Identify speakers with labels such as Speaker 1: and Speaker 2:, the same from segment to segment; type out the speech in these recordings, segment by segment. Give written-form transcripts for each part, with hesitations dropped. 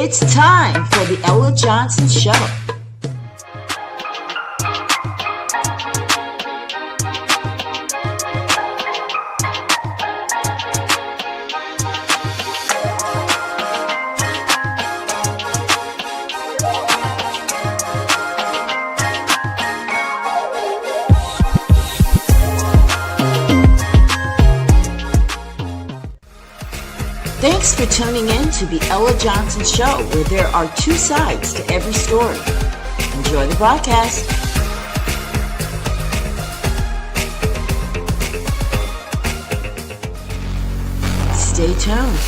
Speaker 1: It's time for the Ella Johnson Show. Thanks for tuning in to the Ella Johnson Show, where there are two sides to every story. Enjoy the broadcast. Stay tuned.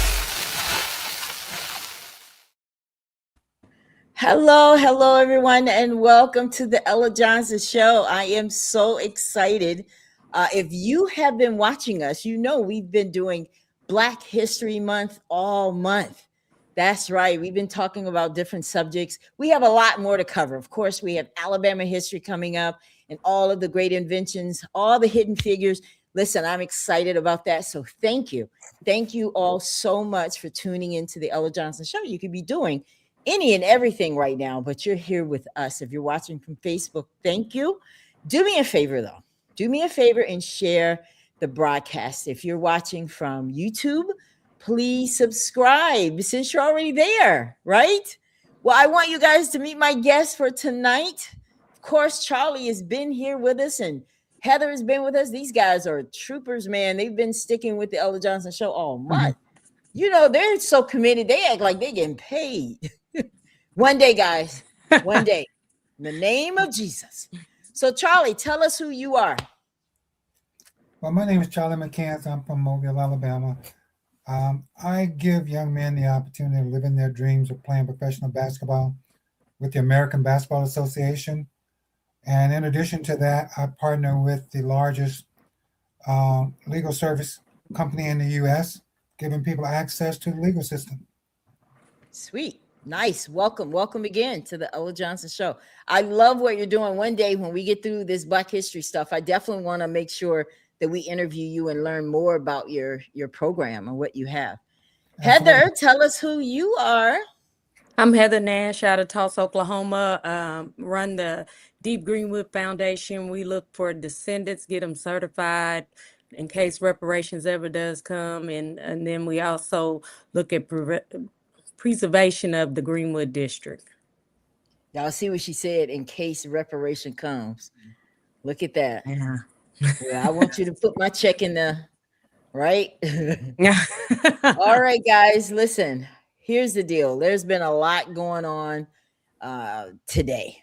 Speaker 1: Hello, everyone, and welcome to the Ella Johnson Show. I am so excited. If you have been watching us, you know we've been doing Black History Month all month. That's right. We've been talking about different subjects. We have a lot more to cover. Of course, we have Alabama history coming up and all of the great inventions, all the hidden figures. Listen, I'm excited about that. So thank you. Thank you all so much for tuning into the Ella Johnson Show. You could be doing any and everything right now, but you're here with us. If you're watching from Facebook, thank you. Do me a favor, though. Do me a favor and share the broadcast. If you're watching from YouTube, please subscribe since you're already there, right? Well, I want you guys to meet my guest for tonight. Of course, Charlie has been here with us and Heather has been with us. These guys are troopers, man. They've been sticking with the Ella Johnson Show all month. You know, they're so committed. They act like they're getting paid. One day, guys, one day, in the name of Jesus. So, Charlie, tell us who you are.
Speaker 2: Well, my name is Charlie McCants. I'm from Mobile, Alabama. I give young men the opportunity of living their dreams of playing professional basketball with the American Basketball Association. And in addition to that, I partner with the largest legal service company in the U.S., giving people access to the legal system.
Speaker 1: Sweet. Nice. Welcome again to the Ella Johnson Show. I love what you're doing. One day when we get through this Black history stuff, I definitely want to make sure that we interview you and learn more about your program and what you have. Absolutely. Heather, tell us who you are.
Speaker 3: I'm Heather Nash out of Tulsa, Oklahoma. Run the Deep Greenwood Foundation. We look for descendants, get them certified in case reparations ever does come. And then we also look at preservation of the Greenwood District.
Speaker 1: Y'all see what she said, in case reparation comes. Look at that.
Speaker 3: Yeah.
Speaker 1: Well, I want you to put my check in there, right? All right, guys, listen, here's the deal. There's been a lot going on today.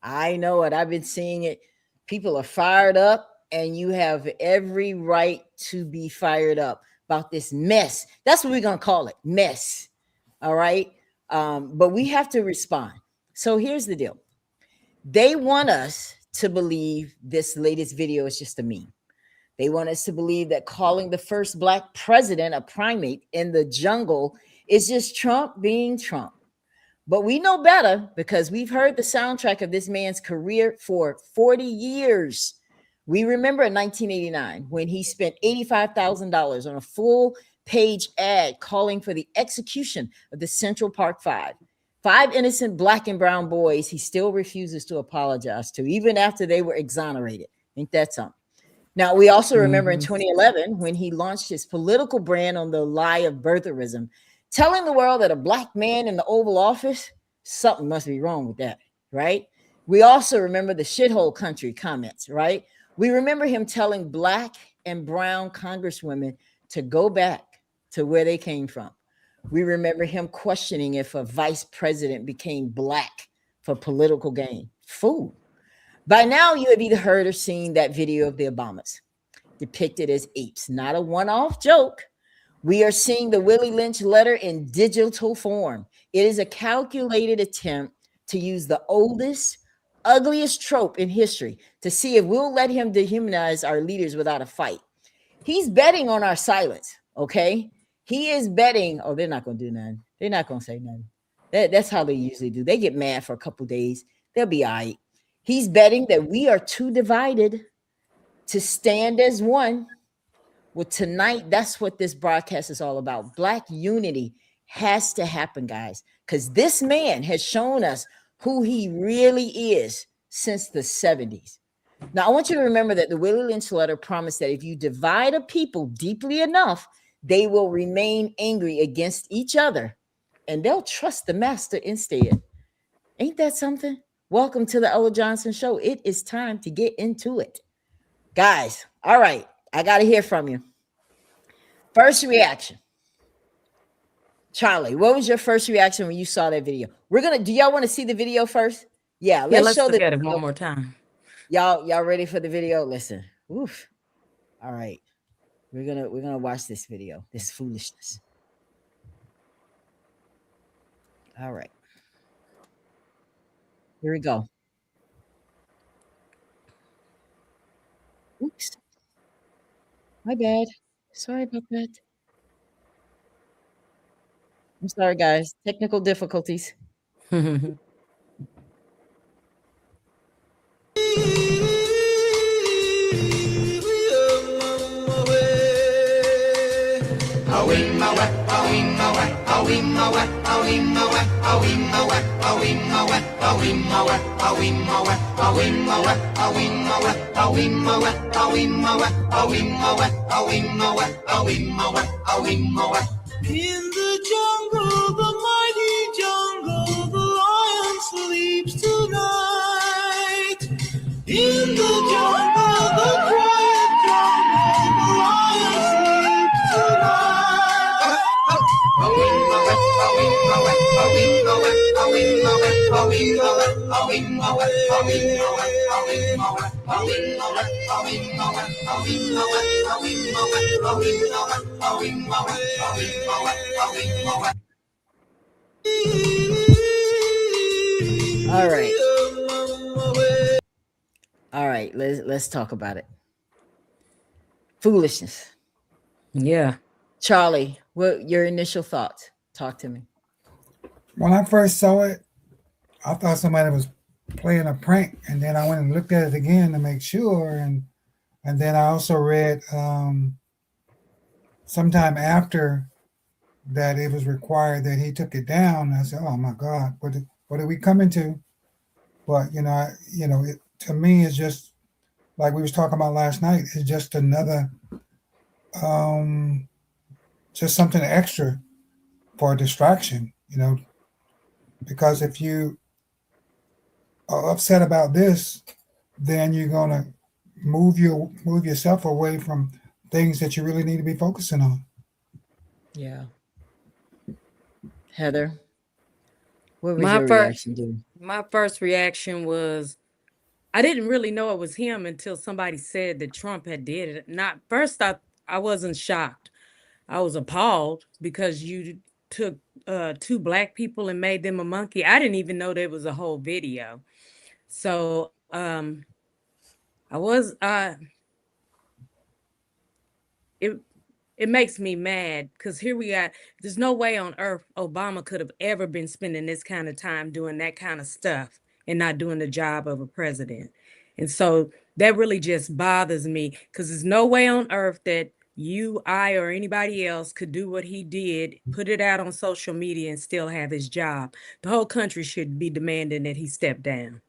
Speaker 1: I know it. I've been seeing it. People are fired up, and you have every right to be fired up about this mess. That's what we're going to call it, mess. All right? But we have to respond. So here's the deal. They want us to believe this latest video is just a meme. They want us to believe that calling the first Black president a primate in the jungle is just Trump being Trump. But we know better because we've heard the soundtrack of this man's career for 40 years. We remember in 1989 when he spent $85,000 on a full-page ad calling for the execution of the Central Park Five. 5 innocent Black and brown boys he still refuses to apologize to, even after they were exonerated. Ain't that something? Now, we also remember in 2011 when he launched his political brand on the lie of birtherism, telling the world that a Black man in the Oval Office, something must be wrong with that, right? We also remember the shithole country comments, right? We remember him telling Black and brown congresswomen to go back to where they came from. We remember him questioning if a vice president became Black for political gain. Fool. By now, you have either heard or seen that video of the Obamas depicted as apes. Not a one-off joke. We are seeing the Willie Lynch Letter in digital form. It is a calculated attempt to use the oldest, ugliest trope in history to see if we'll let him dehumanize our leaders without a fight. He's betting on our silence, okay? He is betting, oh, they're not going to do nothing. They're not going to say nothing. That's how they usually do. They get mad for a couple days. They'll be all right. He's betting that we are too divided to stand as one. Well, tonight, that's what this broadcast is all about. Black unity has to happen, guys, because this man has shown us who he really is since the 70s. Now, I want you to remember that the Willie Lynch Letter promised that if you divide a people deeply enough, they will remain angry against each other and they'll trust the master instead. Ain't that something? Welcome to the Ella Johnson Show. It is time to get into it. Guys, all right, I got to hear from you. First reaction. Charlie, what was your first reaction when you saw that video? Do y'all want to see the video first? Yeah, let's show
Speaker 3: look at it one more time.
Speaker 1: Y'all ready for the video? Listen. Oof. All right. We're gonna watch this video. This foolishness. All right. Here we go. Oops. My bad. Sorry about that. I'm sorry, guys. Technical difficulties.
Speaker 4: In the jungle, the mighty jungle, the lion sleeps tonight. In the jungle, the quiet jungle, the lion sleeps tonight.
Speaker 1: All right, let's talk about it. Foolishness.
Speaker 3: Yeah.
Speaker 1: Charlie, what your initial thoughts? Talk to me.
Speaker 2: When I first saw it, I thought somebody was playing a prank, and then I went and looked at it again to make sure, and then I also read sometime after that it was required that he took it down. I said, "Oh my God, what are we coming to?" But to me, it's just like we was talking about last night. It's just another, just something extra for a distraction, because if you are upset about this, then you're gonna move yourself away from things that you really need to be focusing on.
Speaker 1: Yeah. Heather, what was your reaction?
Speaker 3: My first reaction was I didn't really know it was him until somebody said that Trump had did it. Not first, I wasn't shocked. I was appalled because you took two black people and made them a monkey. I didn't even know there was a whole video. So it makes me mad because here we are. There's no way on earth Obama could have ever been spending this kind of time doing that kind of stuff and not doing the job of a president. And so that really just bothers me because there's no way on earth that you, I, or anybody else could do what he did, put it out on social media and still have his job. The whole country should be demanding that he step down.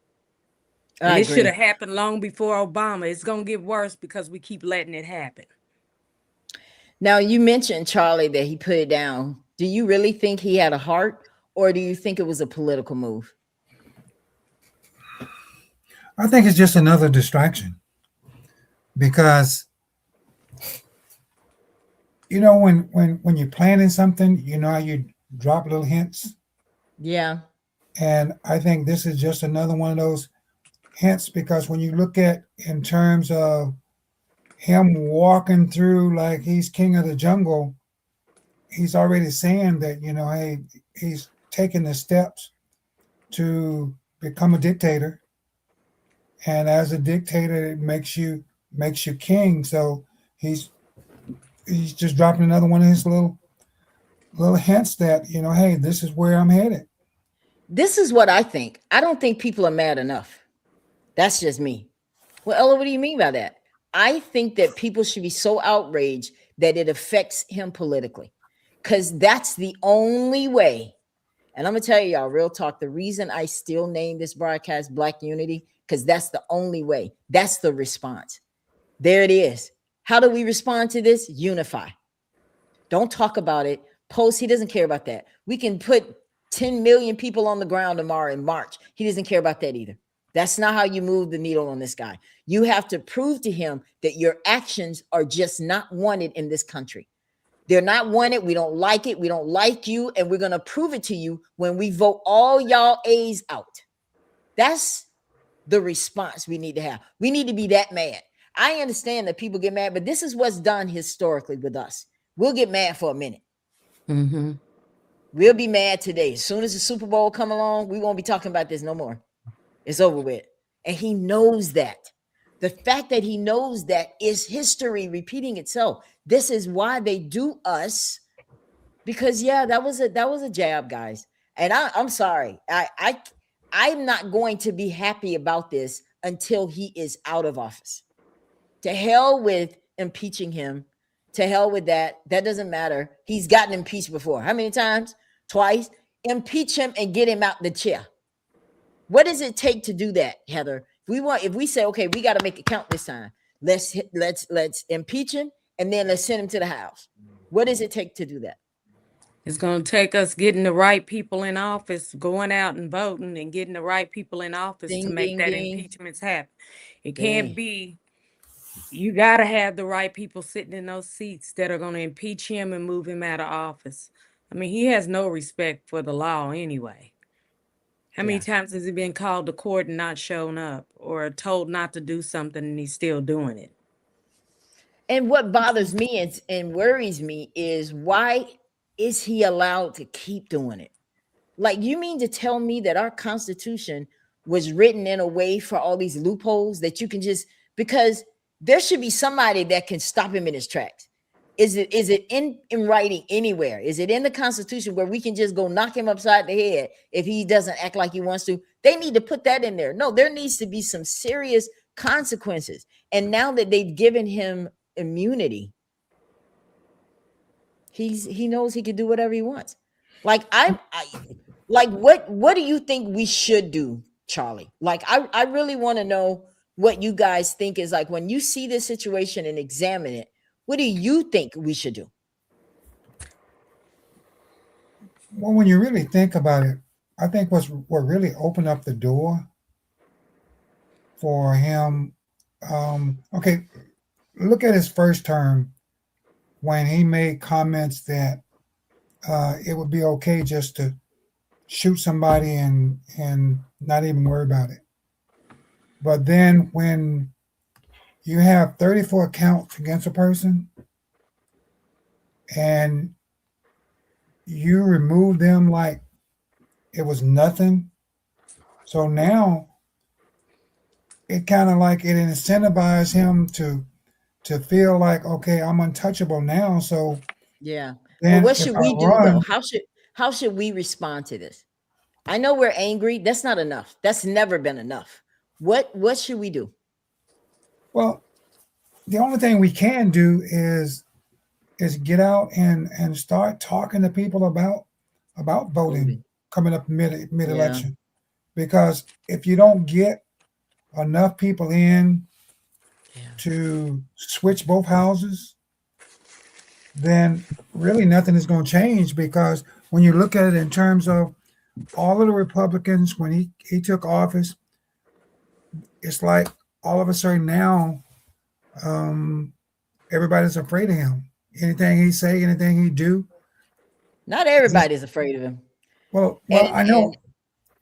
Speaker 3: And it should have happened long before Obama. It's going to get worse because we keep letting it happen.
Speaker 1: Now, you mentioned, Charlie, that he put it down. Do you really think he had a heart, or do you think it was a political move?
Speaker 2: I think it's just another distraction because, when you're planning something, how you drop little hints.
Speaker 1: Yeah.
Speaker 2: And I think this is just another one of those hints because when you look at in terms of him walking through like he's king of the jungle, he's already saying that, hey, he's taking the steps to become a dictator. And as a dictator, it makes you king. So he's just dropping another one of his little hints that, hey, this is where I'm headed.
Speaker 1: This is what I think. I don't think people are mad enough. That's just me. Well, Ella, what do you mean by that? I think that people should be so outraged that it affects him politically. because that's the only way. And I'm gonna tell y'all real talk. The reason I still name this broadcast Black Unity, because that's the only way. That's the response. There it is. How do we respond to this? Unify. Don't talk about it. Post. He doesn't care about that. We can put 10 million people on the ground tomorrow in March. He doesn't care about that either. That's not how you move the needle on this guy. You have to prove to him that your actions are just not wanted in this country. They're not wanted. We don't like it. We don't like you. And we're going to prove it to you when we vote all y'all A's out. That's the response we need to have. We need to be that mad. I understand that people get mad, but this is what's done historically with us. We'll get mad for a minute.
Speaker 3: Mm-hmm.
Speaker 1: We'll be mad today. As soon as the Super Bowl come along, we won't be talking about this no more. It's over with. And he knows that. The fact that he knows that is history repeating itself. This is why they do us. Because yeah, that was a jab, guys. And I'm sorry. I'm not going to be happy about this until he is out of office. To hell with impeaching him. To hell with that. That doesn't matter. He's gotten impeached before. How many times? Twice. Impeach him and get him out the chair. What does it take to do that, Heather? If we say, okay, we got to make it count this time. Let's impeach him and then let's send him to the house. What does it take to do that?
Speaker 3: It's going to take us getting the right people in office, going out and voting and getting the right people in office to make that impeachments happen. It can't be, you got to have the right people sitting in those seats that are going to impeach him and move him out of office. I mean, he has no respect for the law anyway. How many times has he been called to court and not shown up, or told not to do something and he's still doing it?
Speaker 1: And what bothers me and worries me is, why is he allowed to keep doing it? Like, you mean to tell me that our Constitution was written in a way for all these loopholes that you can just, because there should be somebody that can stop him in his tracks. Is it in writing anywhere? Is it in the Constitution where we can just go knock him upside the head if he doesn't act like he wants to? They need to put that in there. No, there needs to be some serious consequences. And now that they've given him immunity, he knows he can do whatever he wants. Like what do you think we should do, Charlie? Like I really want to know what you guys think is, like, when you see this situation and examine it, what do you think we should do?
Speaker 2: Well, when you really think about it, I think what really opened up the door for him. Okay, look at his first term when he made comments that it would be okay just to shoot somebody and not even worry about it. But then when you have 34 counts against a person and you remove them like it was nothing. So now it kind of like it incentivized him to feel like, okay, I'm untouchable now. So
Speaker 1: yeah. Well, what should we do though? How should we respond to this? I know we're angry. That's not enough. That's never been enough. What should we do?
Speaker 2: Well, the only thing we can do is get out and start talking to people about voting coming up mid-election. Because if you don't get enough people in to switch both houses, then really nothing is going to change. Because when you look at it in terms of all of the Republicans, when he took office, it's like all of a sudden now everybody's afraid of him. Anything he say, anything he do.
Speaker 1: Not everybody's afraid of him.
Speaker 2: Well, I know,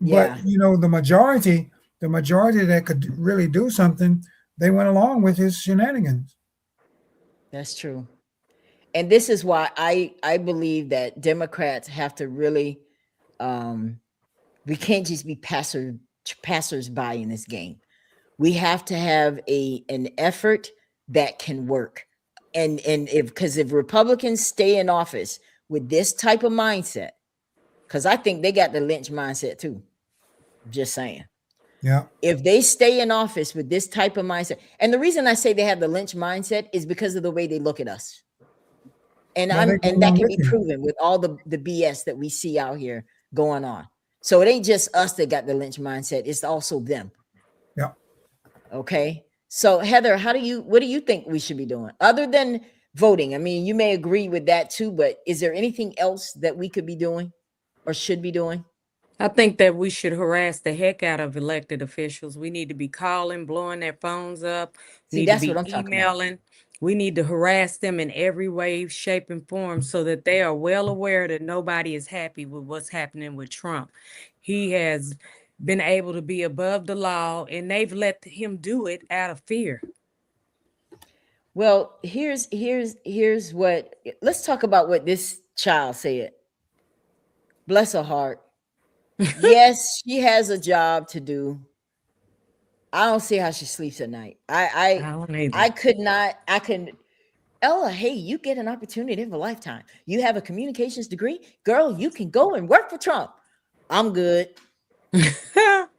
Speaker 2: but you know, the majority that could really do something, they went along with his shenanigans.
Speaker 1: That's true. And this is why I believe that Democrats have to really, we can't just be passers-by in this game. We have to have an effort that can work. And if Republicans stay in office with this type of mindset, because I think they got the Lynch mindset too. Just saying.
Speaker 2: Yeah.
Speaker 1: If they stay in office with this type of mindset, and the reason I say they have the Lynch mindset is because of the way they look at us. And
Speaker 2: Well, they go
Speaker 1: and that
Speaker 2: along
Speaker 1: can
Speaker 2: with
Speaker 1: be
Speaker 2: you.
Speaker 1: proven with all the BS that we see out here going on. So it ain't just us that got the Lynch mindset, it's also them.
Speaker 2: Yeah.
Speaker 1: Okay. So Heather, what do you think we should be doing other than voting? I mean, you may agree with that too, but is there anything else that we could be doing or should be doing?
Speaker 3: I think that we should harass the heck out of elected officials. We need to be calling, blowing their phones up,
Speaker 1: See,
Speaker 3: need to
Speaker 1: that's what
Speaker 3: be
Speaker 1: I'm talking about.
Speaker 3: emailing. We need to harass them in every way, shape, and form so that they are well aware that nobody is happy with what's happening with Trump. He has been able to be above the law, and they've let him do it out of fear.
Speaker 1: Well, here's what, let's talk about what this child said. Bless her heart. Yes, she has a job to do. I don't see how she sleeps at night.
Speaker 3: I don't either.
Speaker 1: I couldn't. Ella, hey, you get an opportunity of a lifetime. You have a communications degree, girl. You can go and work for Trump. I'm good. Because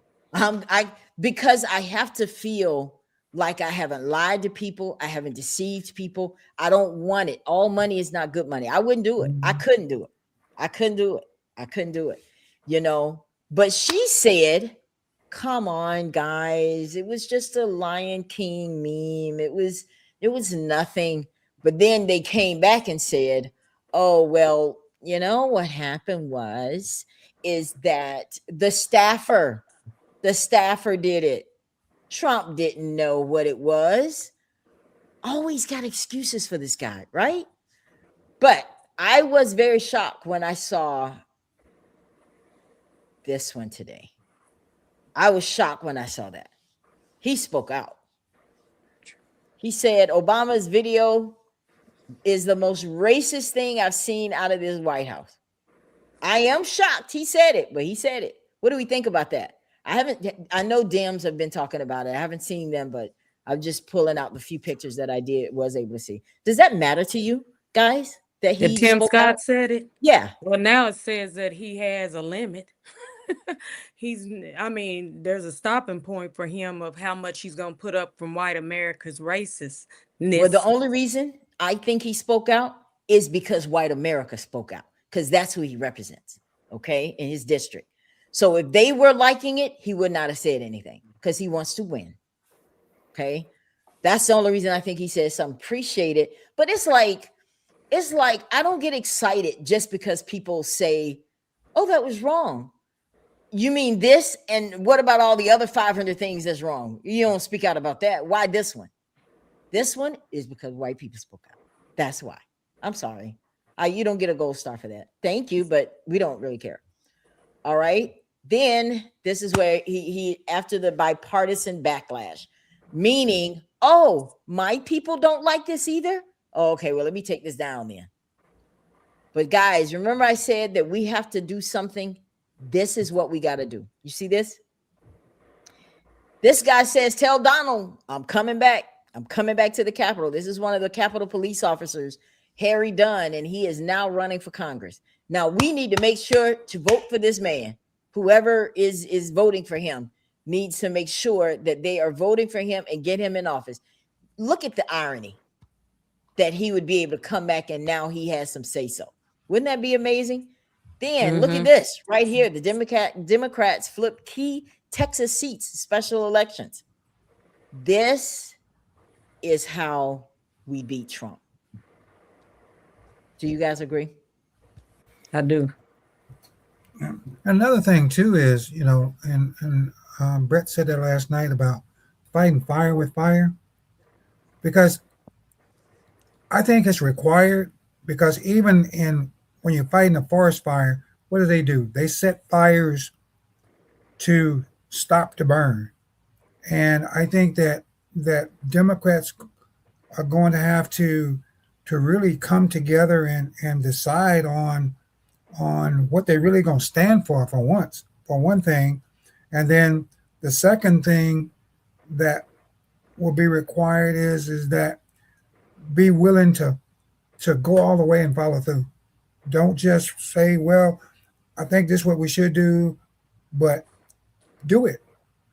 Speaker 1: I have to feel like I haven't lied to people, I haven't deceived people. I don't want it. All money is not good money. I wouldn't do it. I couldn't do it. I couldn't do it. I couldn't do it. You know. But she said, "Come on, guys. It was just a Lion King meme. It was nothing." But then they came back and said, "Oh, well, you know what happened is that the staffer did it. Trump didn't know what it was." Always got excuses for this guy, right? But I was very shocked when I saw this one today. I was shocked when I saw that. He spoke out. He said Obama's video is the most racist thing I've seen out of this White House. I am shocked. He said it, but he said it. What do we think about that? I know Dems have been talking about it. I haven't seen them, but I'm just pulling out the few pictures that I was able to see. Does that matter to you guys? That he
Speaker 3: Tim
Speaker 1: spoke
Speaker 3: Scott
Speaker 1: out?
Speaker 3: said it.
Speaker 1: Yeah.
Speaker 3: Well, now it says that he has a limit. There's a stopping point for him of how much he's going to put up from white America's racistness.
Speaker 1: Well, the only reason I think he spoke out is because white America spoke out, because that's who he represents, okay, in his district. So if they were liking it, he would not have said anything because he wants to win. Okay. That's the only reason I think he said something. Appreciate it. But it's like I don't get excited just because people say, "Oh, that was wrong." You mean this? And what about all the other 500 things that's wrong? You don't speak out about that. Why this one? This one is because white people spoke out. That's why. I'm sorry. You don't get a gold star for that. Thank you, but we don't really care. All right. Then this is where he after the bipartisan backlash, meaning, oh, my people don't like this either. Oh, okay, well, let me take this down then. But guys, remember I said that we have to do something. This is what we got to do. You see this? This guy says, "Tell Donald, I'm coming back. I'm coming back to the Capitol." This is one of the Capitol police officers, Harry Dunn, and he is now running for Congress. Now, we need to make sure to vote for this man. Whoever is voting for him needs to make sure that they are voting for him and get him in office. Look at the irony that he would be able to come back and now he has some say-so. Wouldn't that be amazing? Then look at this right here. The Democrats flipped key Texas seats, special elections. This is how we beat Trump. Do you guys agree?
Speaker 3: I do.
Speaker 2: Another thing too is, you know, and Brett said that last night about fighting fire with fire, because I think it's required. Because even when you're fighting a forest fire, what do? They set fires to stop the burn, and I think that Democrats are going to have to really come together and decide on what they're really going to stand for one thing. And then the second thing that will be required is that be willing to go all the way and follow through. Don't just say, "Well, I think this is what we should do," but do it.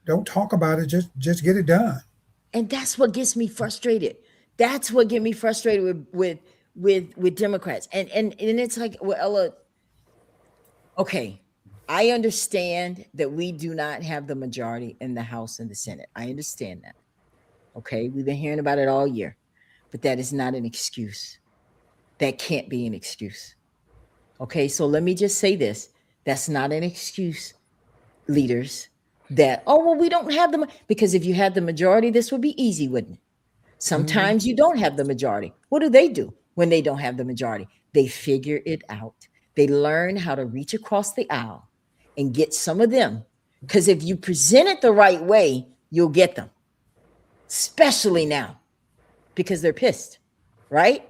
Speaker 2: Don't talk about it. Just get it done.
Speaker 1: And that's what gets me frustrated. That's what gets me frustrated with with Democrats. And it's like, well, Ella, okay, I understand that we do not have the majority in the House and the Senate. I understand that. Okay, we've been hearing about it all year, but that is not an excuse. That can't be an excuse. Okay, so let me just say this. That's not an excuse, leaders, that, oh, well, we don't have them. Because if you had the majority, this would be easy, wouldn't it? Sometimes you don't have the majority. What do when they don't have the majority? They figure it out. They learn how to reach across the aisle and get some of them. Because if you present it the right way, you'll get them. Especially now, because they're pissed, right?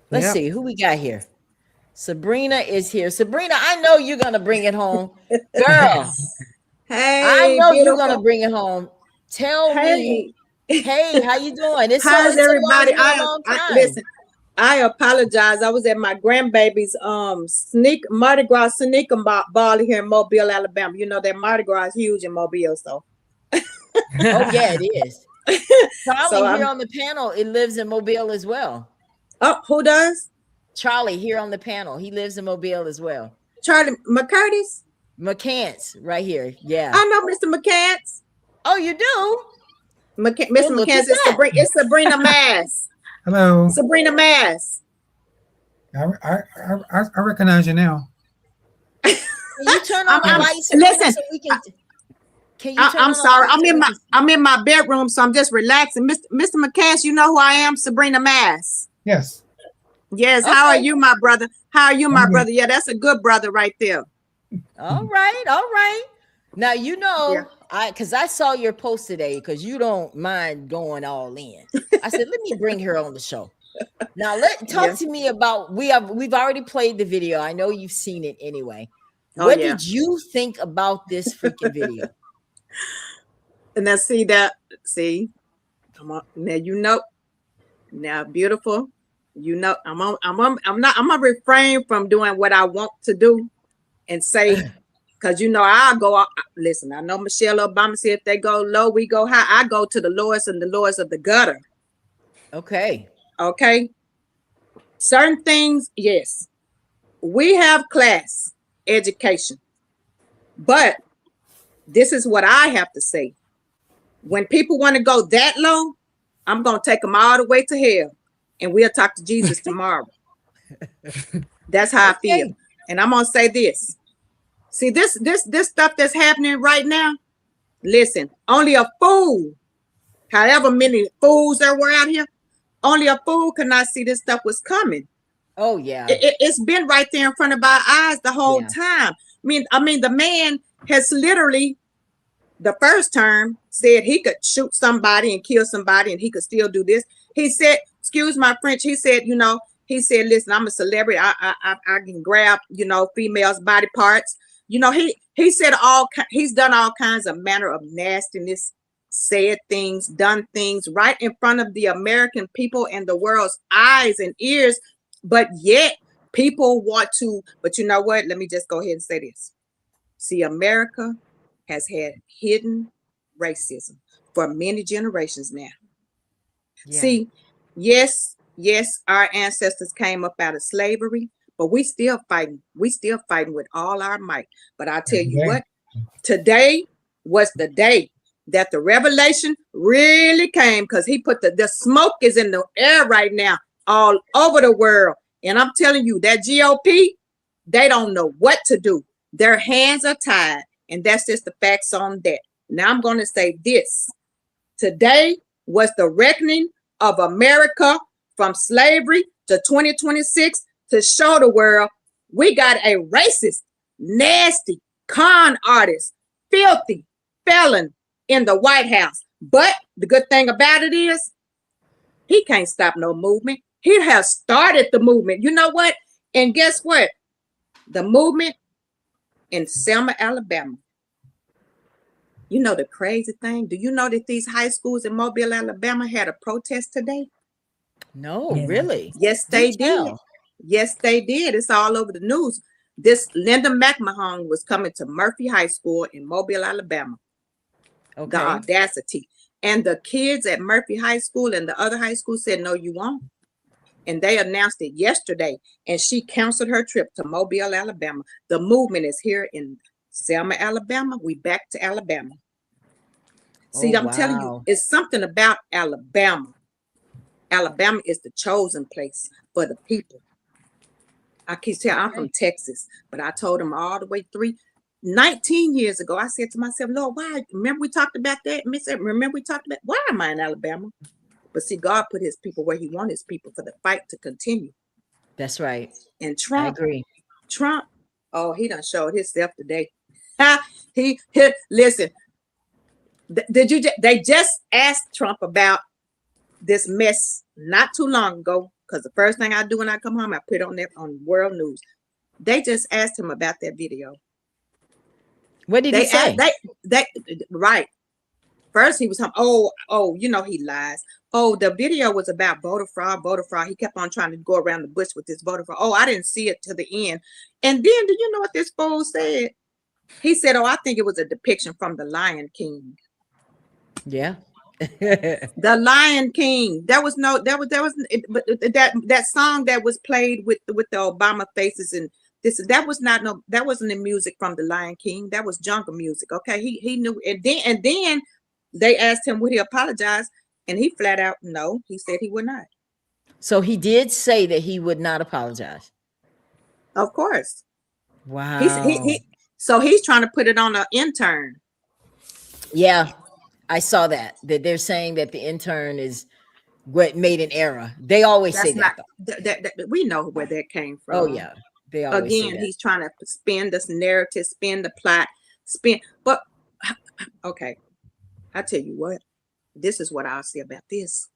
Speaker 1: Let's see who we got here. Sabrina is here. Sabrina, I know you're gonna bring it home, girl.
Speaker 5: Hey,
Speaker 1: I know
Speaker 5: beautiful.
Speaker 1: you're gonna bring it home. Tell me, hey, how you doing?
Speaker 5: How's everybody?
Speaker 1: Listen,
Speaker 5: I apologize. I was at my grandbaby's Mardi Gras sneaker ball here in Mobile, Alabama. You know that Mardi Gras is huge in Mobile, so.
Speaker 1: Oh yeah, it is. Charlie
Speaker 5: So
Speaker 1: here on the panel, it lives in Mobile as well.
Speaker 5: Oh, who does?
Speaker 1: Charlie here on the panel. He lives in Mobile as well.
Speaker 5: Charlie McCurtis?
Speaker 1: McCants right here. Yeah.
Speaker 5: I know Mr. McCants.
Speaker 1: Oh, you do?
Speaker 5: Mr. McCants is Sabrina Mass.
Speaker 2: Hello.
Speaker 5: Sabrina Mass.
Speaker 2: I recognize you now.
Speaker 1: Can you turn on the lights?
Speaker 5: Listen.
Speaker 1: So we can
Speaker 5: I'm sorry. I'm in my bedroom, so I'm just relaxing. Mr. McCants, you know who I am, Sabrina Mass.
Speaker 2: Yes.
Speaker 5: Yes.
Speaker 1: Okay.
Speaker 5: How are you, my brother? How are you, my brother? Yeah, that's a good brother right there.
Speaker 1: All right. Now you know, because I saw your post today, because you don't mind going all in. I said, let me bring her on the show. Now talk to me about we've already played the video. I know you've seen it anyway. What did you think about this freaking video?
Speaker 5: And now come on, now beautiful, I'm gonna refrain from doing what I want to do and say, because I'll go. Listen, I know Michelle Obama said if they go low, we go high. I go to the lowest and the lowest of the gutter.
Speaker 1: Okay.
Speaker 5: Certain things, yes, we have class education, but this is what I have to say. When people want to go that low, I'm going to take them all the way to hell, and we'll talk to Jesus tomorrow. That's how I feel. And I'm going to say this. See, this stuff that's happening right now, listen, only a fool, however many fools there were out here, only a fool could not see this stuff was coming.
Speaker 1: Oh, yeah.
Speaker 5: It's been right there in front of our eyes the whole time. I mean, the man has literally, the first term, said he could shoot somebody and kill somebody and he could still do this. He said, excuse my French, he said, listen, I'm a celebrity. I can grab, females' body parts. He said he's done all kinds of manner of nastiness, said things, done things right in front of the American people and the world's eyes and ears. But yet people want to, but you know what? Let me just go ahead and say this. See, America has had hidden racism for many generations now. Yeah. See, yes, our ancestors came up out of slavery, but we still fighting. We still fighting with all our might. But I'll tell you what, today was the day that the revelation really came, because he put the smoke is in the air right now all over the world. And I'm telling you, that GOP, they don't know what to do. Their hands are tied. And that's just the facts on that. Now I'm going to say this. Today was the reckoning of America from slavery to 2026 to show the world we got a racist, nasty, con artist, filthy felon in the White House. But the good thing about it is he can't stop no movement. He has started the movement. You know what? And guess what? The movement in Selma, Alabama. You know the crazy thing? Do you know that these high schools in Mobile, Alabama had a protest today?
Speaker 1: No, really?
Speaker 5: Yes, they did. Yes, they did. It's all over the news. This Linda McMahon was coming to Murphy High School in Mobile, Alabama. Okay. The audacity. And the kids at Murphy High School and the other high school said, no, you won't. And they announced it yesterday. And she canceled her trip to Mobile, Alabama. The movement is here in Selma, Alabama. We back to Alabama. See, I'm telling you, it's something about Alabama. Alabama is the chosen place for the people. I keep telling I'm from Texas, but I told them all the way 19 years ago, I said to myself, Lord, why? Remember we talked about that? Remember we talked about, why am I in Alabama? But see, God put his people where he wants his people for the fight to continue.
Speaker 1: That's right.
Speaker 5: And Trump,
Speaker 1: I agree.
Speaker 5: Trump, oh, he done showed himself today. He listen, they just asked Trump about this mess not too long ago, because the first thing I do when I come home, I put on world news. They just asked him about that video.
Speaker 1: What did he say?
Speaker 5: They right. First he was you know, he lies. Oh, the video was about voter fraud. He kept on trying to go around the bush with this voter fraud. Oh, I didn't see it to the end. And then do you know what this fool said? He said, oh, I think it was a depiction from The Lion King.
Speaker 1: Yeah.
Speaker 5: The Lion King. That was that song that was played with the Obama faces and that wasn't the music from The Lion King. That was jungle music. Okay, he knew. And then they asked him would he apologize, and he flat out no. He said he would not.
Speaker 1: So he did say that he would not apologize.
Speaker 5: Of course.
Speaker 1: Wow.
Speaker 5: So he's trying to put it on an intern.
Speaker 1: Yeah, I saw that they're saying that the intern is what made an error. They always say that.
Speaker 5: We know where that came from.
Speaker 1: Oh yeah, they always say that.
Speaker 5: He's trying to spin this narrative, spin the plot, But okay, I tell you what, this is what I'll say about this.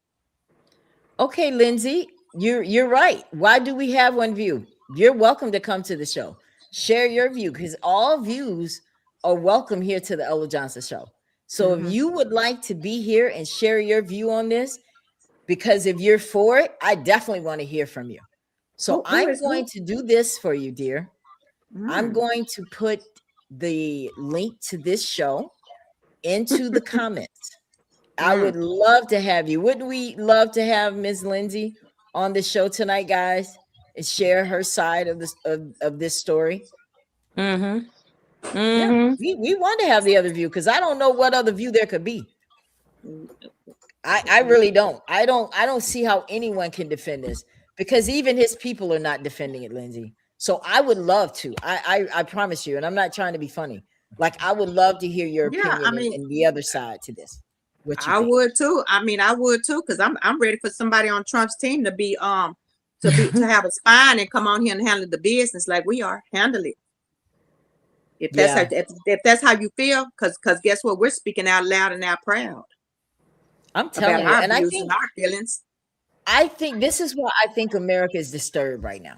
Speaker 1: Okay, Lindsay, you're right. Why do we have one view? You're welcome to come to the show. Share your view, because all views are welcome here to the Ella Johnson Show. So if you would like to be here and share your view on this, because if you're for it, I definitely want to hear from you. So I'm going to do this for you, dear. I'm going to put the link to this show into the comments. I would love to have you. Wouldn't we love to have Ms. Lindsay on the show tonight, guys, and share her side of this of this story? Yeah, we want to have the other view, because I don't know what other view there could be. I really don't. I don't see how anyone can defend this, because even his people are not defending it, Lindsay. So I would love to. I promise you, and I'm not trying to be funny. Like, I would love to hear your opinion and the other side to this.
Speaker 5: I would too. I would too, because I'm ready for somebody on Trump's team to be to have a spine and come on here and handle the business like we are. Handle it. If that's how you feel, because guess what? We're speaking out loud and out proud.
Speaker 1: I'm telling you, and I think
Speaker 5: our feelings.
Speaker 1: I think this is why I think America is disturbed right now,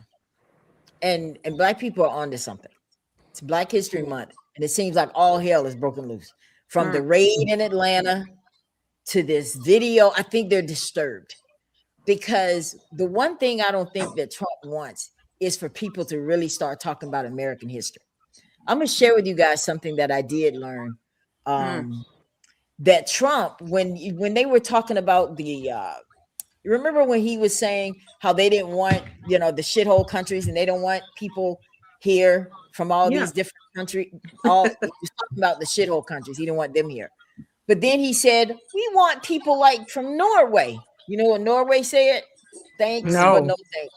Speaker 1: and Black people are onto something. It's Black History Month, and it seems like all hell is broken loose. From the raid in Atlanta to this video, I think they're disturbed, because the one thing I don't think that Trump wants is for people to really start talking about American history. I'm going to share with you guys something that I did learn. That Trump, when they were talking about you remember when he was saying how they didn't want, the shithole countries, and they don't want people here from all these different countries. He was talking about the shithole countries. He didn't want them here. But then he said, we want people like from Norway. You know what Norway said? Thanks, but no thanks.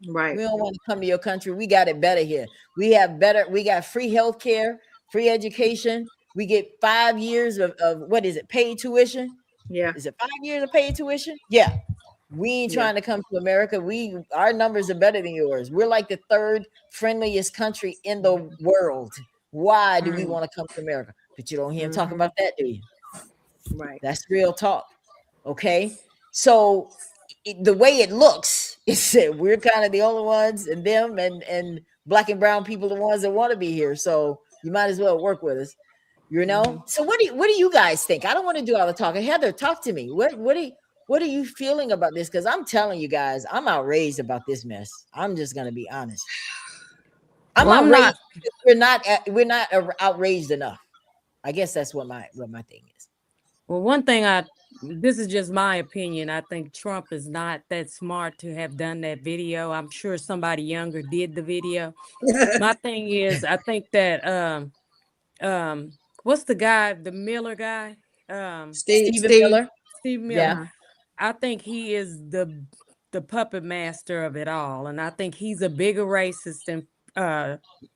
Speaker 5: Right.
Speaker 1: We don't want to come to your country. We got it better here. We got free healthcare, free education. We get 5 years of what is it, paid tuition?
Speaker 5: Yeah.
Speaker 1: Is it 5 years of paid tuition? Yeah. We ain't trying to come to America. Our numbers are better than yours. We're like the third friendliest country in the world. Why do we want to come to America? But you don't hear him talking about that, do you?
Speaker 5: Right.
Speaker 1: That's real talk. Okay. So the way it looks is that we're kind of the only ones, and them and Black and brown people, the ones that want to be here. So you might as well work with us, So what do you guys think? I don't want to do all the talking. Heather, talk to me. What are you feeling about this? Because I'm telling you guys, I'm outraged about this mess. I'm just gonna be honest. I'm outraged. We're not outraged enough. I guess that's what my thing is.
Speaker 3: Well, this is just my opinion. I think Trump is not that smart to have done that video. I'm sure somebody younger did the video. My thing is, I think that what's the guy, the Miller guy?
Speaker 1: Stephen Miller.
Speaker 3: Steve Miller.
Speaker 1: Yeah.
Speaker 3: I think he is the puppet master of it all, and I think he's a bigger racist than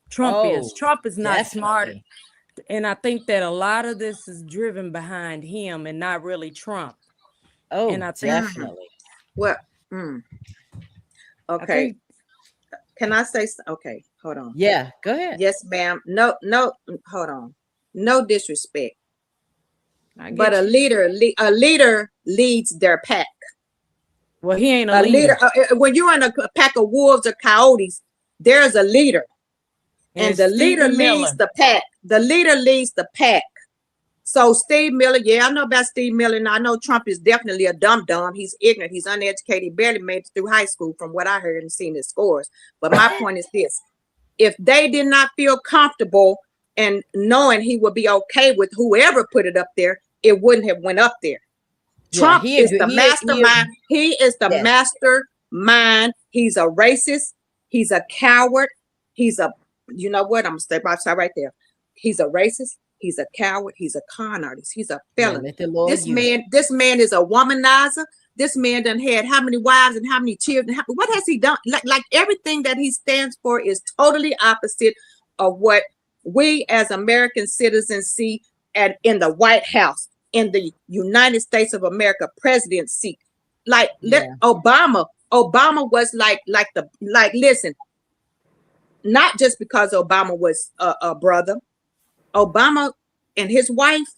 Speaker 3: Trump is. Trump is not smart, and I think that a lot of this is driven behind him and not really Trump.
Speaker 1: Oh,
Speaker 3: and I think,
Speaker 1: definitely.
Speaker 5: Well, okay. Can I say? Okay, hold on.
Speaker 1: Yeah, go ahead.
Speaker 5: Yes, ma'am. No, hold on. No disrespect. But a leader leads their pack.
Speaker 3: Well, he ain't a leader.
Speaker 5: When you're in a pack of wolves or coyotes, there's a leader. And the leader leads the pack. The leader leads the pack. So Steve Miller, yeah, I know about Steve Miller, and I know Trump is definitely a dum-dum. He's ignorant. He's uneducated. He barely made it through high school from what I heard and seen his scores. But my point is this. If they did not feel comfortable and knowing he would be okay with whoever put it up there, it wouldn't have went up there. Trump is the mastermind. He is the mastermind. He's a racist. He's a coward. He's a, you know what? I'm gonna step outside right there. He's a racist. He's a coward. He's a con artist. He's a felon. This man is a womanizer. This man done had how many wives and how many children? What has he done? Like everything that he stands for is totally opposite of what we as American citizens see in the White House, in the United States of America presidency. Like Obama was like listen, not just because Obama was a brother. Obama and his wife,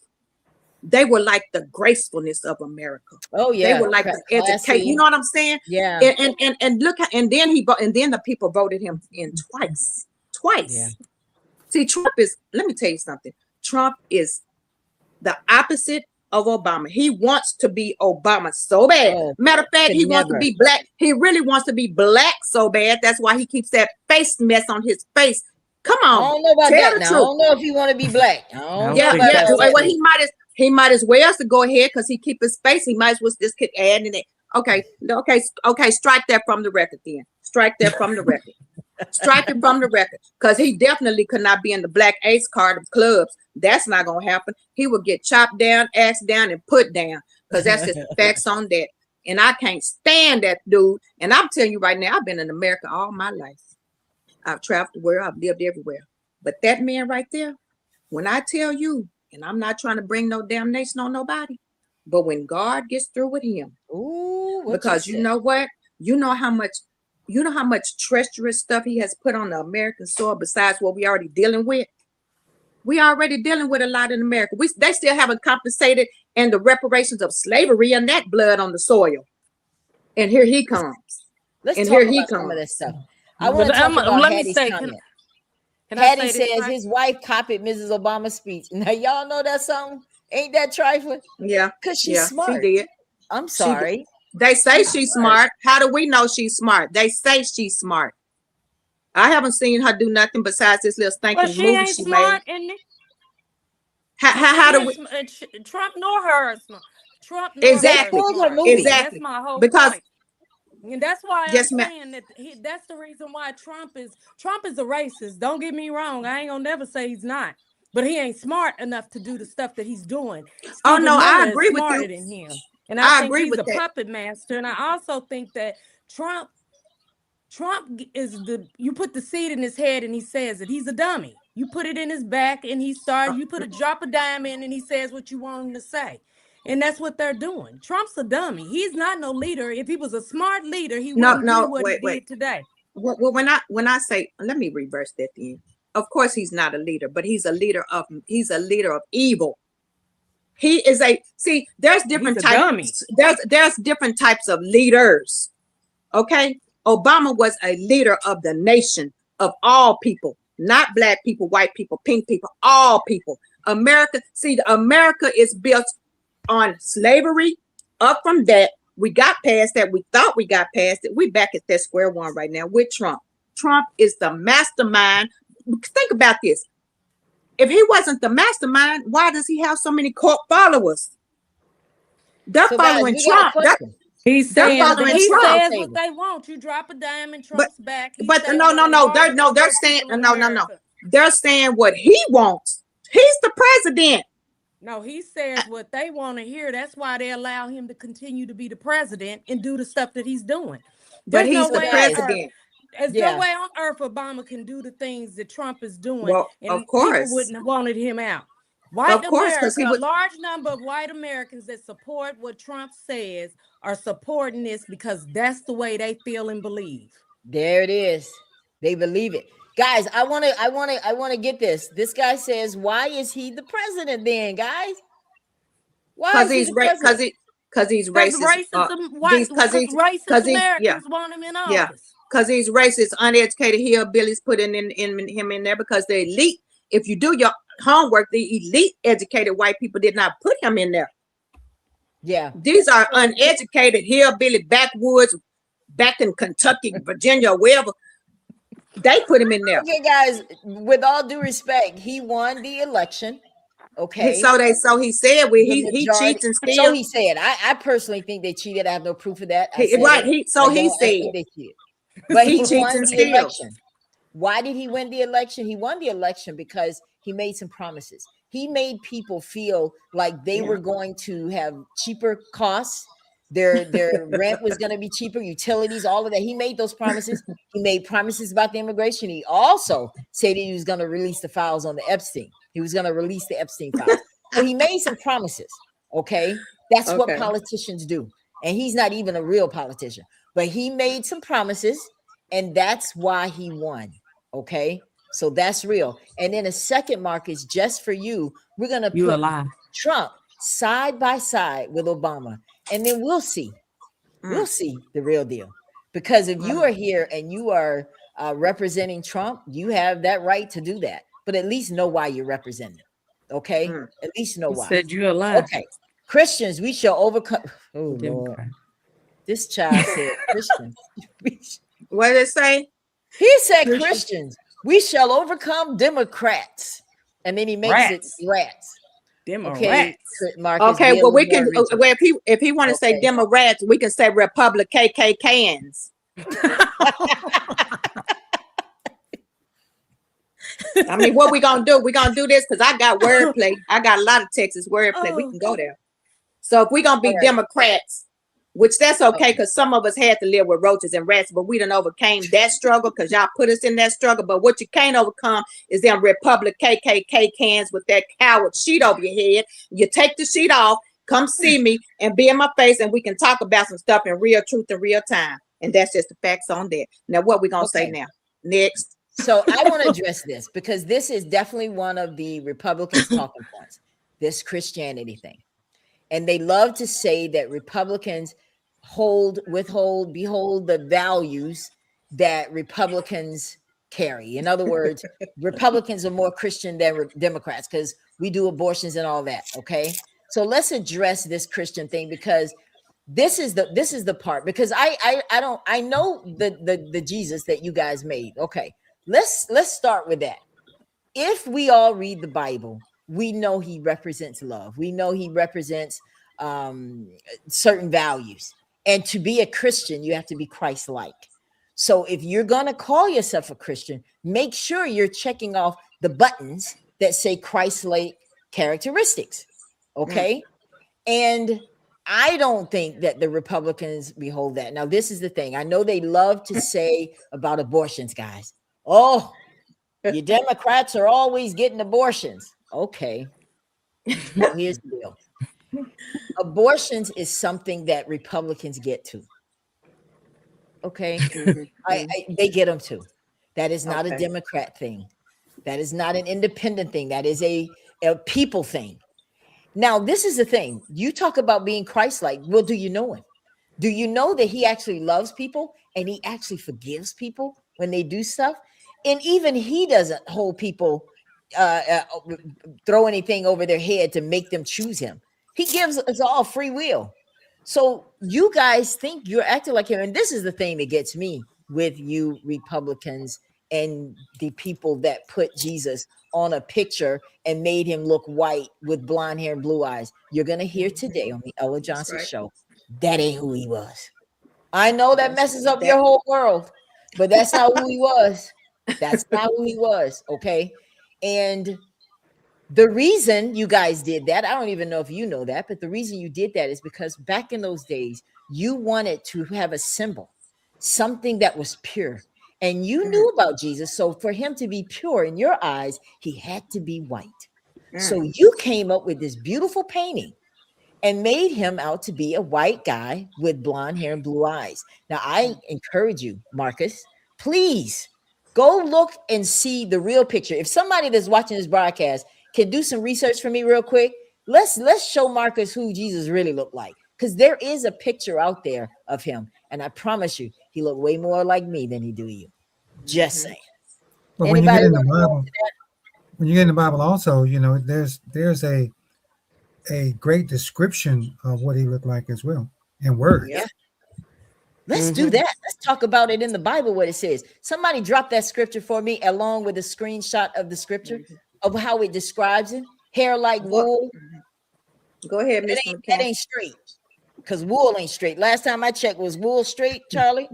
Speaker 5: they were like the gracefulness of America.
Speaker 1: Oh yeah,
Speaker 5: they were like the education. You know what I'm saying?
Speaker 1: Yeah.
Speaker 5: And look, and then the people voted him in twice. Yeah. See, Trump is. Let me tell you something. Trump is the opposite of Obama. He wants to be Obama so bad. Matter of fact, he wants to be black. He really wants to be black so bad. That's why he keeps that face mess on his face. Come on.
Speaker 1: I don't know about that now. I don't know if he want to be black. Well,
Speaker 5: he might as well go ahead because he keep his face. He might as well just keep adding it. Okay. Strike that from the record then. Strike that from the record. Strike it from the record, because he definitely could not be in the black ace card of clubs. That's not gonna happen. He will get chopped down, axed down, and put down, because that's just facts on that. And I can't stand that dude. And I'm telling you right now, I've been in America all my life. I've traveled the world, I've lived everywhere. But that man right there, when I tell you, and I'm not trying to bring no damnation on nobody, but when God gets through with him, because you know what? You know how much treacherous stuff he has put on the American soil besides what we already dealing with. We already dealing with a lot in America. They still haven't compensated and the reparations of slavery and that blood on the soil. And here he comes.
Speaker 1: Let's talk about some of this stuff. I want to talk about Hattie's comment. Hattie says his wife copied Mrs. Obama's speech. Now y'all know that song? Ain't that trifling?
Speaker 5: Yeah.
Speaker 1: Because she's smart.
Speaker 5: She did.
Speaker 1: I'm sorry.
Speaker 5: They say she's smart. How do we know she's smart? They say she's smart. I haven't seen her do nothing besides this little stinking movie she made. How do we?
Speaker 3: Trump nor her. Trump nor
Speaker 5: exactly.
Speaker 3: Exactly. That's my whole point. And that's why I'm saying that that's the reason why Trump is a racist. Don't get me wrong. I ain't gonna never say he's not. But he ain't smart enough to do the stuff that he's doing.
Speaker 5: Oh no, I agree with you.
Speaker 3: Than him. And I think he's a puppet master. And I also think that Trump is you put the seed in his head and he says it. He's a dummy. You put it in his back and you put a drop of dime in and he says what you want him to say. And that's what they're doing. Trump's a dummy. He's not no leader. If he was a smart leader, he wouldn't do what he did today.
Speaker 5: Well, when I say, let me reverse that then. Of course he's not a leader, but he's a leader of evil. He is there's different types. There's different types of leaders. Okay. Obama was a leader of the nation, of all people, not black people, white people, pink people, all people. America is built on slavery. Up from that, we got past that. We thought we got past it. We back at that square one right now with Trump. Trump is the mastermind. Think about this. If he wasn't the mastermind, why does he have so many cult followers? They're
Speaker 1: So,
Speaker 5: following
Speaker 1: guys, we got a
Speaker 5: Trump.
Speaker 1: question.
Speaker 3: He's
Speaker 5: They're
Speaker 3: saying
Speaker 5: following
Speaker 3: he
Speaker 5: Trump.
Speaker 3: says what they want. You drop a dime in
Speaker 5: But
Speaker 3: Trump's back. He
Speaker 5: but
Speaker 3: says
Speaker 5: no,
Speaker 3: what he
Speaker 5: they're
Speaker 3: wants for
Speaker 5: saying
Speaker 3: people in
Speaker 5: no.
Speaker 3: America.
Speaker 5: They're saying what he wants. He's the president.
Speaker 3: No, he says what they want to hear. That's why they allow him to continue to be the president and do the stuff that he's doing.
Speaker 5: But
Speaker 3: There's
Speaker 5: he's
Speaker 3: no
Speaker 5: the
Speaker 3: way on earth.
Speaker 5: president.
Speaker 3: There's
Speaker 1: Yeah.
Speaker 3: no way on earth Obama can do the things that Trump is doing,
Speaker 5: Well,
Speaker 3: and
Speaker 5: of
Speaker 3: people
Speaker 5: course.
Speaker 3: wouldn't have wanted him out. White
Speaker 5: Of course, 'cause
Speaker 3: America,
Speaker 5: he
Speaker 3: a
Speaker 5: would.
Speaker 3: large number of white Americans that support what Trump says are supporting this because that's the way they feel and believe.
Speaker 1: There it is. They believe it. Guys, I want to get this. This guy says, why is he the president then, guys? Why
Speaker 5: Because
Speaker 1: is he
Speaker 5: he's
Speaker 1: the president?
Speaker 5: because he's
Speaker 3: Because
Speaker 5: racist.
Speaker 3: racist
Speaker 5: Because
Speaker 3: Americans want him in office.
Speaker 5: because he's racist, uneducated hillbillies put in him in there because the elite. If you do your homework, the elite educated white people did not put him in there.
Speaker 1: Yeah.
Speaker 5: These are uneducated hillbilly backwoods, back in Kentucky, Virginia, wherever. They put him in there.
Speaker 1: Okay, guys, with all due respect, he won the election. Okay.
Speaker 5: So he said he cheats and steals.
Speaker 1: So he said. I personally think they cheated. I have no proof of that.
Speaker 5: He
Speaker 1: said they cheated. But he
Speaker 5: cheats
Speaker 1: won
Speaker 5: and
Speaker 1: the
Speaker 5: steals.
Speaker 1: election. Why did he win the election? He won the election because he made some promises. He made people feel like they were going to have cheaper costs. Their rent was going to be cheaper, utilities, all of that. He made those promises. He made promises about the immigration. He also said he was going to release the files on the Epstein. He was going to release the Epstein files. So he made some promises. Okay. That's what politicians do. And he's not even a real politician, but he made some promises, and that's why he won. Okay. So that's real. And then a second, Marcus, just for you, we're going to put Trump side by side with Obama. And then we'll see. We'll see the real deal. Because if you are here and you are representing Trump, you have that right to do that. But at least know why you're representing him. Okay? At least know why.
Speaker 3: Said you're alive.
Speaker 1: Okay. Christians, we shall overcome. Oh, Lord. This child said Christians.
Speaker 5: What did it say?
Speaker 1: He said Christians, we shall overcome Democrats. And then he makes it rats.
Speaker 3: Democrats.
Speaker 1: Okay, Marcus,
Speaker 5: okay, well, we can, well, if he want to say Democrats, we can say Republic KKKans. I mean, what we gonna do? We gonna do this because I got wordplay. I got a lot of Texas wordplay. We can go there. So if we gonna be Democrats, which that's okay, because some of us had to live with roaches and rats, but we done overcame that struggle because y'all put us in that struggle. But what you can't overcome is them Republic KKK cans with that coward sheet over your head. You take the sheet off, come see me and be in my face, and we can talk about some stuff in real truth in real time. And that's just the facts on that. Now, what we gonna say now? Next.
Speaker 1: So I want to address this because this is definitely one of the Republicans' talking points, this Christianity thing. And they love to say that Republicans behold the values that Republicans carry. In other words, Republicans are more Christian than Democrats because we do abortions and all that. Okay. So let's address this Christian thing because this is the part, because I know the Jesus that you guys made. Okay. Let's start with that. If we all read the Bible, we know he represents love. We know he represents certain values. And to be a Christian, you have to be Christ-like. So if you're going to call yourself a Christian, make sure you're checking off the buttons that say Christ-like characteristics. Okay? And I don't think that the Republicans behold that. Now, this is the thing. I know they love to say about abortions, guys. Oh, you Democrats are always getting abortions. Okay. Well, here's the deal. Abortions is something that Republicans get to. Okay. They get them too. That is not a Democrat thing. That is not an independent thing. That is a people thing. Now, this is the thing. You talk about being Christ-like. Well, do you know him? Do you know that he actually loves people and he actually forgives people when they do stuff? And even he doesn't hold people, throw anything over their head to make them choose him. He gives us all free will. So you guys think you're acting like him. And this is the thing that gets me with you Republicans and the people that put Jesus on a picture and made him look white with blonde hair and blue eyes. You're going to hear today on the Ella Johnson show, that ain't who he was. I know that messes up your whole world, but that's not who he was. That's not who he was, okay? And the reason you guys did that, I don't even know if you know that, but the reason you did that is because back in those days, you wanted to have a symbol, something that was pure. And you knew about Jesus. So for him to be pure in your eyes, he had to be white. So you came up with this beautiful painting and made him out to be a white guy with blonde hair and blue eyes. Now, I encourage you, Marcus, please go look and see the real picture. If somebody that's watching this broadcast can do some research for me real quick, let's show Marcus who Jesus really looked like, because there is a picture out there of him, and I promise you, he looked way more like me than he do you. Just saying.
Speaker 2: But when you get in the Bible, also, you know, there's a great description of what he looked like as well in words.
Speaker 1: Yeah. Let's do that. Let's talk about it in the Bible, what it says. Somebody drop that scripture for me along with a screenshot of the scripture of how it describes it. Hair like wool.
Speaker 5: Go ahead, Mr. McCann.
Speaker 1: That ain't straight, because wool ain't straight. Last time I checked, was wool straight, Charlie?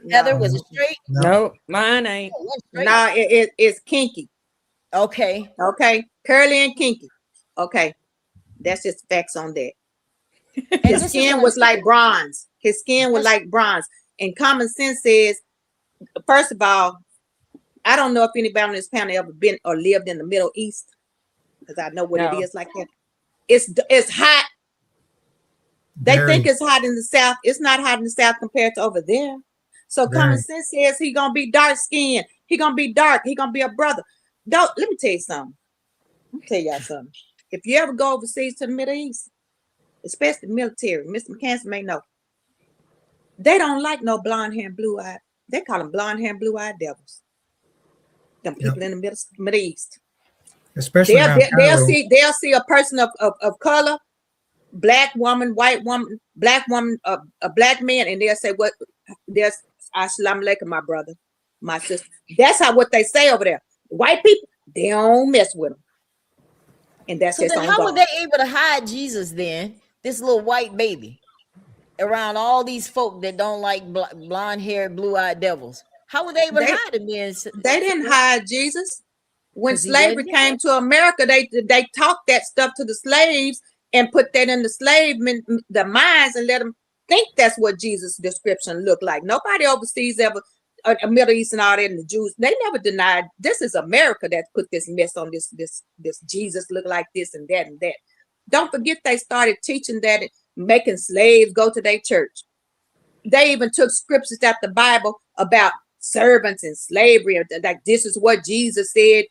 Speaker 1: Heather, was it straight?
Speaker 3: No, mine ain't.
Speaker 5: No, it's kinky.
Speaker 1: Okay.
Speaker 5: Curly and kinky. Okay. That's just facts on that. His skin was like bronze. His skin was like bronze. And common sense says, first of all, I don't know if anybody on this panel ever been or lived in the Middle East, because I know what it is like that. It's hot. They think it's hot in the South. It's not hot in the South compared to over there. So common sense says he gonna be dark skinned. He gonna be dark. He gonna be a brother. Let me tell you something. Let me tell y'all something. If you ever go overseas to the Middle East, especially military, Mr. McCann may know, they don't like no blonde hair and blue eye. They call them blonde hair and blue eyed devils. Them people in the Middle East.
Speaker 2: Especially
Speaker 5: they'll see a person of color, black woman, white woman, black woman, a black man, and they'll say, "What? There's Assalamu alaikum, my brother, my sister." That's what they say over there. White people, they don't mess with them. And that's
Speaker 1: so then how were they able to hide Jesus then, this little white baby, around all these folk that don't like blonde hair, blue eyed devils? How were they able to hide him then?
Speaker 5: They didn't hide Jesus. When slavery came to America, they taught that stuff to the slaves and put that in the minds and let them think that's what Jesus' description looked like. Nobody overseas ever, Middle East and all that, and the Jews, they never denied this is America that put this mess on this Jesus look like this and that and that. Don't forget they started teaching that, making slaves go to their church. They even took scriptures out the Bible about servants and slavery, like this is what Jesus said.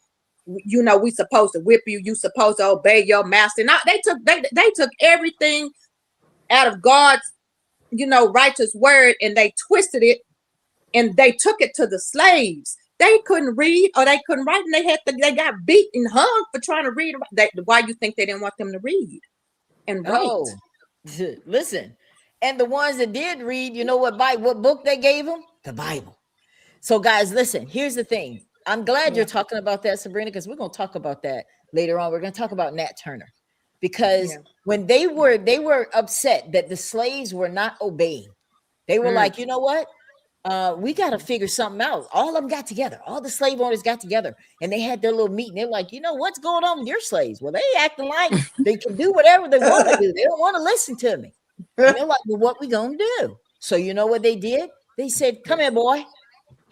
Speaker 5: You know, we supposed to whip you. You supposed to obey your master. Now they took everything out of God's, righteous word, and they twisted it, and they took it to the slaves. They couldn't read or they couldn't write, and they got beat and hung for trying to read. Why you think they didn't want them to read and write?
Speaker 1: Oh, listen, and the ones that did read, you know what book they gave them? The Bible. So guys, listen. Here's the thing. I'm glad you're talking about that, Sabrina, because we're going to talk about that later on. We're going to talk about Nat Turner, because when they were upset that the slaves were not obeying. They were like, you know what? We got to figure something out. All of them got together. All the slave owners got together, and they had their little meeting. They're like, what's going on with your slaves? Well, they acting like they can do whatever they want to do. They don't want to listen to me. And they're like, well, what we going to do? So you know what they did? They said, come here, boy.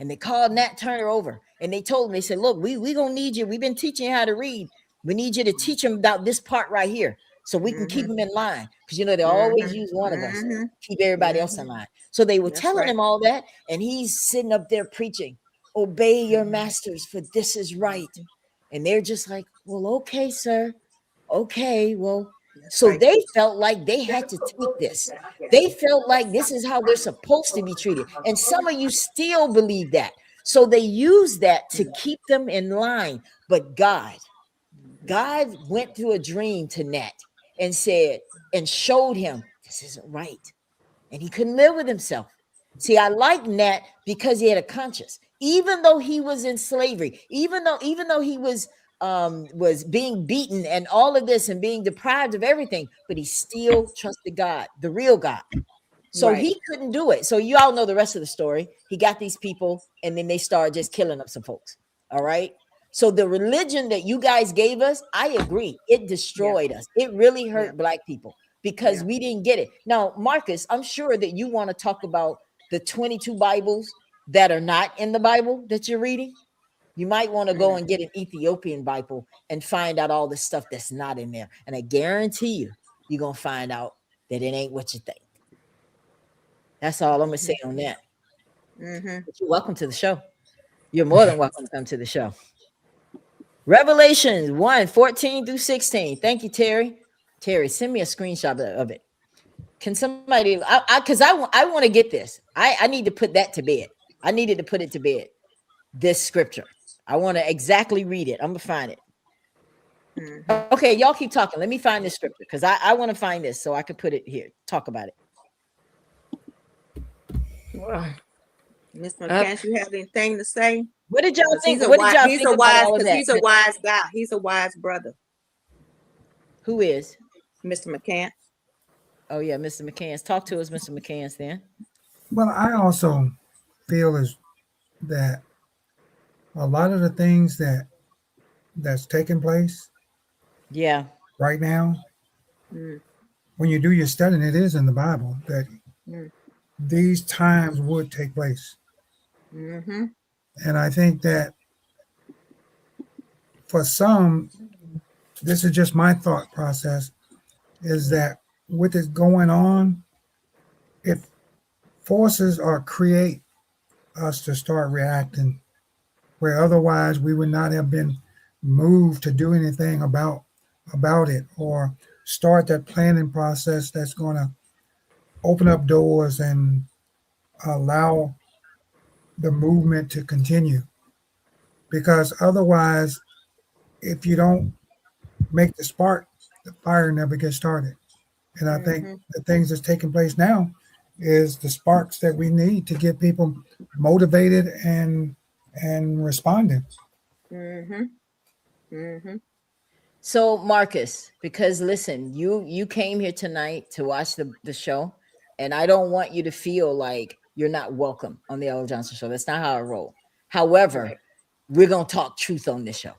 Speaker 1: And they called Nat Turner over, and they told him, they said, look, we going to need you. We've been teaching you how to read. We need you to teach them about this part right here, so we can keep them in line. Because, they always use one of us to keep everybody else in line. So they were telling him all that, and he's sitting up there preaching, obey your masters, for this is right. And they're just like, well, okay, sir. Okay, well. So they felt like they had to take this. They felt like this is how they're supposed to be treated. And some of you still believe that. So they use that to keep them in line. But God went through a dream to Nat and said, and showed him, this isn't right. And he couldn't live with himself. See, I like Nat because he had a conscience. even though he was in slavery, even though he was being beaten and all of this and being deprived of everything, but he still trusted God, the real God. So
Speaker 5: Right.
Speaker 1: he couldn't do it. So you all know the rest of the story. He got these people and then they started just killing up some folks. All right. So the religion that you guys gave us, I agree, it destroyed us. It really hurt Black people because we didn't get it. Now, Marcus, I'm sure that you want to talk about the 22 Bibles that are not in the Bible that you're reading. You might want to go and get an Ethiopian Bible and find out all the stuff that's not in there. And I guarantee you, you're going to find out that it ain't what you think. That's all I'm going to say on that. But you're welcome to the show. You're more than welcome to come to the show. Revelations 1:14 through 16. Thank you, Terry. Terry, send me a screenshot of it. Can somebody, because I want to get this. I need to put that to bed. I needed to put it to bed. This scripture. I want to exactly read it. I'm going to find it. Okay, y'all keep talking. Let me find this scripture because I want to find this so I can put it here. Talk about it.
Speaker 5: Mr. McCants, you have anything to say?
Speaker 1: What did y'all think?
Speaker 5: He's a
Speaker 1: What did y'all
Speaker 5: wise,
Speaker 1: think about all of that?
Speaker 5: he's a wise guy. He's a wise brother.
Speaker 1: Who is?
Speaker 5: Mr. McCants.
Speaker 1: Oh, yeah, Mr. McCants. Talk to us, Mr. McCants, then.
Speaker 2: Well, I also feel is that a lot of the things that's taking place right now, when you do your studying, it is in the Bible that these times would take place. And I think that for some, this is just my thought process, is that with it going on, it forces or create us to start reacting where otherwise we would not have been moved to do anything about it or start that planning process that's going to open up doors and allow the movement to continue. Because otherwise, if you don't make the spark, the fire never gets started. And I think the things that's taking place now is the sparks that we need to get people motivated and responding.
Speaker 1: So, Marcus, because listen, you came here tonight to watch the show, and I don't want you to feel like you're not welcome on the Ella Johnson Show. That's not how I roll. However, we're going to talk truth on this show.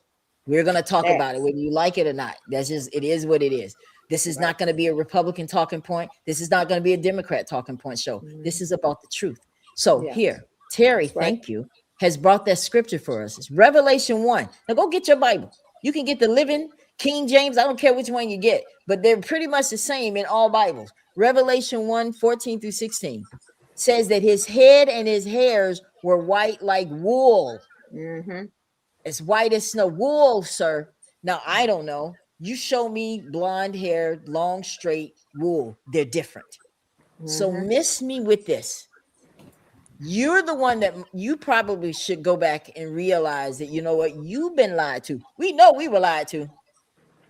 Speaker 1: We're going to talk about it, whether you like it or not. That's just, it is what it is. This is not going to be a Republican talking point. This is not going to be a Democrat talking point show. This is about the truth. So here, Terry, thank you, has brought that scripture for us. It's Revelation 1. Now go get your Bible. You can get the Living King James. I don't care which one you get, but they're pretty much the same in all Bibles. Revelation 1:14 through 16 says that his head and his hairs were white like wool. It's white as snow. Wool, sir. Now, I don't know. You show me blonde hair, long, straight wool. They're different. So miss me with this. You're the one that you probably should go back and realize that, you know what, you've been lied to. We know we were lied to.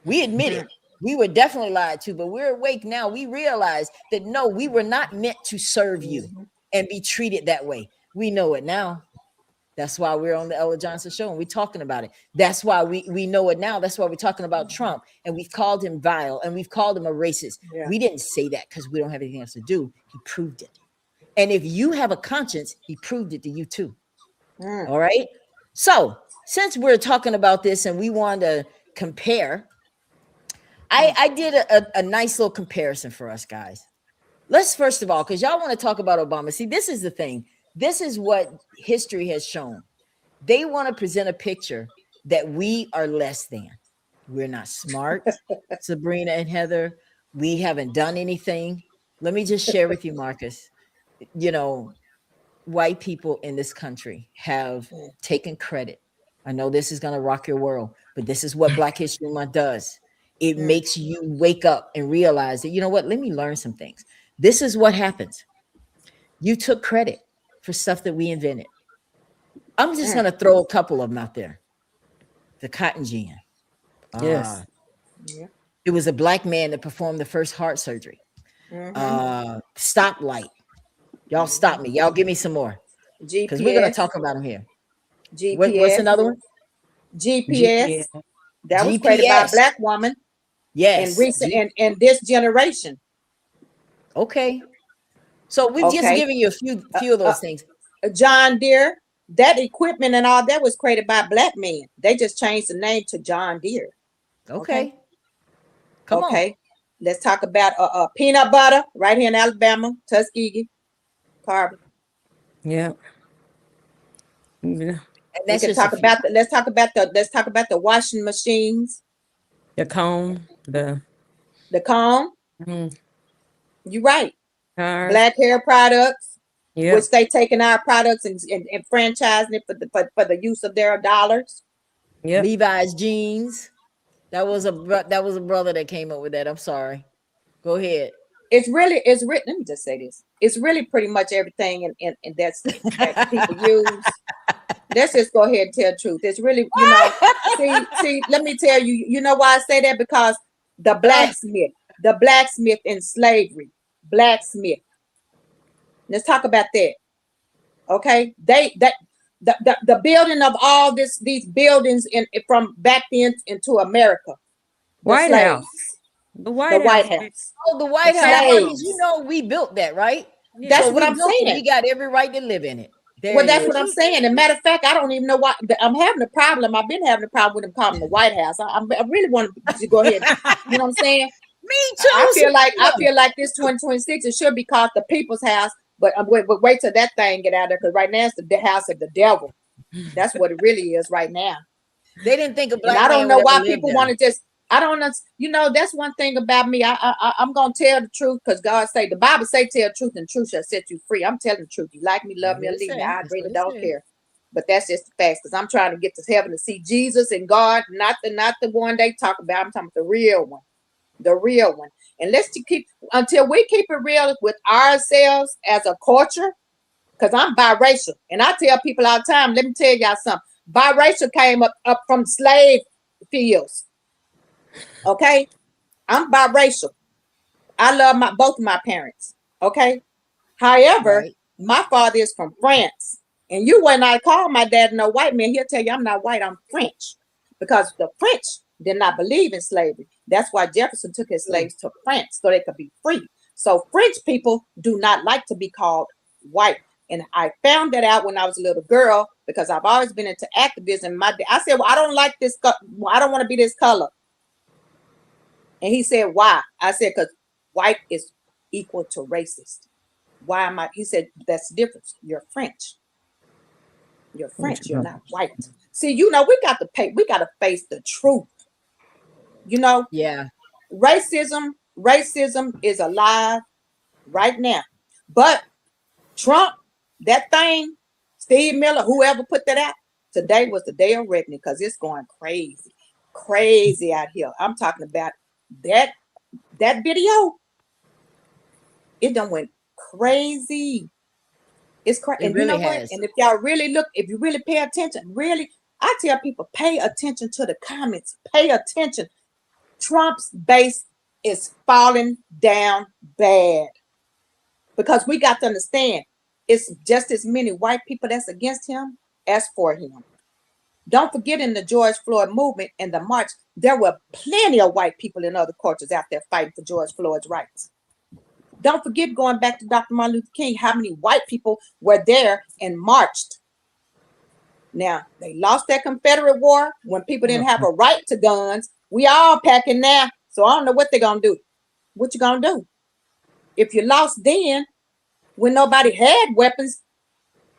Speaker 1: We admit it. We were definitely lied to, but we're awake now. We realize that, no, we were not meant to serve you and be treated that way. We know it now. That's why we're on the Ella Johnson Show and we're talking about it. That's why we know it now. That's why we're talking about Trump and we've called him vile and we've called him a racist. We didn't say that because we don't have anything else to do. He proved it. And if you have a conscience, he proved it to you too. All right. So since we're talking about this and we want to compare, I did a nice little comparison for us guys. Let's first of all, because y'all want to talk about Obama. See, this is the thing. This is what history has shown. They want to present a picture that we are less than. We're not smart, Sabrina and Heather. We haven't done anything. Let me just share with you, Marcus. You know, white people in this country have taken credit. I know this is going to rock your world, but this is what Black History Month does. It makes you wake up and realize that, you know what, let me learn some things. This is what happens. You took credit for stuff that we invented. I'm just going to throw a couple of them out there. The cotton gin.
Speaker 3: Yes.
Speaker 1: It was a Black man that performed the first heart surgery. Stoplight. Y'all stop me. Y'all give me some more. Because we're going to talk about them here.
Speaker 5: GPS.
Speaker 1: What's another one?
Speaker 5: GPS. That was created by a black woman.
Speaker 1: Yes.
Speaker 5: In recent and this generation.
Speaker 1: Okay. So we've just given you a few of those things.
Speaker 5: John Deere, that equipment and all that was created by black men. They just changed the name to John Deere.
Speaker 1: Okay. Come on.
Speaker 5: Let's talk about peanut butter right here in Alabama, Tuskegee, Carbon.
Speaker 3: Yeah.
Speaker 1: And that's
Speaker 5: let's talk about the washing machines.
Speaker 3: The comb, the
Speaker 5: comb.
Speaker 3: Mm-hmm.
Speaker 5: You're right.
Speaker 3: Cars.
Speaker 5: Black hair products,
Speaker 3: yeah.
Speaker 5: which they taking our products and franchising it for the use of their dollars.
Speaker 3: Yeah.
Speaker 1: Levi's jeans. That was a brother that came up with that. I'm sorry. Go ahead.
Speaker 5: It's written. Let me just say this. It's really pretty much everything and that's that people use. Let's just go ahead and tell the truth. It's really, see, let me tell you, you know why I say that? Because the blacksmith in slavery, blacksmith. Let's talk about that. Okay. The building of all these buildings from back then into America.
Speaker 3: White House. The White House.
Speaker 1: Oh, the White House. You know, we built that, right?
Speaker 5: Yeah. That's what I'm saying.
Speaker 1: We got every right to live in it.
Speaker 5: Well, that's what I'm saying. As a matter of fact, I don't even know why I'm having a problem. I've been having a problem with them calling the White House. I really want to go ahead. You know what I'm saying?
Speaker 1: Me too.
Speaker 5: I feel like this 2026 it should be called the People's House. But wait till that thing get out there, because right now it's the house of the devil. That's what it really is right now.
Speaker 1: They didn't think of black.
Speaker 5: I don't know why people want to just. I don't know. That's one thing about me. I'm gonna tell the truth because God say the Bible say tell the truth and truth shall set you free. I'm telling the truth. You like me, love me, or leave me. I really don't care. But that's just the facts because I'm trying to get to heaven to see Jesus and God, not the one they talk about. I'm talking about the real one. The real one. And let's keep until we keep it real with ourselves as a culture, because I'm biracial. And I tell people all the time, let me tell y'all something. Biracial came up from slave fields. Okay, I'm biracial. I love both of my parents. Okay, however, my father is from France, and you would not call my dad no white man. He'll tell you I'm not white. I'm French, because the French did not believe in slavery. That's why Jefferson took his slaves to France so they could be free. So French people do not like to be called white, and I found that out when I was a little girl because I've always been into activism. I said, well, I don't like this. I don't want to be this color. And he said, why? I said, because white is equal to racist. Why am I? He said, that's the difference. You're French. You're French. You're not white. See, we got to face the truth.
Speaker 1: Yeah.
Speaker 5: Racism is alive right now. But Trump, that thing, Steve Miller, whoever put that out, today was the day of reckoning because it's going crazy out here. I'm talking about that video, it done went crazy. It's crazy. And
Speaker 1: really
Speaker 5: you know what? And if y'all really look, if you really pay attention, really, I tell people, pay attention to the comments. Pay attention. Trump's base is falling down bad. Because we got to understand, it's just as many white people that's against him as for him. Don't forget in the George Floyd movement and the march, there were plenty of white people in other cultures out there fighting for George Floyd's rights. Don't forget going back to Dr. Martin Luther King, how many white people were there and marched. Now, they lost that Confederate war when people didn't have a right to guns. We all packing now, so I don't know what they're going to do. What you going to do? If you lost then, when nobody had weapons,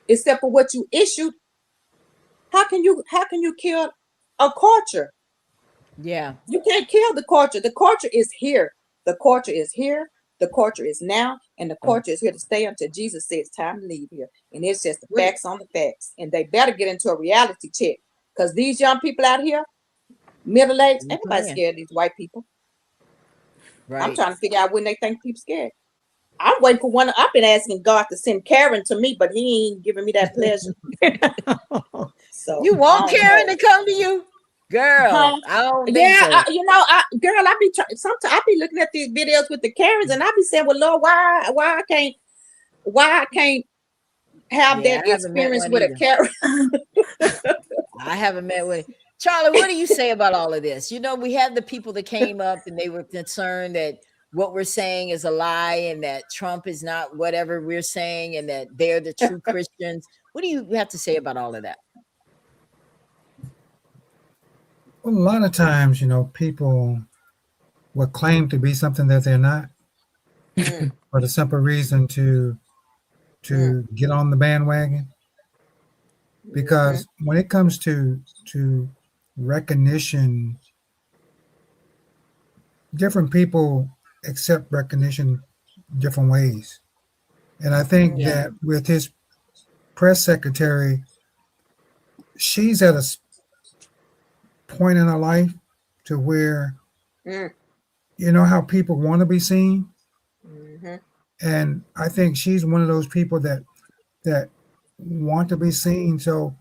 Speaker 5: except for what you issued, how can you kill a culture?
Speaker 1: Yeah.
Speaker 5: You can't kill the culture. The culture is here. The culture is here. The culture is now. And the culture is here to stay until Jesus says it's time to leave here. And it's just the facts on the facts. And they better get into a reality check. Because these young people out here, middle-aged, everybody's scared of these white people. Right. I'm trying to figure out when they think people scared. I'm waiting for one. I've been asking God to send Karen to me, but he ain't giving me that pleasure. So
Speaker 1: you want Karen to come to you, girl? I don't think so.
Speaker 5: Girl, I be sometimes I be looking at these videos with the Karens, and I be saying, "Well, Lord, why I can't have
Speaker 1: Yeah,
Speaker 5: that
Speaker 1: I haven't met
Speaker 5: experience
Speaker 1: one
Speaker 5: with a
Speaker 1: either.
Speaker 5: character.
Speaker 1: I haven't met one. Charlie, what do you say about all of this? You know, we have the people that came up and they were concerned that what we're saying is a lie and that Trump is not whatever we're saying and that they're the true Christians. What do you have to say about all of that?
Speaker 2: Well, a lot of times, people will claim to be something that they're not for the simple reason to get on the bandwagon. Because when it comes to recognition, different people accept recognition different ways. And I think that with his press secretary, she's at a point in her life to where you know how people want to be seen. And I think she's one of those people that want to be seen. So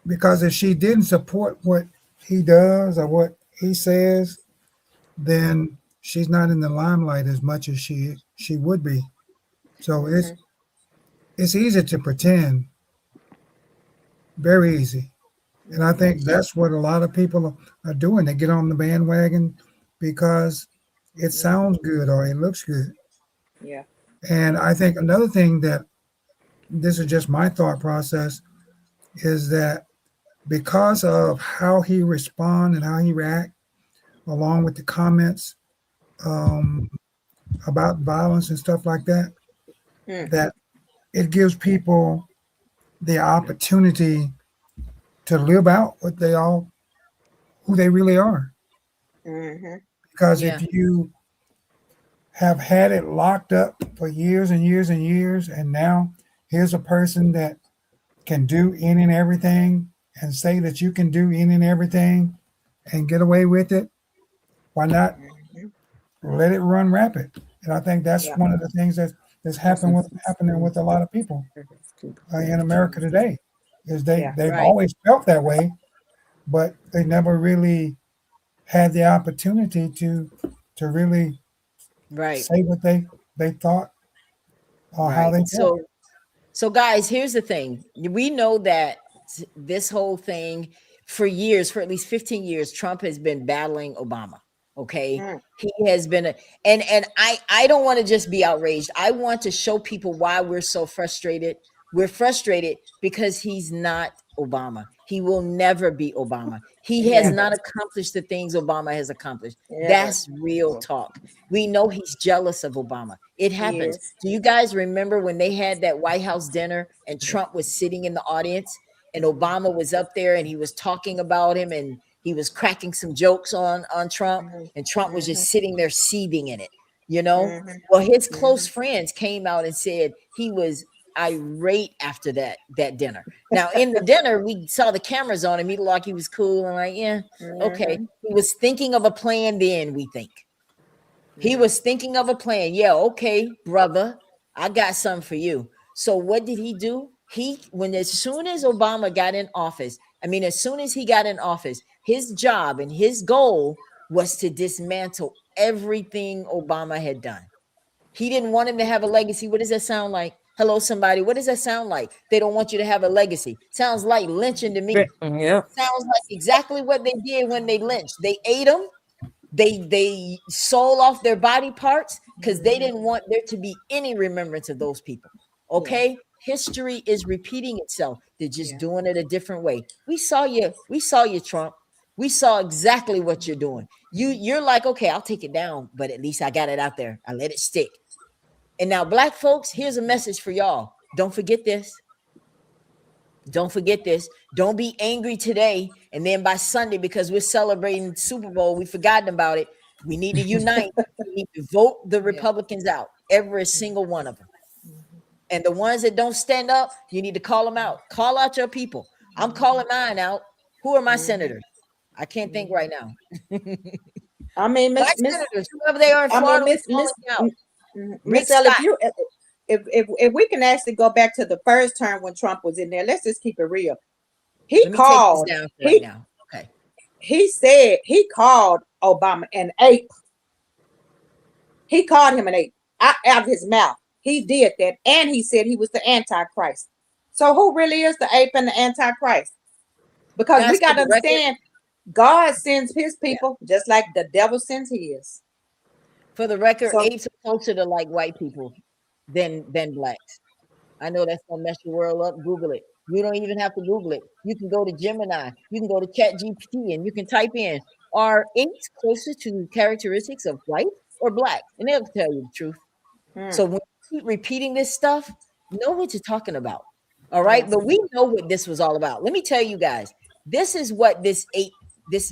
Speaker 2: because if she didn't support what he does or what he says, then she's not in the limelight as much as she would be. So it's easy to pretend, very easy. And I think that's what a lot of people are doing. They get on the bandwagon because it sounds good or it looks good.
Speaker 5: Yeah.
Speaker 2: And I think another thing that, this is just my thought process, is that because of how he respond and how he react, along with the comments about violence and stuff like that, that it gives people the opportunity to live out who they really are. Because if you have had it locked up for years and years and years, and now here's a person that can do any and everything and say that you can do any and everything and get away with it, why not let it run rapid? And I think that's one of the things that's happening with a lot of people in America today, is they've always felt that way, but they never really had the opportunity to really say what they thought or how they felt.
Speaker 1: So guys, here's the thing. We know that this whole thing for years, for at least 15 years, Trump has been battling Obama. Okay. He has been and I don't want to just be outraged. I want to show people why we're so frustrated. We're frustrated because he's not Obama. He will never be Obama. He has not accomplished the things Obama has accomplished. That's real talk. We know he's jealous of Obama. It happens. Do you guys remember when they had that White House dinner and Trump was sitting in the audience and Obama was up there and he was talking about him and he was cracking some jokes on Trump, and Trump was just sitting there seething in it, Well, his close friends came out and said he was irate after that dinner. Now, in the dinner, we saw the cameras on him. He looked like he was cool and like, okay. He was thinking of a plan then, we think. He was thinking of a plan. Yeah, okay, brother, I got something for you. So what did he do? As soon as Obama got in office, as soon as he got in office, his job and his goal was to dismantle everything Obama had done. He didn't want him to have a legacy. What does that sound like? Hello, somebody. What does that sound like? They don't want you to have a legacy. Sounds like lynching to me.
Speaker 3: Yeah.
Speaker 1: Sounds like exactly what they did when they lynched. They ate them. They sold off their body parts because they didn't want there to be any remembrance of those people. Okay? History is repeating itself. They're just doing it a different way. We saw you, Trump. We saw exactly what you're doing. You're like, okay, I'll take it down, but at least I got it out there. I let it stick. And now, black folks, here's a message for y'all. Don't forget this. Don't forget this. Don't be angry today. And then by Sunday, because we're celebrating Super Bowl, we've forgotten about it. We need to unite. We need to vote the Republicans out, every single one of them. And the ones that don't stand up, you need to call them out. Call out your people. I'm calling mine out. Who are my senators? I can't think right now. Senators, whoever they are in Florida,
Speaker 5: Miss Ella, if we can actually go back to the first term when Trump was in there, let's just keep it real. He called.
Speaker 1: Okay.
Speaker 5: He said he called Obama an ape. He called him an ape out of his mouth. He did that, and he said he was the Antichrist. So who really is the ape and the Antichrist? Because
Speaker 1: Guys,
Speaker 5: we got
Speaker 1: for
Speaker 5: to
Speaker 1: the record-
Speaker 5: understand, God sends his people just like the devil sends his.
Speaker 1: For the record,
Speaker 5: So-
Speaker 1: apes are closer to like white people than blacks. I know that's gonna mess your world up. Google it. You don't even have to Google it. You can go to Gemini. You can go to ChatGPT, and you can type in, "Are apes closer to characteristics of white or black?" And they'll tell you the truth. So when you keep repeating this stuff, know what you're talking about. All right.
Speaker 5: Yes.
Speaker 1: But we know what this was all about. Let me tell you guys, this is what this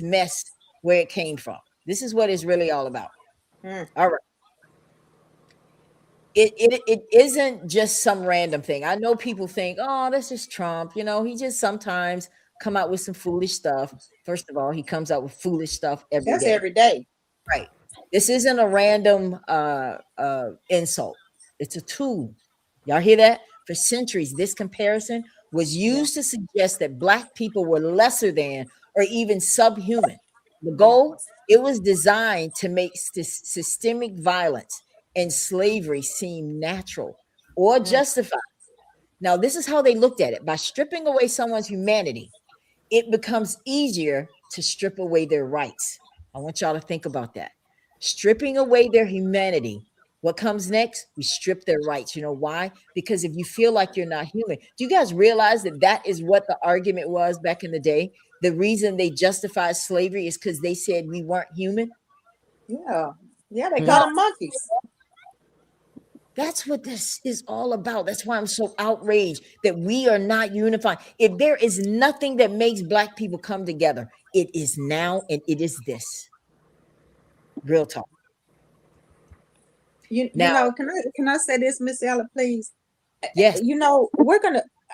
Speaker 1: mess where it came from. This is what it's really all about. All right. It isn't just some random thing. I know people think, oh, that's just Trump. You know, he just sometimes come out with some foolish stuff. First of all, he comes out with foolish stuff every
Speaker 5: That's
Speaker 1: day.
Speaker 5: every day.
Speaker 1: Right. This isn't a random insult. It's a tool. Y'all hear that? For centuries, this comparison was used to suggest that black people were lesser than or even subhuman. The goal, it was designed to make systemic violence and slavery seem natural or justified. Now, this is how they looked at it. By stripping away someone's humanity, it becomes easier to strip away their rights. I want y'all to think about that. Stripping away their humanity. What comes next? We strip their rights. You know why? Because if you feel like you're not human, do you guys realize that that is what the argument was back in the day? The reason they justified slavery is because they said we weren't human.
Speaker 5: Yeah. Yeah, they call them monkeys.
Speaker 1: That's what this is all about. That's why I'm so outraged that we are not unified. If there is nothing that makes black people come together, it is now, and it is this. Real talk.
Speaker 5: You
Speaker 1: Now-
Speaker 5: know, can I say this, Miss Ella, please?
Speaker 1: Yes.
Speaker 5: You know,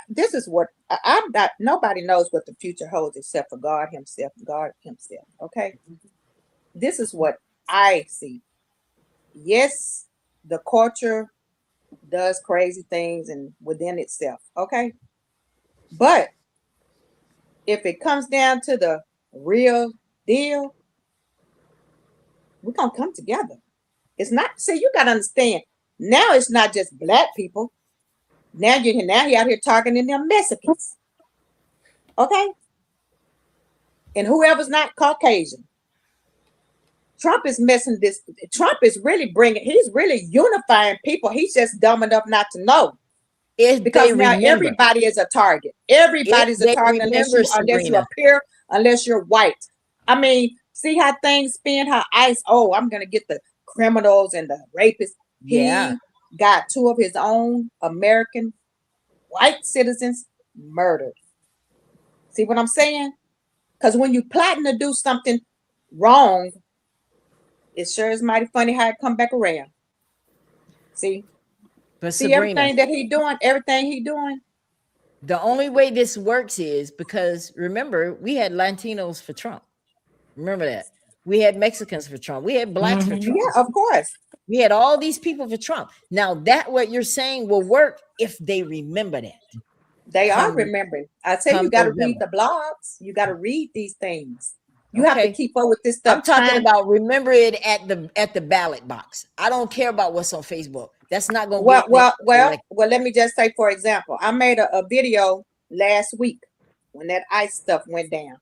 Speaker 5: this is what I'm not, nobody knows what the future holds except for God himself, okay? This is what I see. Yes, the culture does crazy things and within itself, okay? But if it comes down to the real deal, we're gonna come together. It's not, see, you gotta understand, now it's not just black people. Now he out here talking in them Mexicans. Okay? And whoever's not Caucasian. Trump is messing this. Trump is really he's really unifying people. He's just dumb enough not to know. Because now everybody is a target. Everybody's a target unless you appear, unless you're white. I mean, see how things spin, how ICE, oh, I'm gonna get the criminals and the rapists.
Speaker 1: Yeah.
Speaker 5: He got 2 of his own American white citizens murdered. See what I'm saying? Because when you plotting to do something wrong, it sure is mighty funny how it come back around. See?
Speaker 1: But
Speaker 5: See
Speaker 1: Sabrina,
Speaker 5: everything he doing.
Speaker 1: the only way this works is because remember, we had Latinos for Trump. Remember that. We had Mexicans for Trump. We had blacks for Trump.
Speaker 5: Yeah, of course.
Speaker 1: We had all these people for Trump. Now that what you're saying will work if they remember that.
Speaker 5: They are remembering. I tell you got to read the blogs. You got to read these things. You have to keep up with this stuff.
Speaker 1: I'm talking about remember it at the ballot box. I don't care about what's on Facebook. That's not going to
Speaker 5: well. Let me just say, for example, I made a video last week when that ICE stuff went down,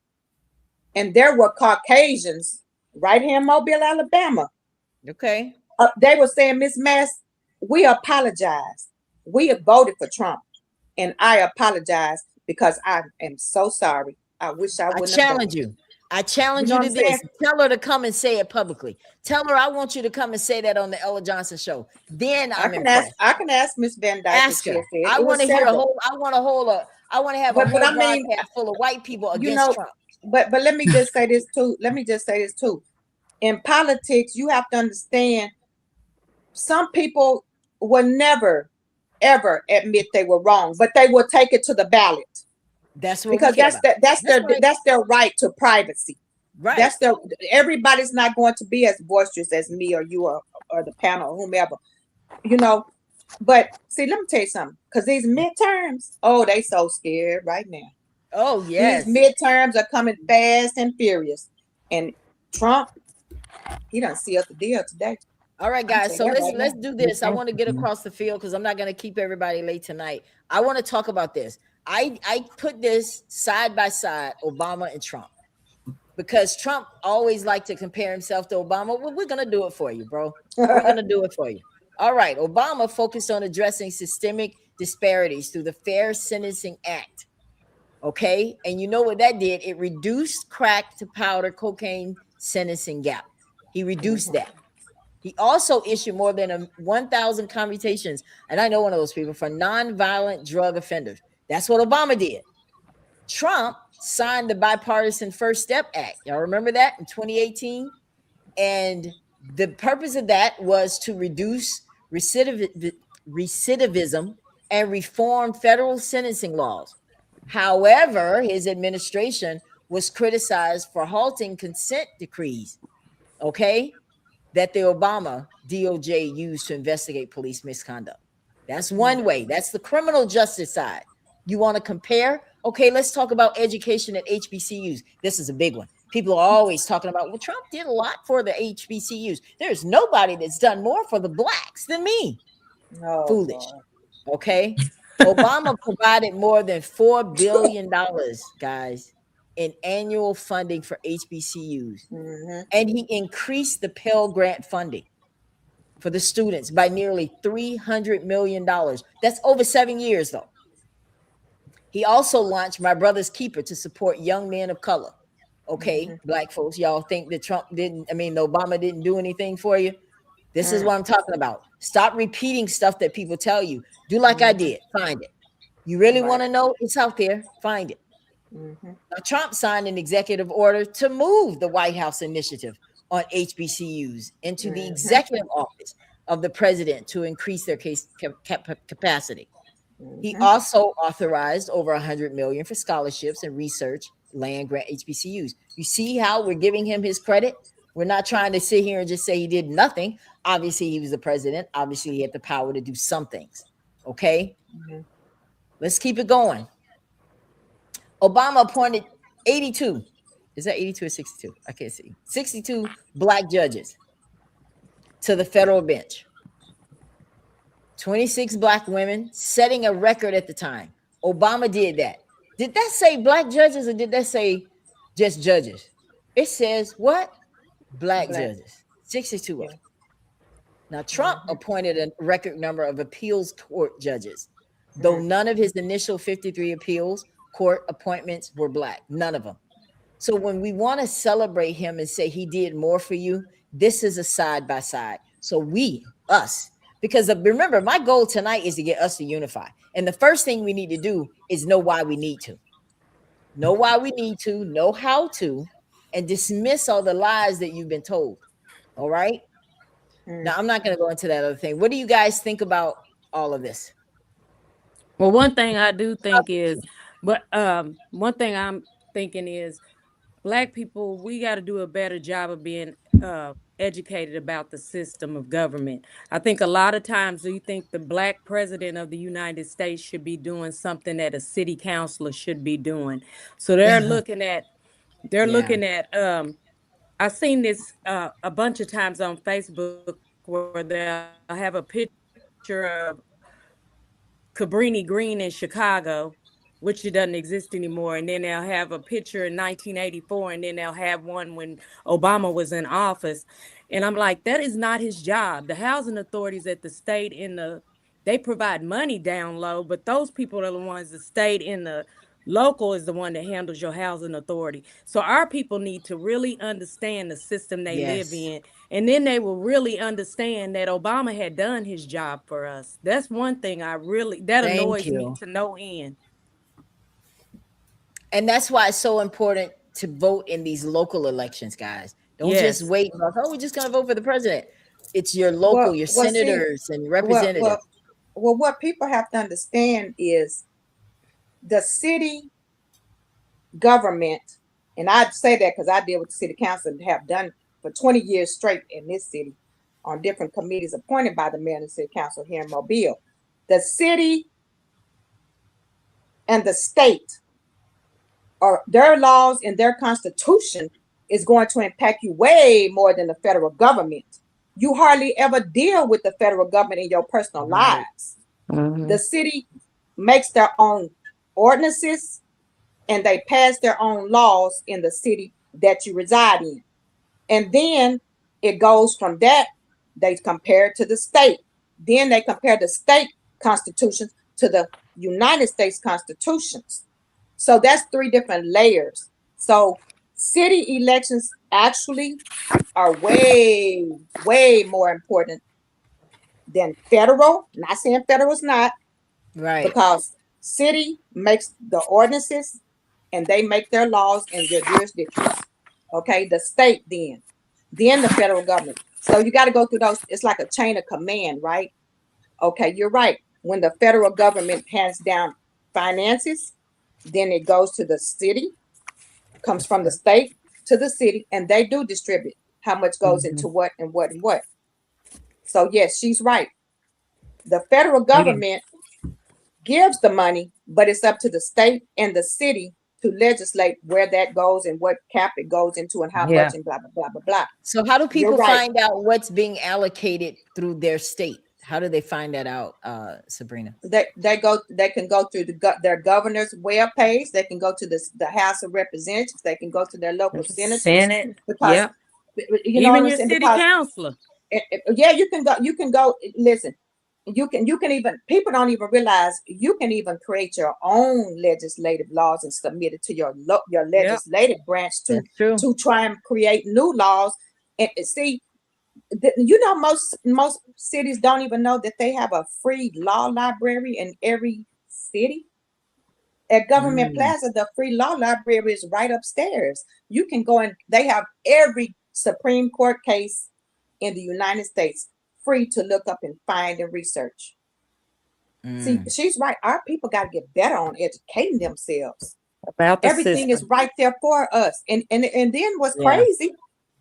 Speaker 5: and there were Caucasians right here in Mobile, Alabama.
Speaker 1: Okay.
Speaker 5: They were saying, Miss Mass, we apologize. We have voted for Trump, and I apologize because I am so sorry. I wish I wouldn't.
Speaker 1: I challenge you to this. Tell her to come and say it publicly. Tell her I want you to come and say that on the Ella Johnson show. Then I
Speaker 5: can ask Miss Van Dyke.
Speaker 1: Ask her. I want to hear I want to have a whole broadcast full of white people against Trump.
Speaker 5: But let me just say this too. In politics, you have to understand some people will never ever admit they were wrong, but they will take it to the ballot.
Speaker 1: That's what
Speaker 5: because that's their right to privacy.
Speaker 1: Right.
Speaker 5: Everybody's not going to be as boisterous as me or you or the panel or whomever, you know. But see, let me tell you something, because these midterms, oh, they so scared right now.
Speaker 1: Oh, yes.
Speaker 5: These midterms are coming fast and furious. And Trump, he done sealed the deal today.
Speaker 1: All right, guys. So let's do this. I want to get across the field because I'm not going to keep everybody late tonight. I want to talk about this. I put this side by side, Obama and Trump, because Trump always liked to compare himself to Obama. Well, we're going to do it for you, bro. We're going to do it for you. All right. Obama focused on addressing systemic disparities through the Fair Sentencing Act. Okay. And you know what that did? It reduced crack to powder cocaine sentencing gap. He reduced that. He also issued more than 1,000 commutations, and I know one of those people, for nonviolent drug offenders. That's what Obama did. Trump signed the Bipartisan First Step Act. Y'all remember that in 2018? And the purpose of that was to reduce recidivism and reform federal sentencing laws. However, his administration was criticized for halting consent decrees, okay, that the Obama DOJ used to investigate police misconduct. That's one way. That's the criminal justice side. You want to compare? Okay, let's talk about education at HBCUs. This is a big one. People are always talking about, well, Trump did a lot for the HBCUs. There's nobody that's done more for the blacks than me. Oh, foolish. God. Okay. Obama provided more than $4 billion, guys, in annual funding for HBCUs. And he increased the Pell Grant funding for the students by nearly $300 million. That's over 7 years, though. He also launched My Brother's Keeper to support young men of color. Okay, black folks, y'all think that Obama didn't do anything for you? This is what I'm talking about. Stop repeating stuff that people tell you. Do like I did. Find it. You really want to know? It's out there. Find it. Now, Trump signed an executive order to move the White House initiative on HBCUs into the executive office of the president to increase their case capacity. He also authorized over $100 million for scholarships and research land grant HBCUs. You see how we're giving him his credit? We're not trying to sit here and just say he did nothing. Obviously, he was the president. Obviously, he had the power to do some things. Okay? Let's keep it going. Obama appointed 82. Is that 82 or 62? I can't see. 62 black judges to the federal bench. 26 black women, setting a record at the time. Obama did that. Did that say black judges or did that say just judges? It says what? Black judges. 62 of them. Now, Trump appointed a record number of appeals court judges, though none of his initial 53 appeals court appointments were black. None of them. So when we want to celebrate him and say he did more for you, this is a side by side. So us, because remember, my goal tonight is to get us to unify. And the first thing we need to do is know why we need to. Know why we need to, know how to, and dismiss all the lies that you've been told. All right? Now, I'm not going to go into that other thing. What do you guys think about all of this?
Speaker 3: Well, one thing I do think is, one thing I'm thinking is, Black people, we got to do a better job of being educated about the system of government. I think a lot of times we think the Black president of the United States should be doing something that a city councilor should be doing. So they're looking at, I've seen this a bunch of times on Facebook where they'll have a picture of Cabrini Green in Chicago, which it doesn't exist anymore. And then they'll have a picture in 1984, and then they'll have one when Obama was in office. And I'm like, that is not his job. The housing authorities at the state they provide money down low, but those people are the ones that stayed in the local is the one that handles your housing authority. So our people need to really understand the system they live in. And then they will really understand that Obama had done his job for us. That's one thing that annoys me to no end.
Speaker 1: And that's why it's so important to vote in these local elections, guys. Don't just wait. We're just going to vote for the president. It's your local, your senators and representatives.
Speaker 5: Well, what people have to understand is the city government, and I'd say that because I deal with the city council and have done for 20 years straight in this city on different committees appointed by the mayor and the city council here in Mobile. The city and the state, or their laws and their constitution, is going to impact you way more than the federal government. you hardly ever deal with the federal government in your personal
Speaker 1: Right.
Speaker 5: lives. The city makes their own ordinances and they pass their own laws in the city that you reside in. And then it goes from that, they compare it to the state. Then they compare the state constitutions to the United States constitutions. So that's 3 different layers. So city elections actually are way, way more important than federal. Not saying federal is not,
Speaker 1: Right.
Speaker 5: because city makes the ordinances and they make their laws in their jurisdictions. Okay, the state then the federal government. So you got to go through those. It's like a chain of command, right? Okay, you're right. When the federal government hands down finances, then it goes to the city, comes from the state to the city, and they do distribute how much goes into what and what and what. So yes, she's right. The federal government gives the money, but it's up to the state and the city to legislate where that goes and what cap it goes into and how much and blah, blah, blah, blah, blah.
Speaker 1: So how do people
Speaker 5: You're right.
Speaker 1: find out what's being allocated through their state? How do they find that out, Sabrina?
Speaker 5: They can go through their governor's web page. They can go to the House of Representatives. They can go to their local senate. Because you know,
Speaker 3: even your city councilor.
Speaker 5: Yeah, you can go. You can go. Listen, you can even, people don't even realize you can even create your own legislative laws and submit it to your legislative branch to try and create new laws. And see, you know, most cities don't even know that they have a free law library in every city. At Government Plaza, the free law library is right upstairs. You can go and they have every Supreme Court case in the United States free to look up and find and research. See, she's right. Our people got to get better on educating themselves
Speaker 3: about the
Speaker 5: everything
Speaker 3: system.
Speaker 5: is right there for us. And then what's crazy,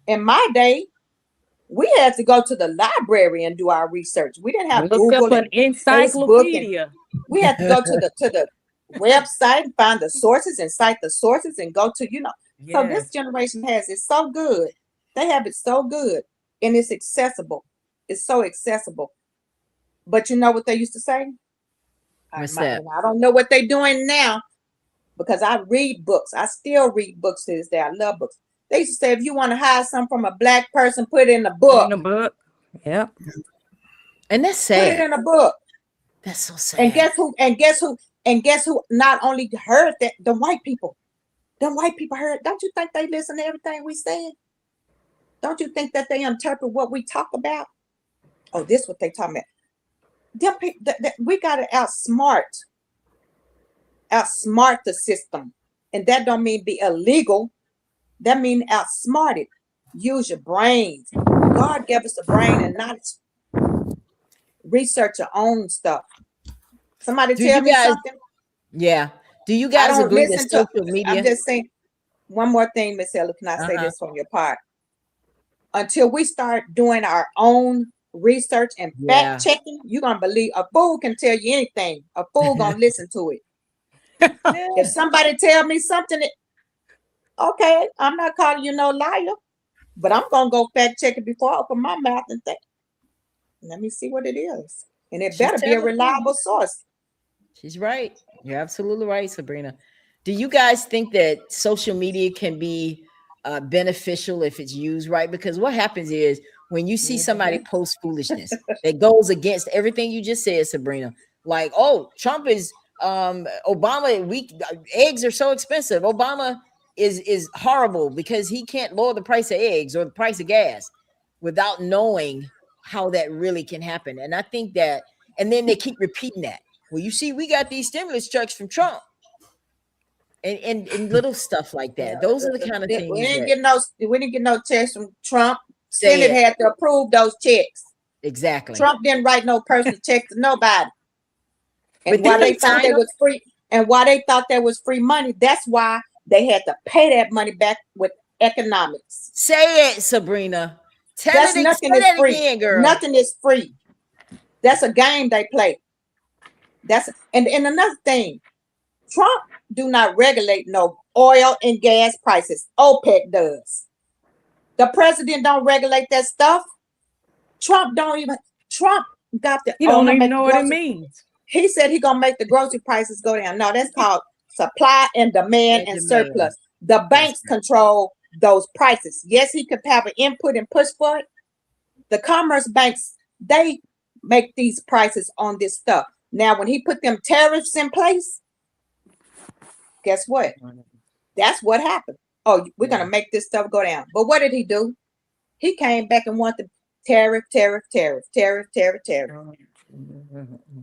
Speaker 5: in my day, we had to go to the library and do our research. We didn't have Google and
Speaker 3: encyclopedia.
Speaker 5: Facebook, and we had to go to the website and find the sources and cite the sources and go to, you know. So this generation has it so good. They have it so good, and it's accessible. It's so accessible. But you know what they used to say? I don't know what they're doing now, because I read books. I still read books to this day. I love books. They used to say, if you want to hide something from a black person, put it in the book.
Speaker 3: In the book. Yep.
Speaker 1: And that's sad.
Speaker 5: Put it in a book.
Speaker 1: That's so sad.
Speaker 5: And guess who not only heard that? The white people. The white people heard. Don't you think they listen to everything we said? Don't you think that they interpret what we talk about? Oh, this is what they talking about. We got to outsmart the system. And that don't mean be illegal. That means outsmart it. Use your brains. God gave us a brain and knowledge. Research your own stuff. Somebody tell me something.
Speaker 1: Yeah. Do you guys agree that social media?
Speaker 5: I'm just saying one more thing, Miss Ella. Can I say this from your part? Until we start doing our own research and fact checking, you're gonna believe a fool can tell you anything. A fool gonna listen to it. If somebody tell me something, okay, I'm not calling you no liar, but I'm gonna go fact check it before I open my mouth and think. Let me see what it is, and it better be a reliable source.
Speaker 1: She's right. You're absolutely right, Sabrina. Do you guys think that social media can be beneficial if it's used right? Because what happens is when you see somebody post foolishness that goes against everything you just said, Sabrina, like, oh, Trump is Obama, eggs are so expensive. Obama is horrible because he can't lower the price of eggs or the price of gas, without knowing how that really can happen. And I think that, and then they keep repeating that. Well, you see, we got these stimulus checks from Trump. And little stuff like that. Those are the kind of things.
Speaker 5: We didn't get no checks from Trump. Senate had to approve those checks.
Speaker 1: Exactly.
Speaker 5: Trump didn't write no personal checks to nobody. And why they thought they was free, and why they thought that was free money, that's why they had to pay that money back with economics.
Speaker 1: Say it, Sabrina.
Speaker 5: Nothing is free. Again, girl. Nothing is free. That's a game they play. And another thing, Trump do not regulate no oil and gas prices. OPEC does. The president don't regulate that stuff. Trump got the
Speaker 3: He don't even know what it means.
Speaker 5: He said he gonna make the grocery prices go down. No, that's called supply and demand and surplus. The banks control those prices. Yes, he could have an input and push for it. The commerce banks, they make these prices on this stuff. Now, when he put them tariffs in place, guess what? That's what happened. Oh, we're gonna make this stuff go down. But what did he do? He came back and wanted tariff.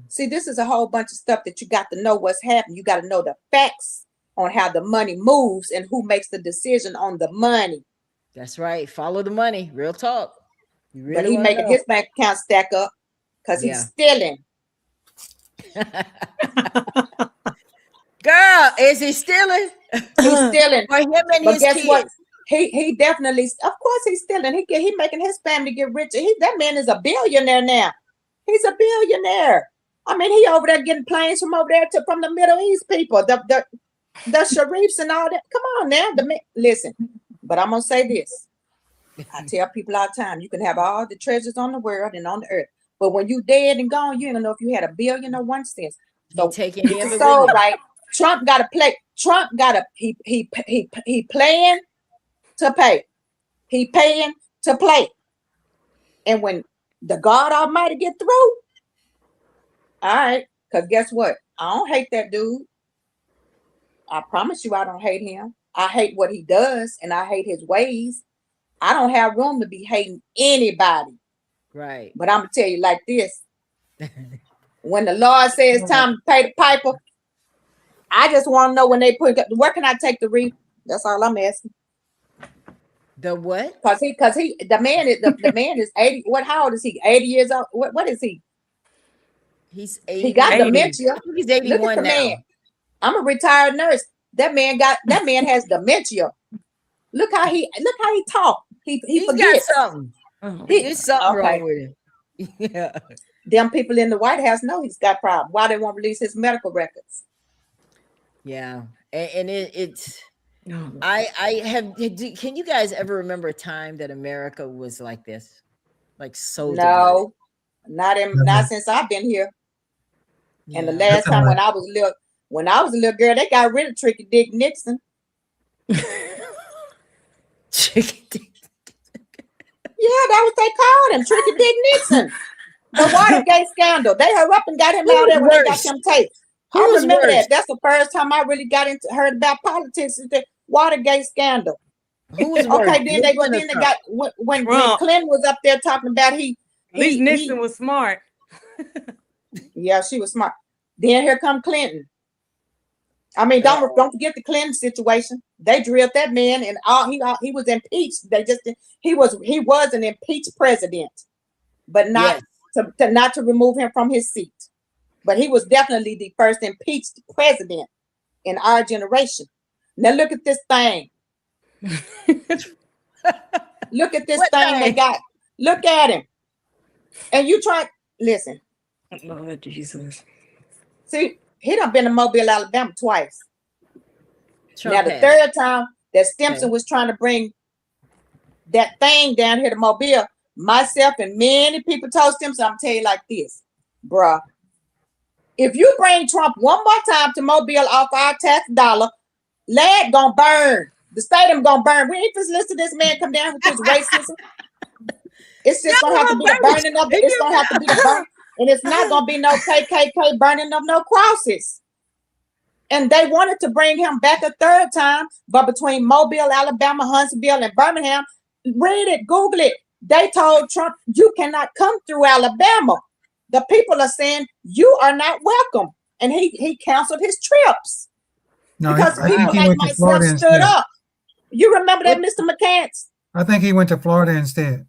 Speaker 5: See, this is a whole bunch of stuff that you got to know what's happening. You got to know the facts on how the money moves and who makes the decision on the money.
Speaker 1: That's right. Follow the money. Real talk. Really,
Speaker 5: but he making his bank account stack up because he's stealing.
Speaker 1: Girl, is he stealing?
Speaker 5: He's stealing.
Speaker 1: For him and
Speaker 5: but
Speaker 1: his
Speaker 5: guess
Speaker 1: kids.
Speaker 5: what? He definitely, of course he's stealing. He making his family get richer. That man is a billionaire now. He's a billionaire. I mean, he over there getting planes from over there from the Middle East people, the Sharifs and all that. Come on now. Listen, but I'm gonna say this. I tell people all the time, you can have all the treasures on the world and on the earth, but when you dead and gone, you ain't gonna know if you had $1 billion or 1 cent. So
Speaker 1: take any of it.
Speaker 5: So right, Trump got to play. Trump got to he playing to pay. He paying to play. And when the God Almighty get through, all right, because guess what? I don't hate that dude. I promise you I don't hate him. I hate what he does and I hate his ways. I don't have room to be hating anybody.
Speaker 1: Right.
Speaker 5: But I'm going to tell you like this. When the Lord says it's time to pay the piper, I just want to know when they put it, where can I take the wreath? That's all I'm asking.
Speaker 1: The what?
Speaker 5: Because the man is 80. How old is he? 80 years old. What is he?
Speaker 1: He's 80.
Speaker 5: He got
Speaker 1: 80.
Speaker 5: dementia.
Speaker 1: He's 81
Speaker 5: Look at the
Speaker 1: now.
Speaker 5: man. I'm a retired nurse. That man has dementia. Look how he talk. He forgets.
Speaker 1: Got something. There's something wrong with him. Yeah.
Speaker 5: Them people in the White House know he's got problems. Why they won't release his medical records?
Speaker 1: Yeah, and it's. I have. Can you guys ever remember a time that America was like this, like so?
Speaker 5: No, not since I've been here. Yeah. And the last time when I was a little girl, they got rid of Tricky Dick Nixon.
Speaker 1: Tricky Dick.
Speaker 5: Yeah, that was they called him, Tricky Dick Nixon. The Watergate scandal. They hurried up and got him out there when they got them tapes. I remember that. That's the first time I really heard about politics. Is the Watergate scandal. Okay, then they got when Clinton was up there talking about
Speaker 3: At least Nixon was smart.
Speaker 5: Yeah, she was smart. Then here come Clinton. I mean, don't forget the Clinton situation. They drilled that man, and he was impeached. He was an impeached president, but not not to remove him from his seat. But he was definitely the first impeached president in our generation. Now look at this thing. Look at this thing they got. Look at him. And you listen.
Speaker 3: Lord Jesus.
Speaker 5: See, he done been to Mobile, Alabama twice. Now the third time that Stimson was trying to bring that thing down here to Mobile, myself and many people told Stimson, I'm telling you like this, bruh. If you bring Trump one more time to Mobile off our tax dollar, land gonna burn. The stadium gonna burn. We ain't just listen to this man come down with this racism. It's just gonna have to be the burning of it. It's gonna have to be the burn, and it's not gonna be no KKK burning of no crosses. And they wanted to bring him back a third time, but between Mobile, Alabama, Huntsville, and Birmingham, read it, Google it. They told Trump, you cannot come through Alabama. The people are saying you are not welcome, and he canceled his trips because people like myself stood up. You remember that, Mr. McCants?
Speaker 2: I think he went to Florida instead.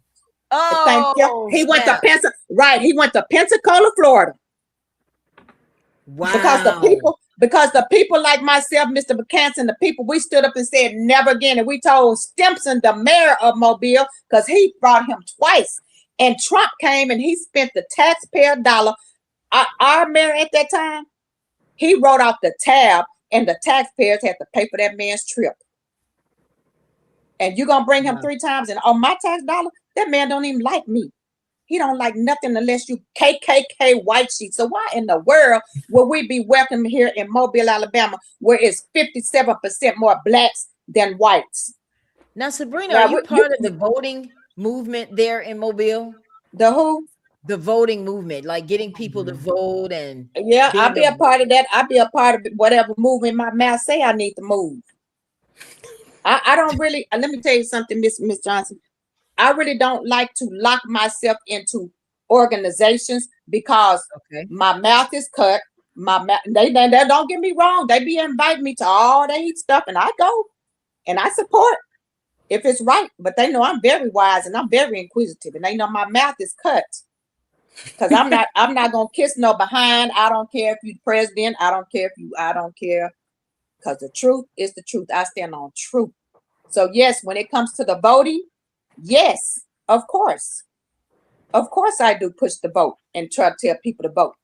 Speaker 5: Oh, thank you. He went to He went to Pensacola, Florida.
Speaker 1: Wow.
Speaker 5: Because the people like myself, Mr. McCants, and the people, we stood up and said never again, and we told Stimson, the mayor of Mobile, because he brought him twice. And Trump came and he spent the taxpayer dollar. Our mayor at that time, he wrote off the tab, and the taxpayers had to pay for that man's trip. And you're going to bring him 3 times, and on my tax dollar, that man don't even like me. He don't like nothing unless you KKK white sheet. So why in the world will we be welcome here in Mobile, Alabama, where it's 57% more blacks than whites?
Speaker 1: Now, Sabrina,
Speaker 5: Now,
Speaker 1: are you part of the voting movement there in Mobile?
Speaker 5: the who?
Speaker 1: The voting movement, like getting people to vote and
Speaker 5: Yeah, I'll be a part of that. I'll be a part of whatever movement my mouth say I need to move. I don't really, let me tell you something, Miss Johnson. I really don't like to lock myself into organizations because my mouth is cut. They don't get me wrong. They be inviting me to all they eat stuff, and I go and I support if it's right. But they know I'm very wise and I'm very inquisitive, and they know my mouth is cut. Because I'm not gonna kiss no behind. I don't care if you president. I don't care. Because the truth is the truth. I stand on truth. So yes, when it comes to the voting, yes, of course I do push the vote and try to tell people to vote.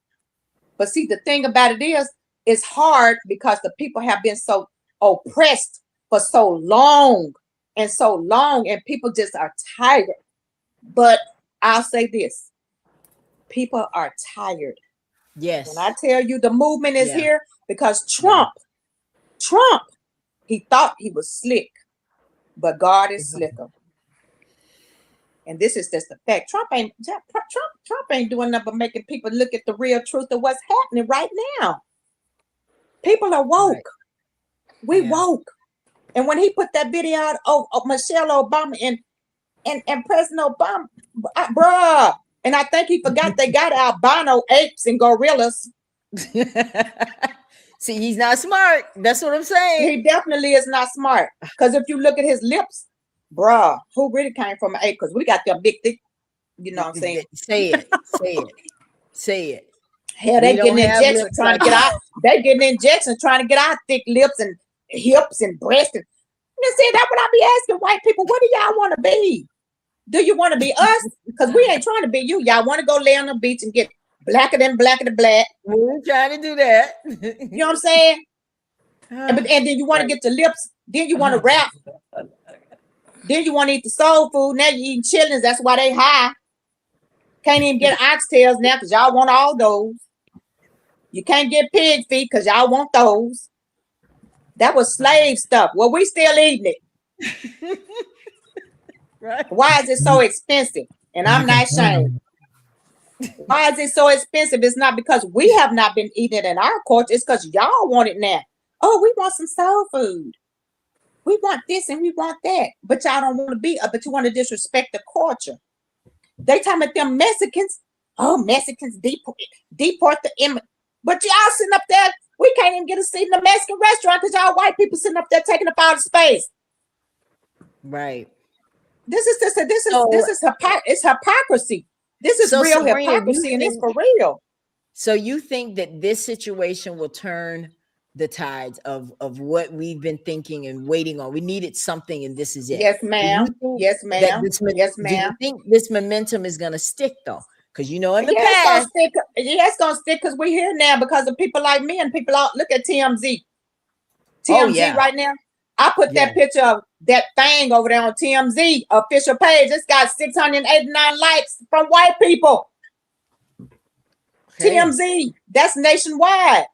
Speaker 5: But see, the thing about it is, it's hard because the people have been so oppressed for so long, and people just are tired. But I'll say this. People are tired.
Speaker 1: Yes.
Speaker 5: When I tell you the movement is here, because Trump, he thought he was slick, but God is slicker. And this is just a fact. Trump ain't doing nothing but making people look at the real truth of what's happening right now. People are woke. Right. We woke. And when he put that video out of Michelle Obama and President Obama, bruh. And I think he forgot they got albino apes and gorillas.
Speaker 1: See, he's not smart. That's what I'm saying.
Speaker 5: He definitely is not smart. Because if you look at his lips, bruh, who really came from an ape? Because we got them big, thick, you know what I'm saying?
Speaker 1: Say it.
Speaker 5: Hell, they getting injections trying to get out. They getting injections trying to get out thick lips and hips and breasts. And see, that's what I be asking white people. What do y'all want to be? Do you want to be us? Because we ain't trying to be you. Y'all want to go lay on the beach and get blacker than black.
Speaker 1: We're trying to do that.
Speaker 5: You know what I'm saying? And then you want to get the lips. Then you want to rap. Then you want to eat the soul food. Now you eating chitlins. That's why they high. Can't even get oxtails now because y'all want all those. You can't get pig feet because y'all want those. That was slave stuff. Well, we still eating it. Right. Why is it so expensive? And I'm not ashamed. Why is it so expensive? It's not because we have not been eating it in our culture. It's because y'all want it now. Oh, we want some soul food. We want this and we want that. But y'all don't want to be, but you want to disrespect the culture. They talking about them Mexicans. Oh, Mexicans deport the immigrant. But y'all sitting up there, we can't even get a seat in the Mexican restaurant because y'all white people sitting up there taking up all the space.
Speaker 1: Right.
Speaker 5: This is hypocrisy. This is real Sabrina, hypocrisy, and it's for real.
Speaker 1: So you think that this situation will turn the tides of what we've been thinking and waiting on? We needed something, and this is it.
Speaker 5: Yes, ma'am. Yes, ma'am. Yes, ma'am.
Speaker 1: Do you think this momentum is going to stick though? Because you know in the past,
Speaker 5: it's going to stick because we're here now because of people like me and people out. Look at TMZ. TMZ right now. I put that picture of that thing over there on TMZ official page. It's got 689 likes from white people. Okay. TMZ, that's nationwide.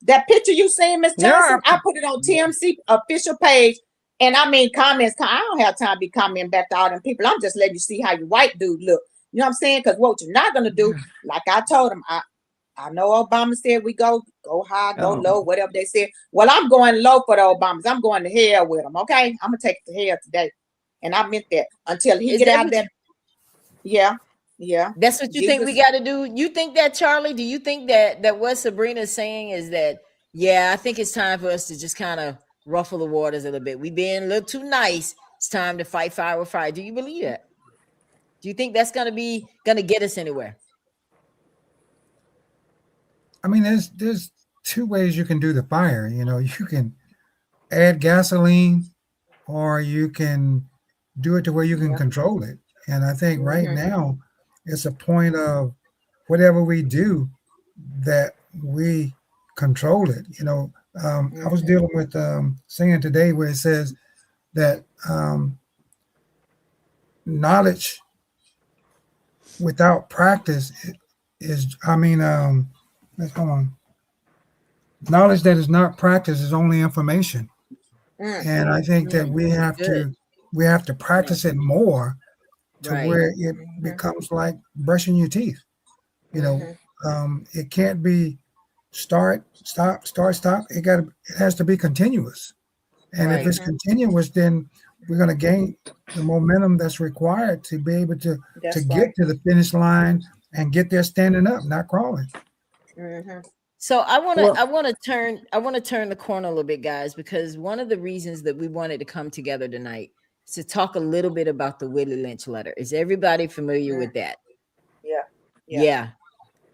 Speaker 5: That picture you seen, Miss Johnson, I put it on TMZ official page. And I mean comments. I don't have time to be commenting back to all them people. I'm just letting you see how your white dude look. You know what I'm saying? Because what you're not gonna do, like I told him, I know Obama said we go high, go low, whatever they said. Well, I'm going low for the Obamas. I'm going to hell with them. Okay, I'm gonna take it to hell today, and I meant that until he get out of that. Yeah.
Speaker 1: That's what you think we got to do. You think that, Charlie? Do you think that what Sabrina's saying is that? Yeah, I think it's time for us to just kind of ruffle the waters a little bit. We being a little too nice. It's time to fight fire with fire. Do you believe that? Do you think that's gonna get us anywhere?
Speaker 2: I mean, there's two ways you can do the fire. You know, you can add gasoline, or you can do it to where you can control it. And I think right now it's a point of whatever we do that we control it. You know, I was dealing with saying today where it says that knowledge without practice let's go on. Knowledge that is not practice is only information. And I think that we have to practice it more to where it becomes like brushing your teeth. You know, it can't be start, stop, start, stop. It has to be continuous. And if it's continuous, then we're going to gain the momentum that's required to be able to get to the finish line and get there standing up, not crawling.
Speaker 1: So I want to turn the corner a little bit, guys, because one of the reasons that we wanted to come together tonight is to talk a little bit about the Willie Lynch letter. Is everybody familiar with that? Yeah.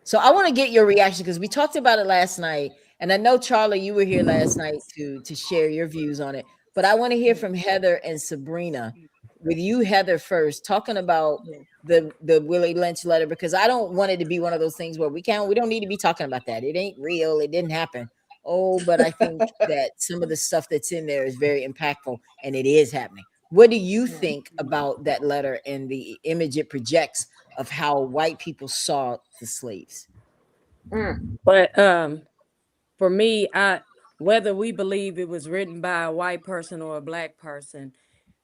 Speaker 1: So I want to get your reaction because we talked about it last night, and I know Charlie, you were here last night to share your views on it. But I want to hear from Heather and Sabrina. With you, Heather, first, talking about the Willie Lynch letter, because I don't want it to be one of those things where we don't need to be talking about that. It ain't real. It didn't happen. Oh, but I think that some of the stuff that's in there is very impactful, and it is happening. What do you think about that letter and the image it projects of how white people saw the slaves?
Speaker 3: But for me, whether we believe it was written by a white person or a black person,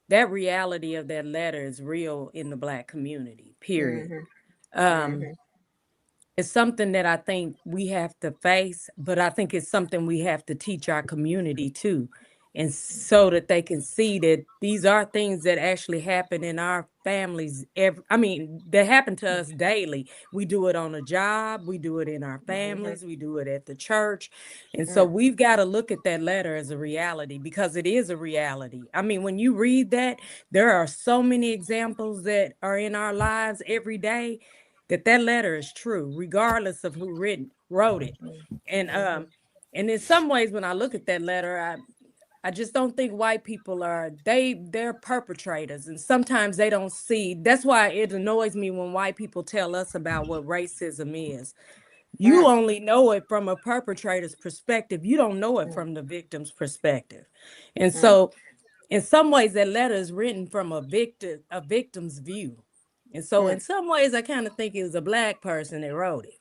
Speaker 3: that reality of that letter is real in the black community, period. It's something that I think we have to face, but I think it's something we have to teach our community too. And so that they can see that these are things that actually happen in our families. They happen to us daily. We do it on a job. We do it in our families. We do it at the church. And so we've got to look at that letter as a reality, because it is a reality. I mean, when you read that, there are so many examples that are in our lives every day that letter is true, regardless of who wrote it. And in some ways, when I look at that letter, I just don't think white people they're perpetrators, and sometimes they don't see. That's why it annoys me when white people tell us about what racism is. You only know it from a perpetrator's perspective. You don't know it from the victim's perspective. And so in some ways that letter is written from a victim's view. And so in some ways I kind of think it was a black person that wrote it.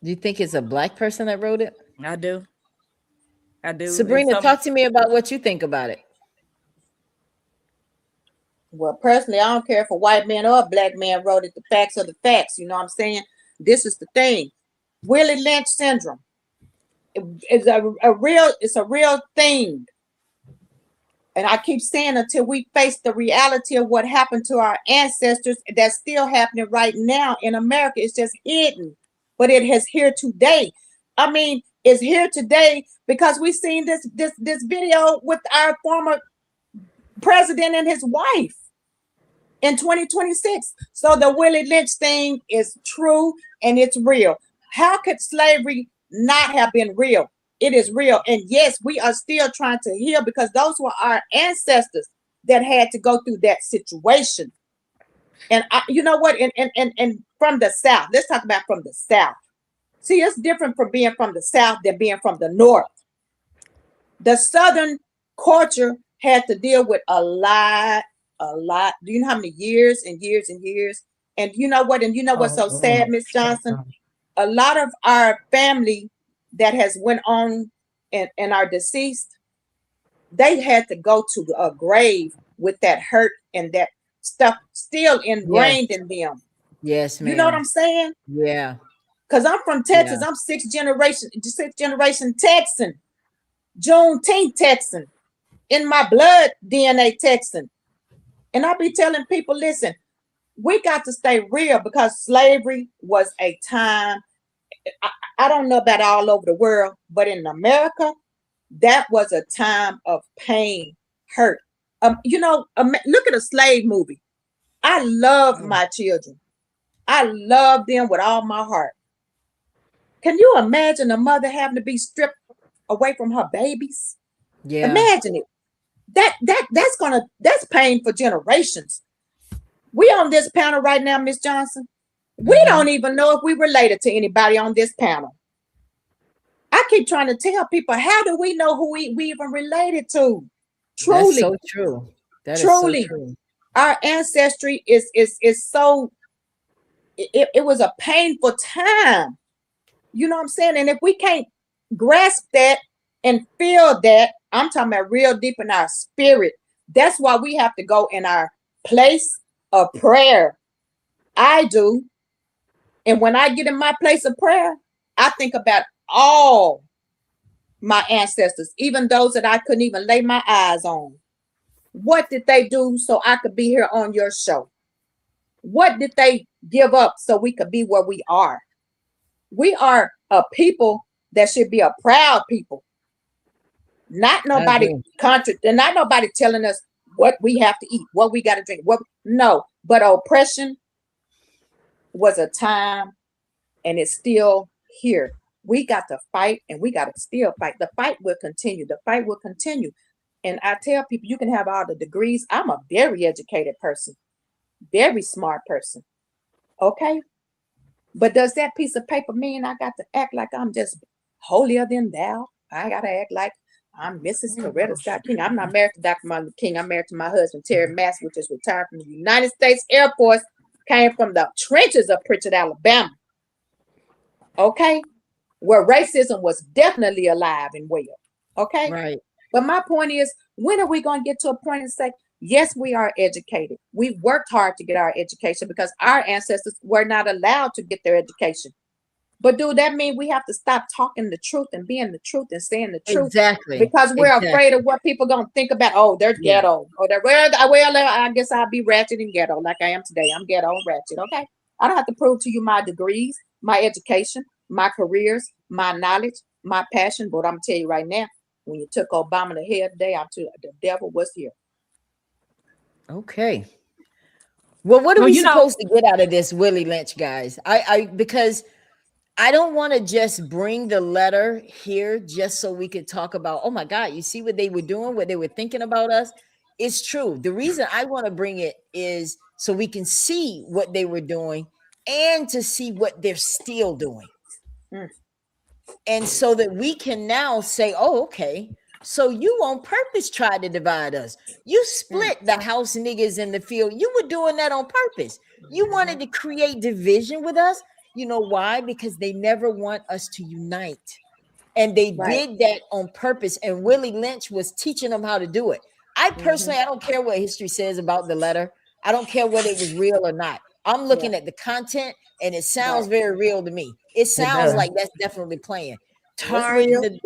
Speaker 1: Do you think it's a black person that wrote it?
Speaker 3: I do.
Speaker 1: Sabrina, talk to me about what you think about it.
Speaker 5: Well, personally, I don't care if a white man or a black man wrote it. The facts are the facts. You know what I'm saying? This is the thing. Willie Lynch syndrome is a real thing. And I keep saying, until we face the reality of what happened to our ancestors, that's still happening right now in America. It's just hidden, but it has here today. I mean, it's here today because we've seen this video with our former president and his wife in 2026. So the Willie Lynch thing is true and it's real. How could slavery not have been real? It is real. And yes, we are still trying to heal, because those were our ancestors that had to go through that situation. And you know what? And from the South, let's talk about from the South. See, it's different from being from the South than being from the North. The Southern culture had to deal with a lot. Do you know how many years and years and years? And you know what? And you know what's so sad, Miss Johnson? A lot of our family that has went on and are deceased, they had to go to a grave with that hurt and that stuff still ingrained in them.
Speaker 1: Yes, ma'am.
Speaker 5: You know what I'm saying?
Speaker 1: Yeah.
Speaker 5: Because I'm from Texas. I'm sixth generation Texan, Juneteenth Texan, in my blood DNA Texan. And I be telling people, listen, we got to stay real, because slavery was a time, I don't know about all over the world, but in America, that was a time of pain, hurt. Look at a slave movie. I love my children. I love them with all my heart. Can you imagine a mother having to be stripped away from her babies?
Speaker 1: Yeah.
Speaker 5: Imagine it. That's pain for generations. We on this panel right now, Miss Johnson. We don't even know if we related to anybody on this panel. I keep trying to tell people, how do we know who we even related to? Truly.
Speaker 1: That's so true. That
Speaker 5: truly.
Speaker 1: is so true.
Speaker 5: our ancestry is so, it was a painful time. You know what I'm saying? And if we can't grasp that and feel that, I'm talking about real deep in our spirit, that's why we have to go in our place of prayer. I do. And when I get in my place of prayer, I think about all my ancestors, even those that I couldn't even lay my eyes on. What did they do so I could be here on your show? What did they give up so we could be where we are? We are a people that should be a proud people. Not nobody not nobody telling us what we have to eat, what we got to drink. No, but oppression was a time, and it's still here. We got to fight, and we got to still fight. The fight will continue. The fight will continue. And I tell people, you can have all the degrees. I'm a very educated person, very smart person. Okay. But does that piece of paper mean I got to act like I'm just holier than thou? I got to act like I'm Mrs. Coretta Scott King. I'm not married to Dr. Martin Luther King. I'm married to my husband, Terry Mass, which is retired from the United States Air Force, came from the trenches of Pritchard, Alabama. Okay. Where racism was definitely alive and well. Okay.
Speaker 1: Right.
Speaker 5: But my point is, when are we going to get to a point and say, yes, we are educated. We've worked hard to get our education because our ancestors were not allowed to get their education. But do that mean we have to stop talking the truth and being the truth and saying the truth?
Speaker 1: Exactly.
Speaker 5: Because we're afraid of what people are going to think about. Oh, they're ghetto. Or they're, well, I guess I'll be ratchet and ghetto like I am today. I'm ghetto and ratchet. Okay. I don't have to prove to you my degrees, my education, my careers, my knowledge, my passion. But I'm going to tell you right now, when you took Obama to hell today, the devil was here.
Speaker 1: Okay. Well, what are we supposed to get out of this, Willie Lynch, guys? Because I don't want to just bring the letter here just so we could talk about, oh my God, you see what they were doing, what they were thinking about us. It's true. The reason I want to bring it is so we can see what they were doing and to see what they're still doing. And so that we can now say, oh, okay, so you on purpose tried to divide us. You split the house niggas in the field. You were doing that on purpose. You wanted to create division with us. You know why? Because they never want us to unite. And they did that on purpose. And Willie Lynch was teaching them how to do it. I personally, I don't care what history says about the letter. I don't care whether it was real or not. I'm looking at the content, and it sounds very real to me. It sounds like that's definitely playing. Tarring the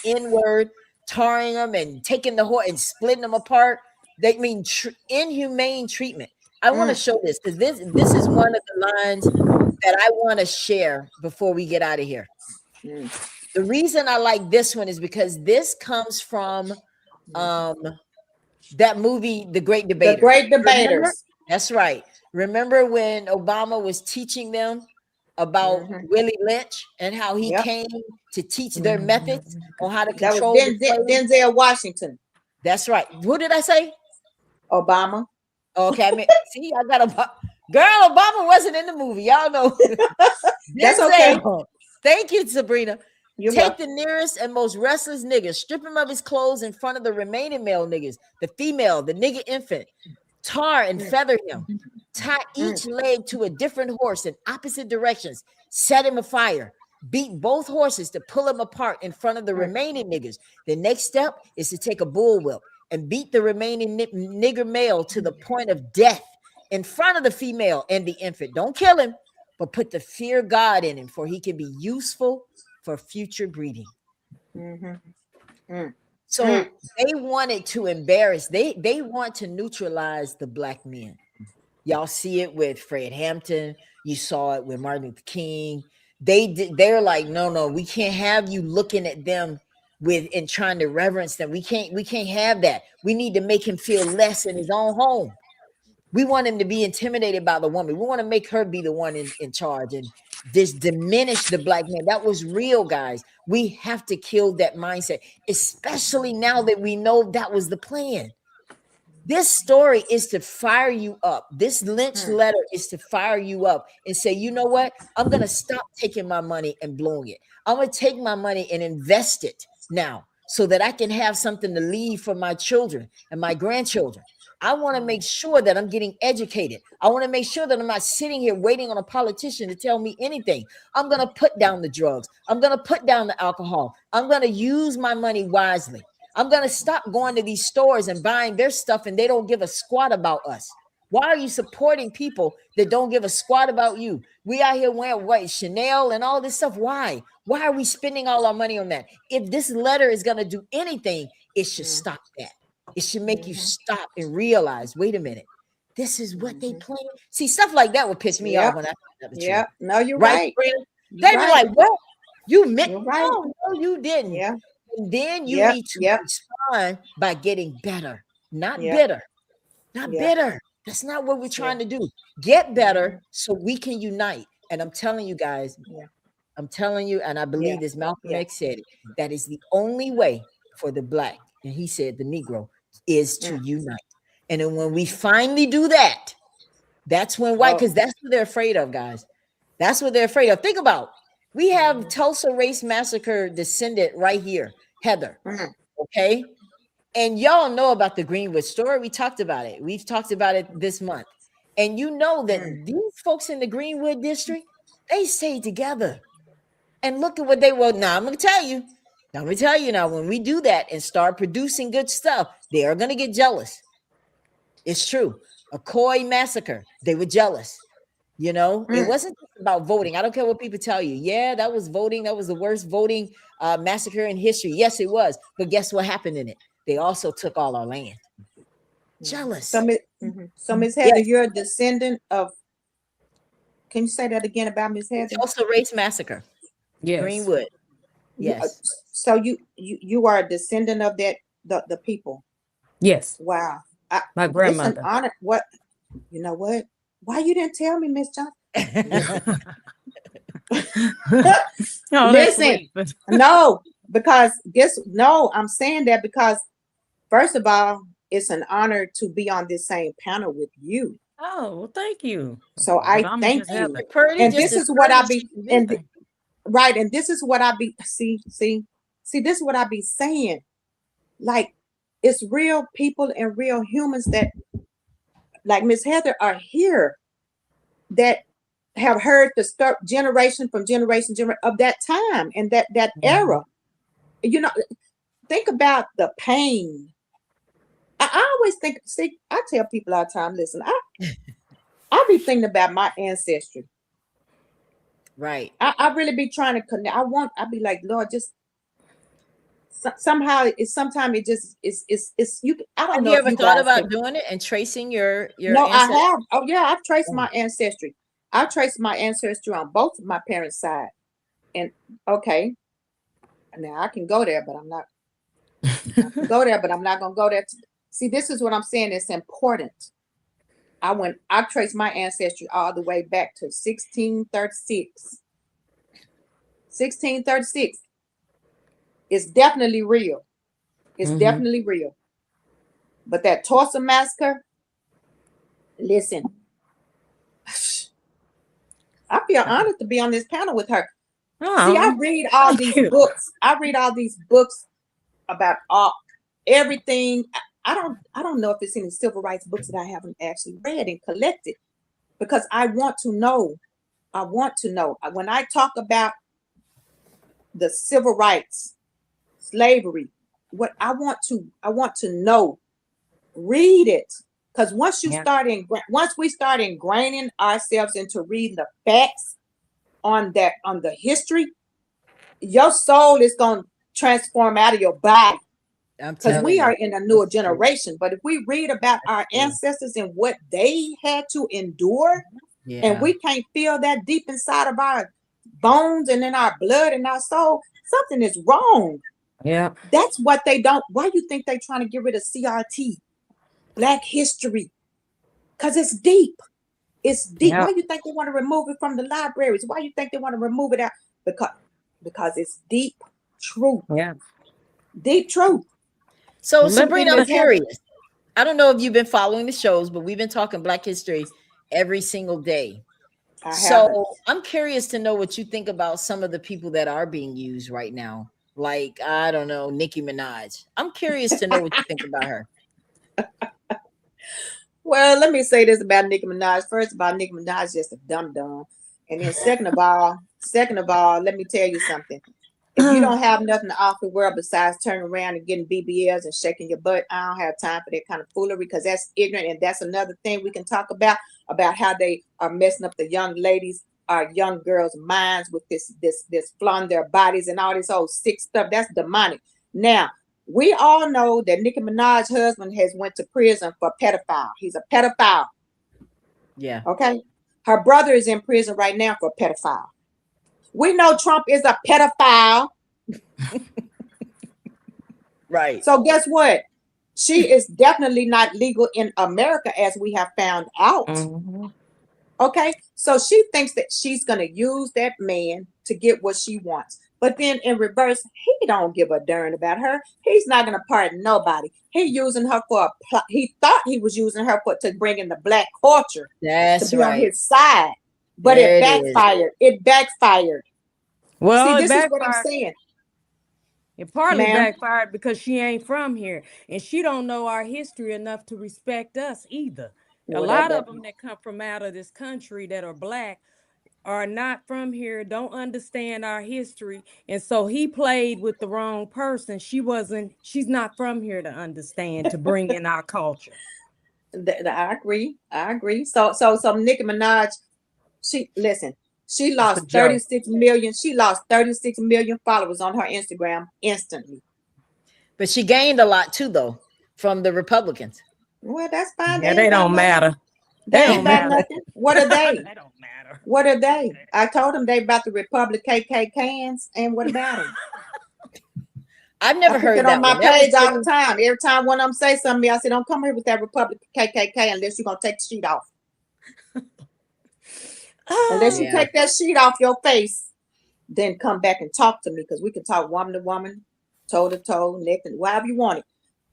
Speaker 1: N-word, tarring them and taking the horse and splitting them apart. They mean inhumane treatment. I want to show this because this is one of the lines that I want to share before we get out of here. The reason I like this one is because this comes from that movie, The Great Debater.
Speaker 5: The Great Debaters.
Speaker 1: Remember? That's right. Remember when Obama was teaching them about Willie Lynch and how he came to teach their methods on how to control
Speaker 5: Denzel Washington.
Speaker 1: That's right. Who did I say?
Speaker 5: Obama.
Speaker 1: Okay, I mean, see, I got Obama wasn't in the movie. Y'all know.
Speaker 5: That's okay.
Speaker 1: Thank you, Sabrina. Take the nearest and most restless nigga, strip him of his clothes in front of the remaining male niggas, the female, the nigga infant, tar and feather him, tie each leg to a different horse in opposite directions, set him afire, beat both horses to pull them apart in front of the remaining niggas. The next step is to take a bullwhip and beat the remaining nigger male to the point of death in front of the female and the infant. Don't kill him, but put the fear of God in him, for he can be useful for future breeding. So they wanted to embarrass, they want to neutralize the black men. Y'all see it with Fred Hampton. You saw it with Martin Luther King. They're like, no, we can't have you looking at them and trying to reverence them. We can't have that. We need to make him feel less in his own home. We want him to be intimidated by the woman. We want to make her be the one in charge and just diminish the black man. That was real, guys. We have to kill that mindset, especially now that we know that was the plan. This story is to fire you up. This Lynch letter is to fire you up and say, you know what? I'm going to stop taking my money and blowing it. I'm going to take my money and invest it now so that I can have something to leave for my children and my grandchildren. I want to make sure that I'm getting educated. I want to make sure that I'm not sitting here waiting on a politician to tell me anything. I'm going to put down the drugs. I'm going to put down the alcohol. I'm going to use my money wisely. I'm going to stop going to these stores and buying their stuff and they don't give a squat about us. Why are you supporting people that don't give a squat about you? We out here wearing what, Chanel and all this stuff. Why? Why are we spending all our money on that? If this letter is going to do anything, it should stop that. It should make you stop and realize, wait a minute, this is what they claim. See, stuff like that would piss me off when I find out the truth.
Speaker 5: No, you're right.
Speaker 1: They'd be like, what? You meant
Speaker 5: right.
Speaker 1: No, you didn't.
Speaker 5: Yeah.
Speaker 1: And then you need to respond by getting better, not bitter. Not bitter. That's not what we're trying to do. Get better so we can unite. And I'm telling you guys, I'm telling you, and I believe this Malcolm X said it, that is the only way for the Black, and he said the Negro, is to unite. And then when we finally do that, that's when white, because that's what they're afraid of, guys. That's what they're afraid of. Think about, we have Tulsa Race Massacre descendant right here, Heather. Okay. And y'all know about the Greenwood story. We talked about it. We've talked about it this month. And you know that these folks in the Greenwood district, they stayed together. And look at what they were. Now, I'm going to tell you. Now, when we do that and start producing good stuff, they are going to get jealous. It's true. A Coy massacre, they were jealous. You know, it wasn't just about voting. I don't care what people tell you. Yeah, that was voting. That was the worst voting massacre in history. Yes, it was. But guess what happened in it? They also took all our land. Jealous.
Speaker 5: So Ms. Heather, you're a descendant of, can you say that again about Ms. Heather?
Speaker 1: Also Race Massacre.
Speaker 3: Yes.
Speaker 1: Greenwood. Yes.
Speaker 5: So you are a descendant of that, the people.
Speaker 3: Yes.
Speaker 5: Wow.
Speaker 3: My grandmother.
Speaker 5: It's an honor. What, you know what? Why you didn't tell me, Miss Johnson? Listen, no, because I'm saying that because first of all, it's an honor to be on this same panel with you.
Speaker 3: Oh, well, thank you.
Speaker 5: So I thank you. And this is what I be, right. And this is what I be, see, this is what I be saying. Like, it's real people and real humans that, like Miss Heather, are here that have heard the start generation from generation of that time and that era. You know, think about the pain. I always think, see, I tell people all the time, listen, I be thinking about my ancestry.
Speaker 1: Right.
Speaker 5: I really be trying to connect. I be like, Lord, just somehow sometimes it just it's you. I don't know.
Speaker 1: Have you ever thought about doing it and tracing your
Speaker 5: No,
Speaker 1: ancestry?
Speaker 5: I have. Oh yeah, I've traced my ancestry. I've traced my ancestry on both of my parents' side. And okay, now I can go there, but I'm not. I can go there, but I'm not gonna go there. See, this is what I'm saying. It's important. I traced my ancestry all the way back to 1636. 1636. It's definitely real. It's definitely real. But that Tulsa massacre, listen, I feel honored to be on this panel with her. See, I read all these books. I read all these books about everything. I don't know if it's any civil rights books that I haven't actually read and collected because I want to know. I want to know. When I talk about the civil rights, slavery, what I want to know. Read it, because once we start ingraining ourselves into reading the facts on the history, your soul is going to transform out of your body. Because we are in a newer generation. But if we read about our ancestors and what they had to endure, and we can't feel that deep inside of our bones and in our blood and our soul, something is wrong.
Speaker 3: Yeah.
Speaker 5: That's what they don't. Why you think they're trying to get rid of CRT, Black history? Because it's deep. It's deep. Why you think they want to remove it from the libraries? Why you think they want to remove it out? Because it's deep truth.
Speaker 3: Yeah.
Speaker 5: Deep truth.
Speaker 1: So Sabrina, I'm curious. I don't know if you've been following the shows, but we've been talking Black history every single day. I'm curious to know what you think about some of the people that are being used right now. Like, I don't know, Nicki Minaj. I'm curious to know what you think about her.
Speaker 5: Well, let me say this about Nicki Minaj. First of all, Nicki Minaj is just a dum-dum. And then second of all, let me tell you something. If you don't have nothing to offer the world besides turning around and getting BBLs and shaking your butt, I don't have time for that kind of foolery, because that's ignorant. And that's another thing we can talk about how they are messing up the young ladies, our young girls' minds with this flaunting their bodies and all this old sick stuff. That's demonic. Now, we all know that Nicki Minaj's husband has went to prison for pedophile. He's a pedophile.
Speaker 1: Yeah.
Speaker 5: Okay. Her brother is in prison right now for pedophile. We know Trump is a pedophile.
Speaker 1: Right.
Speaker 5: So guess what? She is definitely not legal in America, as we have found out.
Speaker 3: Mm-hmm.
Speaker 5: Okay. So she thinks that she's going to use that man to get what she wants. But then in reverse, he don't give a darn about her. He's not going to pardon nobody. He using her for he thought he was using her to bring in the black culture.
Speaker 1: That's
Speaker 5: to be
Speaker 1: right.
Speaker 5: on his side. But
Speaker 1: There
Speaker 5: it
Speaker 1: it
Speaker 5: backfired. It backfired.
Speaker 3: Well,
Speaker 5: See,
Speaker 3: it
Speaker 5: this is what I'm
Speaker 3: backfired.
Speaker 5: saying.
Speaker 3: It partly
Speaker 5: Ma'am?
Speaker 3: backfired because she ain't from here, and she don't know our history enough to respect us either. A
Speaker 5: Well,
Speaker 3: lot of them that come from out of this country that are black are not from here, don't understand our history, and so he played with the wrong person. She's not from here to understand, to bring in our culture.
Speaker 5: I agree. So Nicki Minaj, she lost
Speaker 3: a joke.
Speaker 5: 36 million. She lost 36 million followers on her Instagram instantly.
Speaker 1: But she gained a lot too, though, from the Republicans.
Speaker 5: Well, that's fine.
Speaker 3: Yeah, they don't matter.
Speaker 5: They
Speaker 3: don't
Speaker 5: ain't got
Speaker 3: matter.
Speaker 5: nothing. What are they?
Speaker 3: They don't matter.
Speaker 5: What are they? I told them they about the Republic KKKs, and what about them?
Speaker 1: I've never heard
Speaker 5: it
Speaker 1: that
Speaker 5: on my
Speaker 1: one. That
Speaker 5: page
Speaker 1: was
Speaker 5: all the time. Every time one of them say something, I say, "Don't come here with that Republic KKK unless you're gonna take the sheet off. Unless you take that sheet off your face, then come back and talk to me, because we can talk woman to woman, toe to toe, neck and however you want it.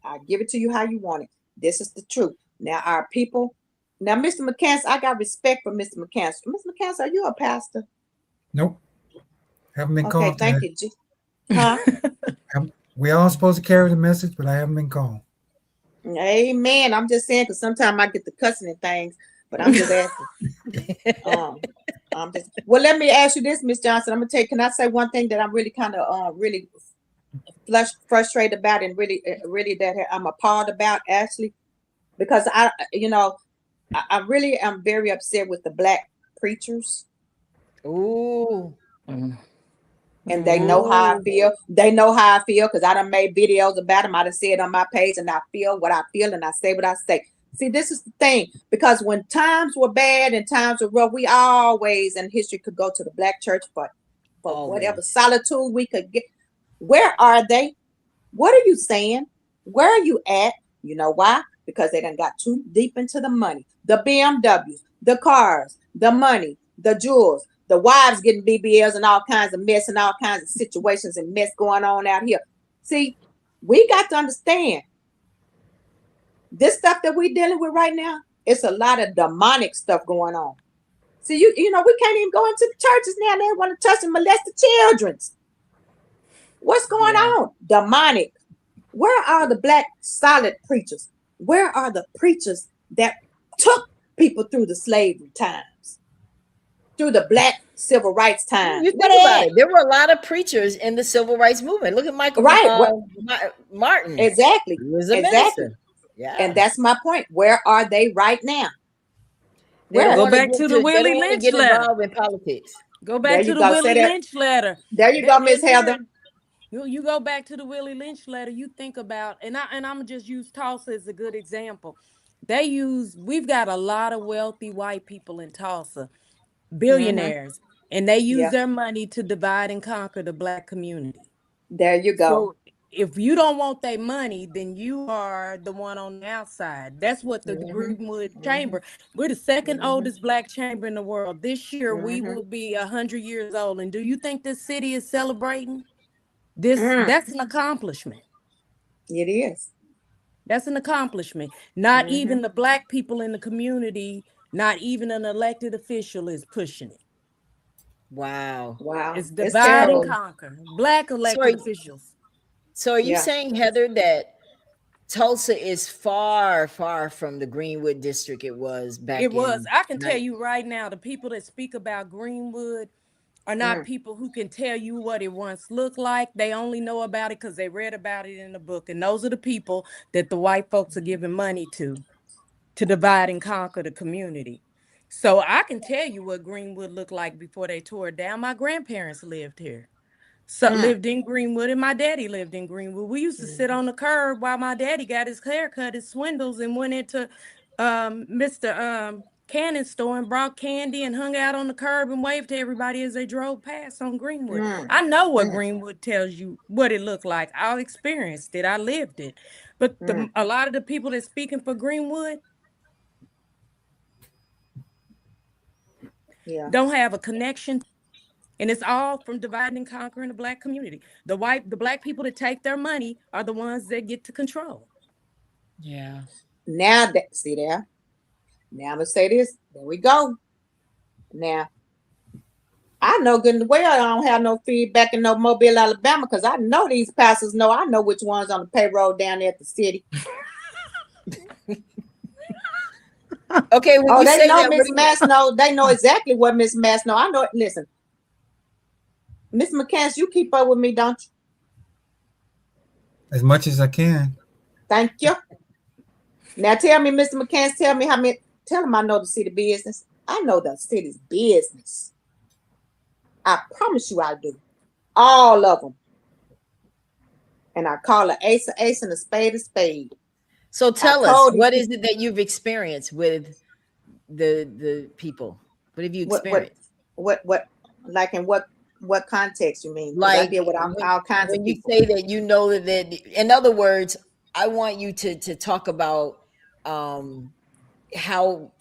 Speaker 5: I give it to you how you want it. This is the truth. Now our people. Now, Mr. McCants, I got respect for Mr. McCants. Mr. McCants, are you a pastor?
Speaker 2: Nope. Haven't been
Speaker 5: Okay,
Speaker 2: called.
Speaker 5: thank
Speaker 2: Today.
Speaker 5: you. Huh?
Speaker 2: We all supposed to carry the message, but I haven't been called.
Speaker 5: Amen. I'm just saying, because sometimes I get the cussing and things, but I'm just asking. Well, let me ask you this, Miss Johnson. I'm gonna take. Can I say one thing that I'm really kind of really frustrated about, and really that I'm appalled about, actually, because I really am very upset with the black preachers.
Speaker 1: Ooh.
Speaker 5: And they know how I feel. They know how I feel, because I done made videos about them. I done said on my page, and I feel what I feel, and I say what I say. See, this is the thing, because when times were bad and times were rough, we always in history could go to the black church for whatever solitude we could get. Where are they? What are you saying? Where are you at? You know why? Because they done got too deep into the money. The BMWs, the cars, the money, the jewels, the wives getting BBLs and all kinds of mess and all kinds of situations and mess going on out here. See, we got to understand this stuff that we're dealing with right now. It's a lot of demonic stuff going on. See, you know, we can't even go into the churches now. They want to touch and molest the children. What's going on? Demonic. Where are the black solid preachers? Where are the preachers that took people through the slavery times, through the black civil rights times?
Speaker 1: You think about it. There were a lot of preachers in the civil rights movement. Look at Michael Martin.
Speaker 5: Exactly.
Speaker 1: He was a minister. Yeah.
Speaker 5: And that's my point. Where are they right now?
Speaker 3: Go back to the Willie Lynch letter.
Speaker 1: In politics.
Speaker 3: Go back to the Willie Lynch letter.
Speaker 5: There you go, Miss Heather.
Speaker 3: You go back to the Willie Lynch letter. You think about, and I'm just use Tulsa as a good example. We've got a lot of wealthy white people in Tulsa, billionaires, and they use their money to divide and conquer the black community.
Speaker 5: There you go.
Speaker 3: So if you don't want their money, then you are the one on the outside. That's what the Greenwood Chamber. We're the second oldest black chamber in the world. This year we will be 100 years old. And do you think this city is celebrating? That's an accomplishment.
Speaker 5: It is.
Speaker 3: That's an accomplishment. Not even the black people in the community, not even an elected official is pushing it.
Speaker 1: Wow.
Speaker 3: It's divide and conquer. Black elected officials.
Speaker 1: So are you saying, Heather, that Tulsa is far, far from the Greenwood district it was back
Speaker 3: It was.
Speaker 1: in.
Speaker 3: I can tell you right now, the people that speak about Greenwood are not people who can tell you what it once looked like. They only know about it because they read about it in the book. And those are the people that the white folks are giving money to divide and conquer the community. So I can tell you what Greenwood looked like before they tore it down. My grandparents lived here. So lived in Greenwood, and my daddy lived in Greenwood. We used to sit on the curb while my daddy got his hair cut, his swindles, and went into Mr. Cannon's store and brought candy and hung out on the curb and waved to everybody as they drove past on Greenwood. I know what Greenwood tells you, what it looked like. I experienced it. I lived it. But a lot of the people that's speaking for Greenwood don't have a connection. And it's all from dividing and conquering the black community. The black people that take their money are the ones that get to control.
Speaker 1: Yeah.
Speaker 5: Now that, see there. Now I'm gonna say this. There we go. Now, I know good and well I don't have no feedback in no Mobile, Alabama, because I know these pastors know. I know which ones on the payroll down there at the city.
Speaker 1: Okay.
Speaker 5: Oh, they know Miss Mass know. They know exactly what Miss Mass know. I know it. Listen. Miss McCants, you keep up with me, don't you?
Speaker 2: As much as I can.
Speaker 5: Thank you. Now tell me, Mr. McCants, tell me how many. Tell him I know the city business. I know the city's business. I promise you I do. All of them. And I call an ace a ace and a spade.
Speaker 1: So tell us, what is it that you've experienced with the people? What have you experienced?
Speaker 5: What like in what context you mean?
Speaker 1: Like,
Speaker 5: I deal with all kinds of people.
Speaker 1: When you say that, you know that, in other words, I want you to talk about how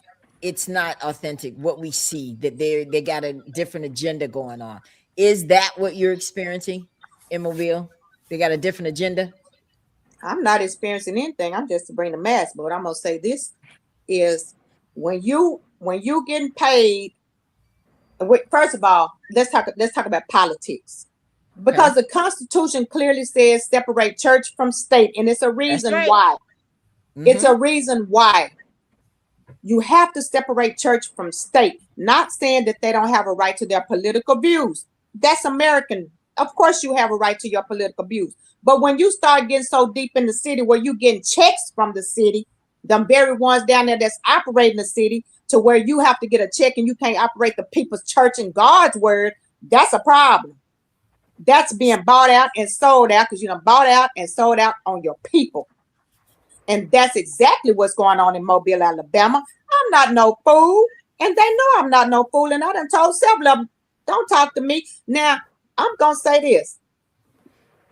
Speaker 1: it's not authentic, what we see, that they got a different agenda going on. Is that what you're experiencing in Mobile? They got a different agenda?
Speaker 5: I'm not experiencing anything. I'm just to bring the mass. But what I'm gonna say this is when you getting paid. First of all, let's talk about politics, because the Constitution clearly says separate church from state, and it's a reason why. It's a reason why you have to separate church from state. Not saying that they don't have a right to their political views. That's American. Of course, you have a right to your political views. But when you start getting so deep in the city where you're getting checks from the city, them very ones down there that's operating the city, to where you have to get a check and you can't operate the people's church and God's word, that's a problem. That's being bought out and sold out, because you know, bought out and sold out on your people. And that's exactly what's going on in Mobile, Alabama. I'm not no fool, and they know I'm not no fool, and I done told several of them, don't talk to me. Now, I'm going to say this.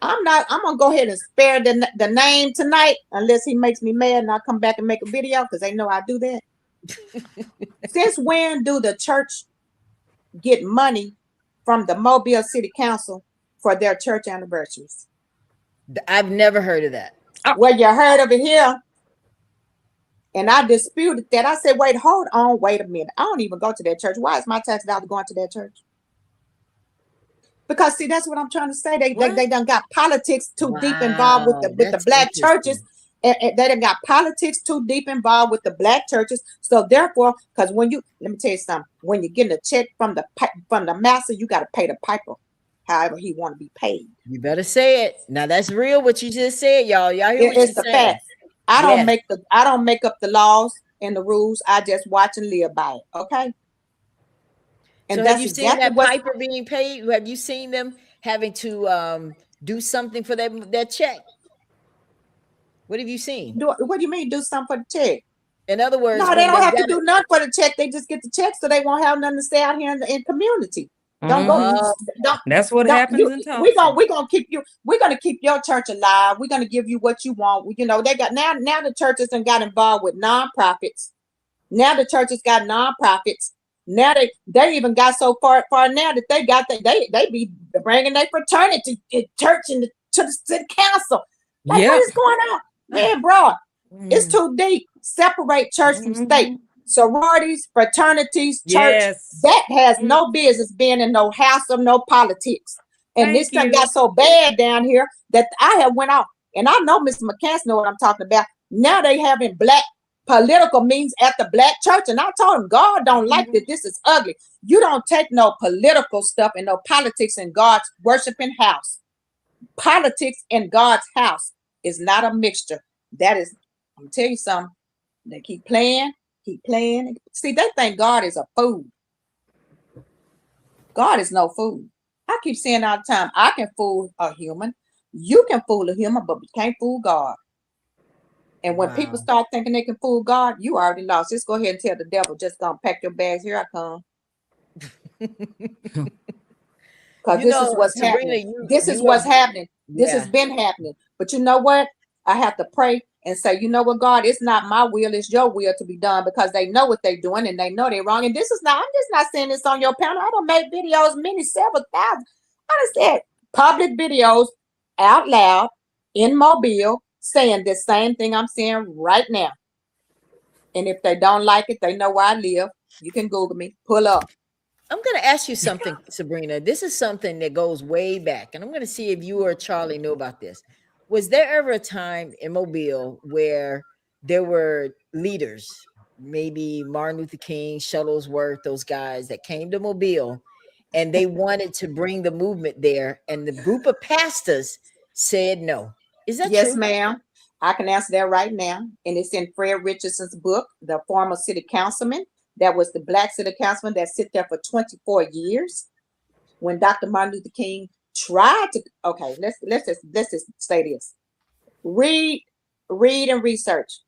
Speaker 5: I'm going to go ahead and spare the name tonight, unless he makes me mad and I'll come back and make a video, because they know I do that. Since when do the church get money from the Mobile City Council for their church anniversaries?
Speaker 1: I've never heard of that.
Speaker 5: Well, you heard of it here. And I disputed that. I said, wait a minute. I don't even go to that church. Why is my tax dollar going to that church? Because see, that's what I'm trying to say. They done got politics too deep involved with the black churches. They done got politics too deep involved with the black churches. So therefore, because let me tell you something. When you're getting a check from the master, you got to pay the piper however he want to be paid.
Speaker 1: You better say it. Now that's real what you just said, y'all. Y'all hear what
Speaker 5: it's the fact. I don't make up the laws and the rules. I just watch and live by it. Okay. And
Speaker 1: so
Speaker 5: that's
Speaker 1: have you seen that piper being paid? Have you seen them having to do something for that check? What have you seen?
Speaker 5: What do you mean do something for the check?
Speaker 1: In other words,
Speaker 5: no, they don't have to do nothing for the check. They just get the check so they won't have nothing to say out here in community. Don't go.
Speaker 3: That's what happens in Tulsa.
Speaker 5: We're gonna keep you. We're gonna keep your church alive. We're gonna give you what you want. You know, they got now the churches and got involved with nonprofits. Now the churches got nonprofits. Now they even got so far now that they be bringing their fraternity church to the city council. Like, what is going on, man, bro? It's too deep. Separate church from state. Sororities, fraternities, church, that has no business being in no house of no politics. And this thing got so bad down here that I have went out And I know Mr. McCants know what I'm talking about. Now they having black political meetings at the black church. And I told him, God don't like that. This is ugly. You don't take no political stuff and no politics in God's worshiping house. Politics in God's house is not a mixture. That is, I'm gonna tell you something. They keep playing. See, they think God is a fool. God is no fool. I keep saying all the time, I can fool a human. You can fool a human, but we can't fool God. And when people start thinking they can fool God, you already lost. Just go ahead and tell the devil, just gonna pack your bags. Here I come. Because this is what's happening. This is what's happening. This has been happening. But you know what? I have to pray and say, you know what, God, it's not my will, it's your will to be done, because they know what they're doing and they know they're wrong. And this is not, I'm just not saying this on your panel. I don't make videos, several thousand. I just said public videos out loud in Mobile saying the same thing I'm saying right now. And if they don't like it, they know where I live. You can Google me, pull up.
Speaker 1: I'm going to ask you something, Sabrina. This is something that goes way back, and I'm going to see if you or Charlie know about this. Was there ever a time in Mobile where there were leaders, maybe Martin Luther King, Shuttlesworth, those guys that came to Mobile, and they wanted to bring the movement there, and the group of pastors said no? Is that true?
Speaker 5: Yes, ma'am. I can answer that right now. And it's in Fred Richardson's book, The Former City Councilman. That was the black city councilman that sit there for 24 years. When Dr. Martin Luther King tried to, okay, let's just say this. Read and research.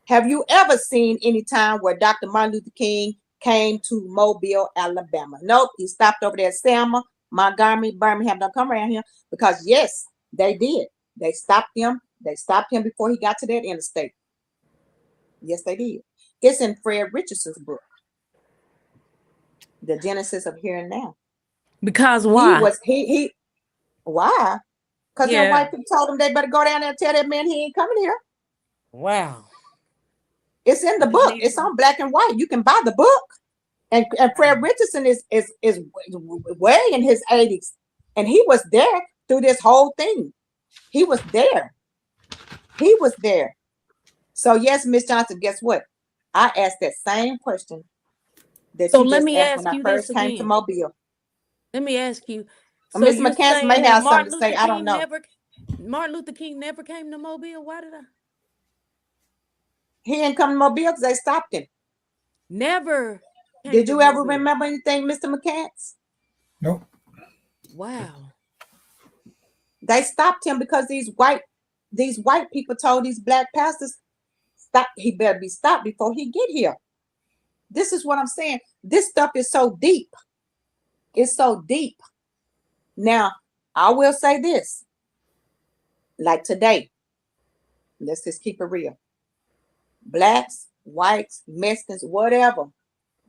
Speaker 5: Have you ever seen any time where Dr. Martin Luther King came to Mobile, Alabama? Nope. He stopped over there at Selma, Montgomery, Birmingham. Don't come around here, because yes, they did. They stopped him. They stopped him before he got to that interstate. Yes, they did. It's in Fred Richardson's book, The Genesis of Here and Now.
Speaker 3: Because why?
Speaker 5: Why? Because the white people told him they better go down there and tell that man he ain't coming here.
Speaker 3: Wow.
Speaker 5: It's in the book. It's on black and white. You can buy the book. And Fred Richardson is way in his 80s. And he was there through this whole thing. He was there. He was there. So yes, Miss Johnson, guess what? I asked that same question that
Speaker 3: so
Speaker 5: you
Speaker 3: let
Speaker 5: just
Speaker 3: me
Speaker 5: asked
Speaker 3: ask
Speaker 5: when
Speaker 3: you
Speaker 5: I first
Speaker 3: this
Speaker 5: came
Speaker 3: again.
Speaker 5: to Mobile.
Speaker 3: Let me ask you. So
Speaker 5: Miss McCants may have something to say. I don't know.
Speaker 3: Martin Luther King never came to Mobile. Why did I?
Speaker 5: He didn't come to Mobile because they stopped him.
Speaker 3: Never.
Speaker 5: Did you ever remember anything, Mr. McCants?
Speaker 2: Nope.
Speaker 3: Wow.
Speaker 5: They stopped him because these white people told these black pastors, stop, he better be stopped before he get here. This is what I'm saying. This stuff is so deep. It's so deep. Now, I will say this. Like today, let's just keep it real. Blacks, whites, Mexicans, whatever.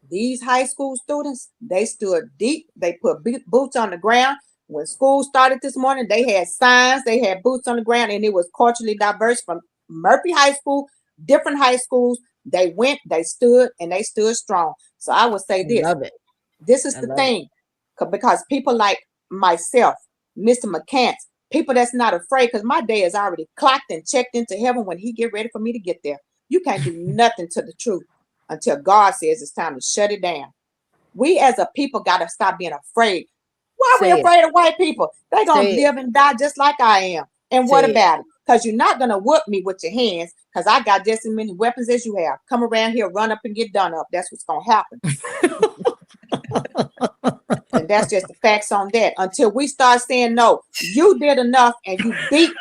Speaker 5: These high school students, they stood deep. They put boots on the ground. When school started this morning, they had signs, they had boots on the ground, and it was culturally diverse from Murphy High School, different high schools. They went, they stood, and they stood strong. So I would say this.
Speaker 1: Love it.
Speaker 5: This is the thing. Because people like myself, Mr. McCants, people that's not afraid, because my day is already clocked and checked into heaven when he get ready for me to get there. You can't do nothing to the truth until God says it's time to shut it down. We as a people got to stop being afraid. Why are we afraid of white people? They're going to live and die just like I am. And what about it? Because you're not going to whoop me with your hands, because I got just as many weapons as you have. Come around here, run up and get done up. That's what's going to happen. And that's just the facts on that. Until we start saying, no, you did enough and you beat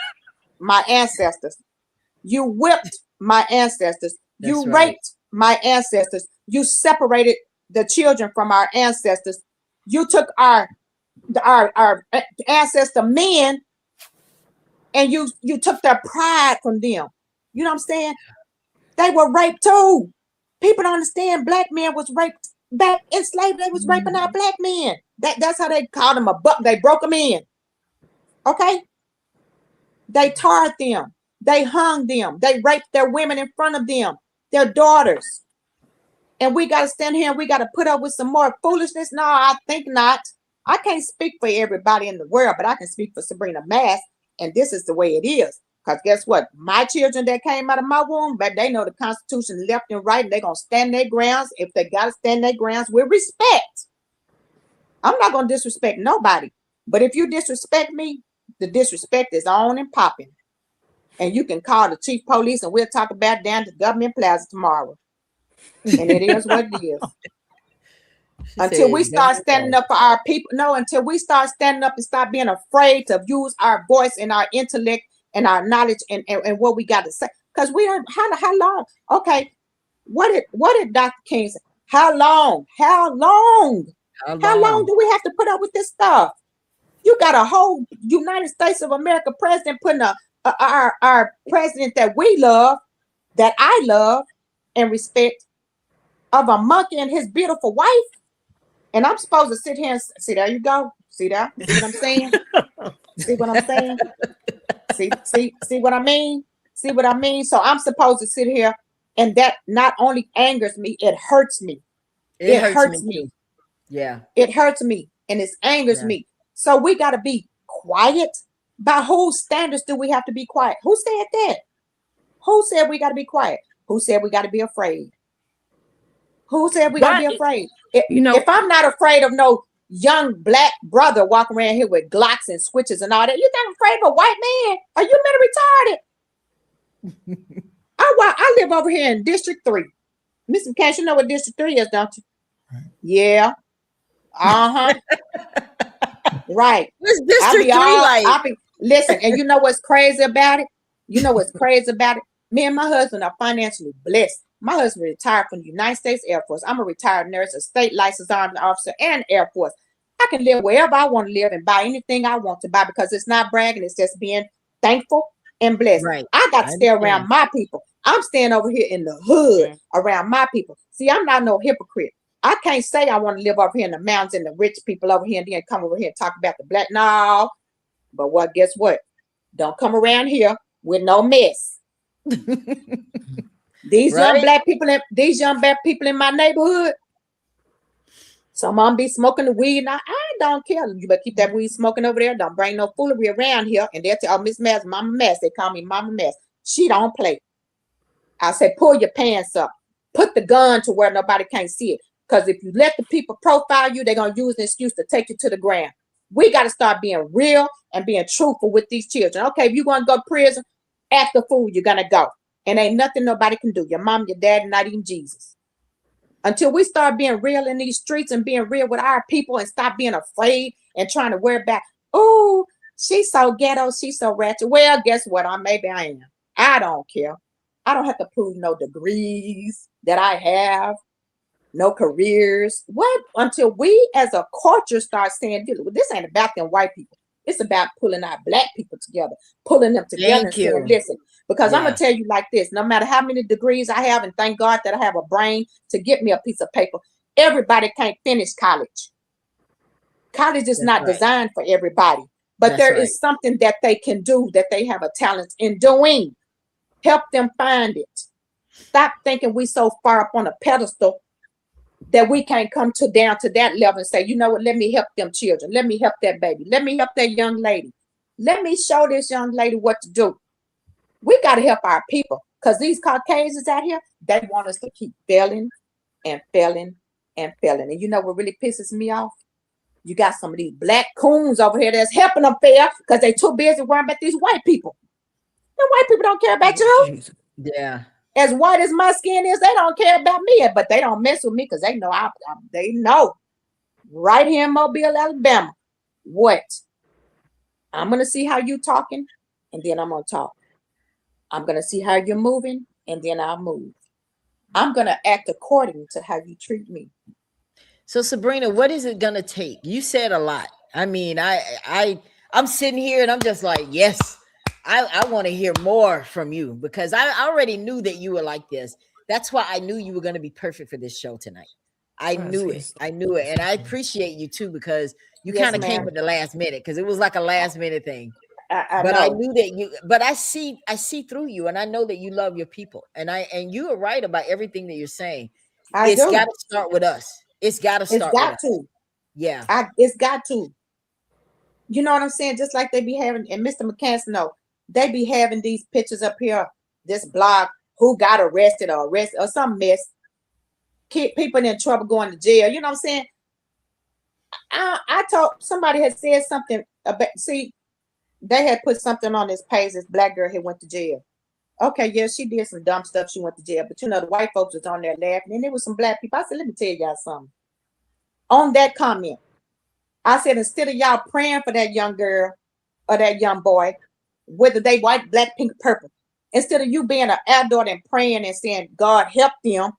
Speaker 5: my ancestors. You whipped my ancestors. You raped my ancestors. You separated the children from our ancestors. You took our ancestor men and you took their pride from them. You know what I'm saying? They were raped too. People don't understand. Black men was raped back in slavery. They was raping our black men. That's how they called them a buck. They broke them in. Okay? They tarred them. They hung them. They raped their women in front of them, their daughters. And we got to stand here and we got to put up with some more foolishness? No, I think not. I can't speak for everybody in the world, but I can speak for Sabrina Mass. And this is the way it is. Because guess what? My children that came out of my womb, but they know the Constitution left and right, and they're going to stand their grounds. If they got to stand their grounds with respect. I'm not going to disrespect nobody. But if you disrespect me, the disrespect is on and popping. And you can call the chief police, and we'll talk about it down to Government Plaza tomorrow. And it is what it is. Until we start standing up for our people. No, until we start standing up and stop being afraid to use our voice and our intellect and our knowledge and what we got to say. Because we don't, how long? Okay, what did Dr. King say? How long do we have to put up with this stuff? You got a whole United States of America president putting our president that we love, that I love and respect, of a monkey and his beautiful wife. And I'm supposed to sit here and see, there you go. See that? See what I'm saying? See what I'm saying? See what I mean? See what I mean? So I'm supposed to sit here, and that not only angers me, it hurts me. It hurts me.
Speaker 1: Yeah.
Speaker 5: It hurts me and it angers me. So we got to be quiet. By whose standards do we have to be quiet? Who said that? Who said we got to be quiet? Who said we got to be afraid? Who said we got to be afraid? If I'm not afraid of no young black brother walking around here with Glocks and switches and all that, you think I'm afraid of a white man? Are you mentally retarded? I live over here in District 3. Mr. Cash, you know what District 3 is, don't you? Right. Yeah. Uh-huh. Right.
Speaker 1: What's District 3 like?
Speaker 5: Listen, and you know what's crazy about it? Me and my husband are financially blessed. My husband retired from the United States Air Force. I'm a retired nurse, a state licensed Army officer, and Air Force. I can live wherever I want to live and buy anything I want to buy, because it's not bragging. It's just being thankful and blessed. Right. I got to stay around my people. I'm staying over here in the hood around my people. See, I'm not no hypocrite. I can't say I want to live over here in the mountains and the rich people over here and then come over here and talk about the black. No. But guess what? Don't come around here with no mess. These young black people in my neighborhood, some of them be smoking the weed. Now, I don't care. You better keep that weed smoking over there. Don't bring no foolery around here. And they'll tell, Miss Mess, Mama Mess. They call me Mama Mess. She don't play. I say, pull your pants up. Put the gun to where nobody can't see it. Because if you let the people profile you, they're going to use an excuse to take you to the ground. We got to start being real and being truthful with these children. Okay, if you're going to go to prison, act the fool, you're going to go. And ain't nothing nobody can do. Your mom, your dad, not even Jesus. Until we start being real in these streets and being real with our people and stop being afraid and trying to wear back. Oh, she's so ghetto. She's so ratchet. Well, guess what? Maybe I am. I don't care. I don't have to prove no degrees that I have, no careers. What? Until we as a culture start saying, this ain't about them white people. It's about pulling our black people together, pulling them together and saying, listen, because I'm going to tell you like this, no matter how many degrees I have, and thank God that I have a brain to get me a piece of paper, everybody can't finish college. College is not designed for everybody, but there is something that they can do, that they have a talent in doing. Help them find it. Stop thinking we so far up on a pedestal that we can't come down to that level and say, you know what, let me help them children. Let me help that baby. Let me help that young lady. Let me show this young lady what to do. We got to help our people, because these Caucasians out here, they want us to keep failing and failing and failing. And you know what really pisses me off? You got some of these black coons over here that's helping them fail because they too busy worrying about these white people. The white people don't care about you.
Speaker 1: Yeah.
Speaker 5: As white as my skin is, they don't care about me, but they don't mess with me because they know they know right here in Mobile, Alabama, what? I'm going to see how you talking, and then I'm going to talk. I'm going to see how you're moving, and then I'll move. I'm going to act according to how you treat me.
Speaker 1: So Sabrina, what is it going to take? You said a lot. I mean, I'm sitting here and I'm just like, yes, I want to hear more from you, because I already knew that you were like this. That's why I knew you were going to be perfect for this show tonight. I knew it. And I appreciate you too, because you kind of came at the last minute, because it was like a last minute thing. I knew that but I see through you, and I know that you love your people. And you are right about everything that you're saying. It's got to start with us. It's got to start with us. Yeah.
Speaker 5: It's got to. You know what I'm saying? Just like they be having, and Mr. McCants know, They be having these pictures up here, this blog, who got arrested or some mess. Keep people in trouble going to jail. You know what I'm saying? I told somebody had said something about, see, they had put something on this page. This black girl had went to jail. Okay, yeah, she did some dumb stuff. She went to jail, but the white folks was on there laughing, and there was some black people. I said, let me tell y'all something. On that comment, I said, instead of y'all praying for that young girl or that young boy, whether they white, black, pink, purple, instead of you being an adult and praying and saying, God help them,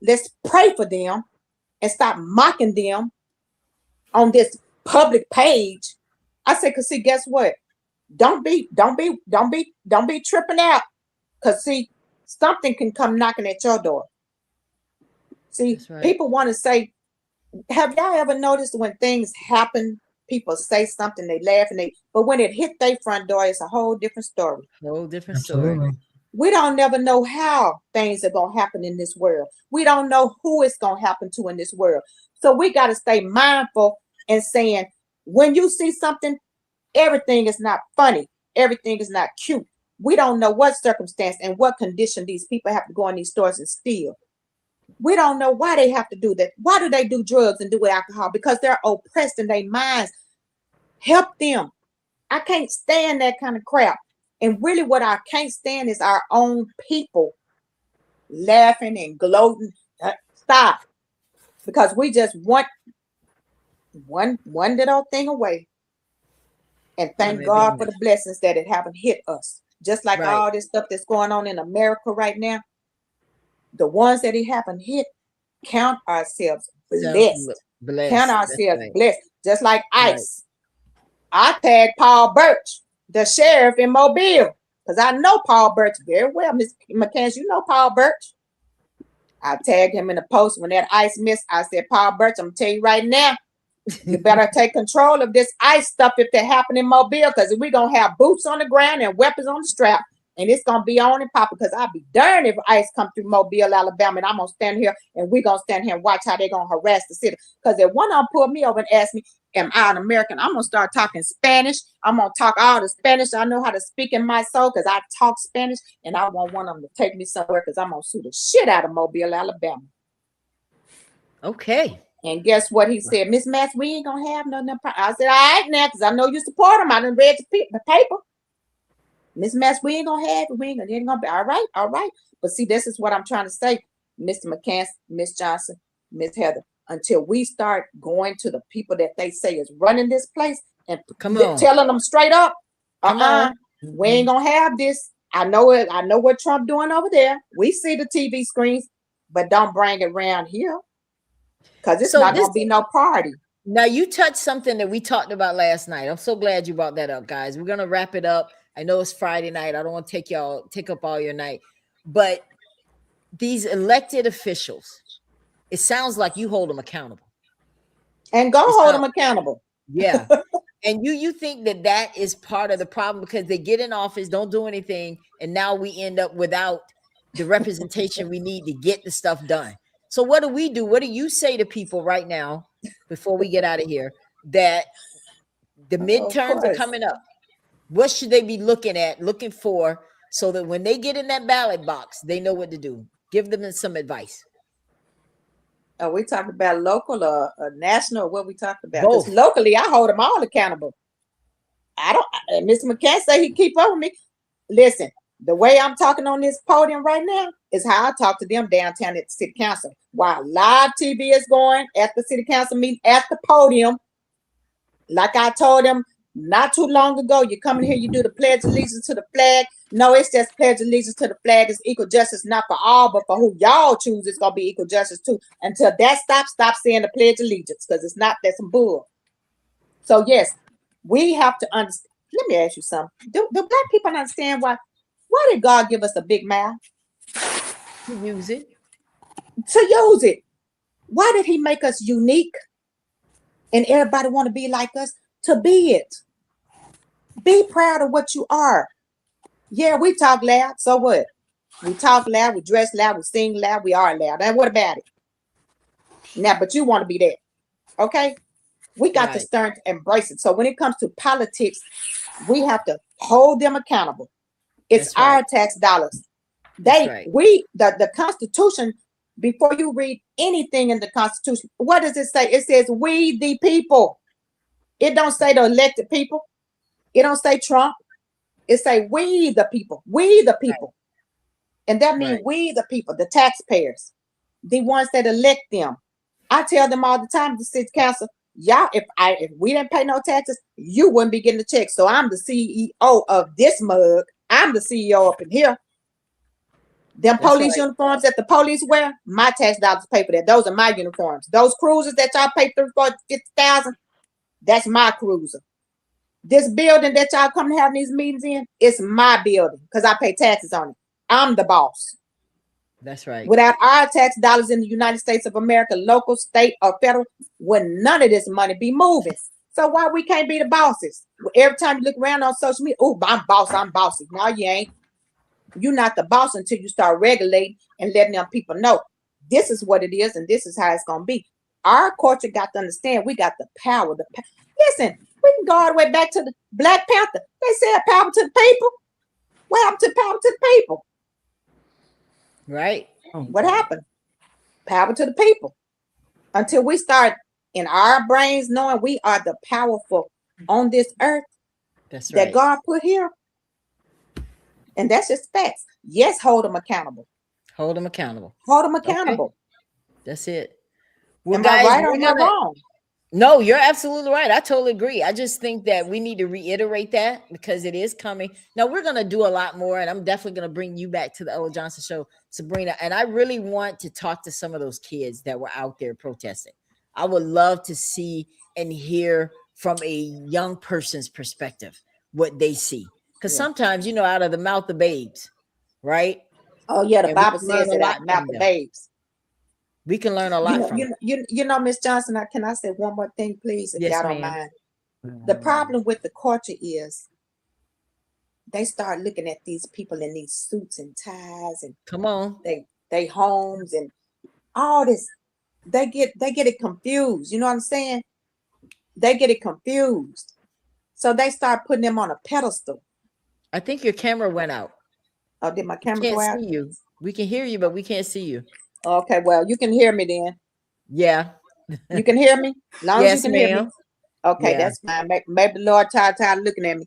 Speaker 5: let's pray for them and stop mocking them on this public page. I said, cause see, guess what? Don't be tripping out. Cause see, something can come knocking at your door. See, right. People want to say, have y'all ever noticed when things happen, people say something, they laugh, but when it hit their front door, it's a whole different story.
Speaker 1: Whole different story.
Speaker 5: We don't never know how things are gonna happen in this world. We don't know who it's gonna happen to in this world. So we got to stay mindful and saying, when you see something, everything is not funny, everything is not cute. We don't know what circumstance and what condition these people have to go in these stores and steal. We don't know why they have to do that. Why do they do drugs and do alcohol? Because they're oppressed in their minds. Help them. I can't stand that kind of crap. And really what I can't stand is our own people laughing and gloating. Stop. Because we just want one little thing away. And thank God for the blessings that it haven't hit us. Just like all this stuff that's going on in America right now. The ones that it haven't hit, count ourselves blessed. Count ourselves blessed. Just like ICE. I tagged Paul Birch, the sheriff in Mobile, because I know Paul Birch very well. Ms. McCann, you know Paul Birch. I tagged him in the post when that ICE missed. I said, Paul Birch, I'm going to tell you right now, you better take control of this ICE stuff if they happen in Mobile, because we're going to have boots on the ground and weapons on the strap. And it's going to be on and popping, because I'll be darned if ICE come through Mobile, Alabama, and I'm going to stand here and we're going to stand here and watch how they're going to harass the city. Because if one of them pull me over and ask me, am I an American? I'm going to start talking Spanish. I'm going to talk all the Spanish I know how to speak in my soul, because I talk Spanish, and I want one of them to take me somewhere, because I'm going to sue the shit out of Mobile, Alabama.
Speaker 1: Okay.
Speaker 5: And guess what he said? Miss Mass, we ain't going to have no. I said, all right now, because I know you support him. I done read the paper. Miss Mass, we ain't gonna have it. We ain't gonna be all right. But see, this is what I'm trying to say, Mr. McCann, Miss Johnson, Miss Heather. Until we start going to the people that they say is running this place and telling them straight up, we ain't gonna have this. I know it. I know what Trump doing over there. We see the TV screens, but don't bring it around here, because it's not gonna be no party.
Speaker 1: Now you touched something that we talked about last night. I'm so glad you brought that up, guys. We're gonna wrap it up. I know it's Friday night. I don't want to take up all your night, but these elected officials, it sounds like you hold them accountable.
Speaker 5: And hold them accountable.
Speaker 1: Yeah. And you think that is part of the problem, because they get in office, don't do anything, and now we end up without the representation we need to get the stuff done. So what do we do? What do you say to people right now, before we get out of here, that the midterms are coming up? What should they be looking for, so that when they get in that ballot box, they know what to do? Give them some advice.
Speaker 5: Are we talking about local or national? What we talking about? Both. Locally, I hold them all accountable. Mr. McCann say he keep up with me. Listen, the way I'm talking on this podium right now is how I talk to them downtown at the city council. While live TV is going at the city council meeting at the podium, like I told them not too long ago, you come in here, you do the pledge of allegiance to the flag. No, it's just pledge allegiance to the flag. It's equal justice, not for all, but for who y'all choose, it's going to be equal justice too. Until that stop saying the pledge of allegiance, because it's not, that's some bull. So yes, we have to understand. Let me ask you something. Do black people understand why did God give us a big mouth?
Speaker 1: To use it.
Speaker 5: Why did he make us unique? And everybody want to be like us? To be it. Be proud of what you are. Yeah, we talk loud. So what? We talk loud, we dress loud, we sing loud, we are loud. Now what about it? Now, but you want to be that. Okay? We got to start to embrace it. So when it comes to politics, we have to hold them accountable. It's our tax dollars. The Constitution, before you read anything in the Constitution, what does it say? It says we the people. It don't say the elected people. It don't say Trump. It say we the people. We the people. And that means we the people, the taxpayers, the ones that elect them. I tell them all the time, the city council, y'all, if we didn't pay no taxes, you wouldn't be getting a check. So I'm the CEO of this mug. I'm the CEO up in here. Them police uniforms that the police wear, my tax dollars pay for that. Those are my uniforms. Those cruisers that y'all pay $50,000, that's my cruiser. This building that y'all come to have these meetings in, it's my building because I pay taxes on it. I'm the boss.
Speaker 1: That's right.
Speaker 5: Without our tax dollars in the United States of America, local, state, or federal, would none of this money be moving. So why we can't be the bosses? Every time you look around on social media, oh, I'm bossy. No, you ain't. You're not the boss until you start regulating and letting them people know this is what it is and this is how it's going to be. Our culture got to understand we got the power. Listen, we can go all the way back to the Black Panther. They said power to the people. What happened to power to the people?
Speaker 1: Right.
Speaker 5: What happened? Power to the people. Until we start in our brains knowing we are the powerful on this earth that God put here. And that's just facts. Yes, hold them accountable.
Speaker 1: Hold them accountable.
Speaker 5: Hold them accountable.
Speaker 1: Okay. That's it. Well,
Speaker 5: am
Speaker 1: guys,
Speaker 5: I right or am I wrong?
Speaker 1: No, you're absolutely right. I totally agree. I just think that we need to reiterate that because it is coming. Now, we're going to do a lot more, and I'm definitely going to bring you back to the Ella Johnson Show, Sabrina. And I really want to talk to some of those kids that were out there protesting. I would love to see and hear from a young person's perspective what they see. Because sometimes, out of the mouth of babes, right?
Speaker 5: Oh, yeah, the Bible says it out of the mouth of babes.
Speaker 1: We can learn a lot from
Speaker 5: it. Miss Johnson, can I say one more thing, please, if y'all don't mind? The problem with the culture is they start looking at these people in these suits and ties and
Speaker 1: come on,
Speaker 5: they homes and all this. They get it confused. You know what I'm saying? They get it confused. So they start putting them on a pedestal.
Speaker 1: I think your camera went out.
Speaker 5: Oh, did my camera go out?
Speaker 1: See you. We can hear you, but we can't see you.
Speaker 5: Okay, well, you can hear me then.
Speaker 1: Yeah.
Speaker 5: You can hear me? Long as you can hear me. Okay,
Speaker 1: yeah.
Speaker 5: That's fine. Maybe the Lord tired looking at me.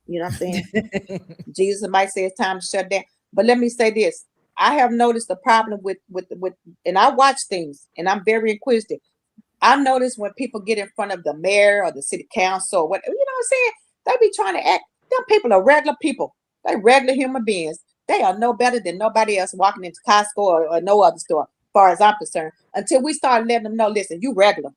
Speaker 5: You know what I'm saying? Jesus might say it's time to shut down. But let me say this. I have noticed a problem with and I watch things and I'm very inquisitive. I notice when people get in front of the mayor or the city council or whatever, you know what I'm saying? They be trying to act. Them people are regular people. They regular human beings. They are no better than nobody else walking into Costco or no other store, as far as I'm concerned, until we start letting them know, listen, you regular.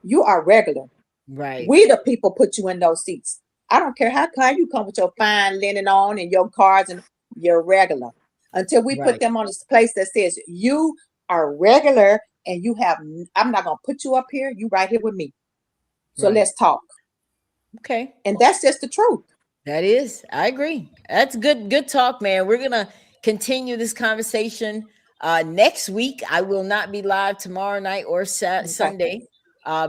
Speaker 5: You are regular.
Speaker 1: Right.
Speaker 5: We the people put you in those seats. I don't care how come you come with your fine linen on and your cars and you're regular. Until we put them on this place that says you are regular and you have, I'm not going to put you up here. You right here with me. So let's talk.
Speaker 1: Okay.
Speaker 5: And that's just the truth.
Speaker 1: That is, I agree. That's good talk, man. We're going to continue this conversation next week. I will not be live tomorrow night or Sunday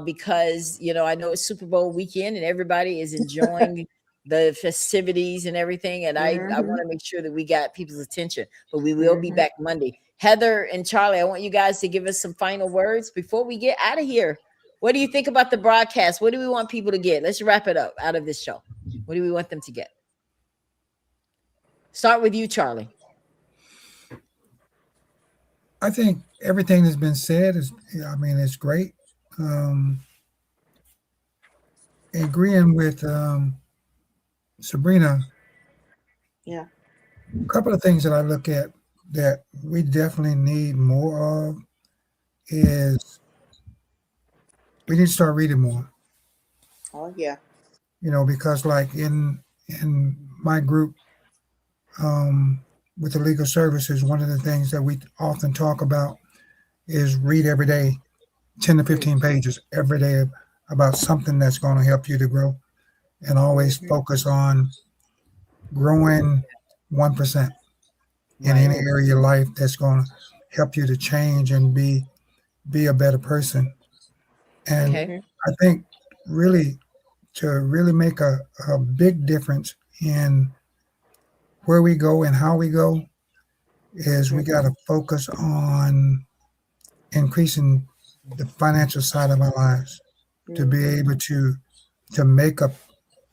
Speaker 1: because, I know it's Super Bowl weekend and everybody is enjoying the festivities and everything. And I want to make sure that we got people's attention, but we will be back Monday. Heather and Charlie, I want you guys to give us some final words before we get out of here. What do you think about the broadcast? What do we want people to get? Let's wrap it up out of this show. What do we want them to get? Start with you, Charlie.
Speaker 2: I think everything that's been said it's great. Agreeing with Sabrina.
Speaker 5: Yeah.
Speaker 2: A couple of things that I look at that we definitely need more of is we need to start reading more.
Speaker 5: Oh yeah.
Speaker 2: Because like in my group with the legal services, one of the things that we often talk about is read every day, 10 to 15 pages every day about something that's going to help you to grow, and always focus on growing 1% in any area of your life that's going to help you to change and be a better person. And I think really to really make a big difference in where we go and how we go is we got to focus on increasing the financial side of our lives to be able to make a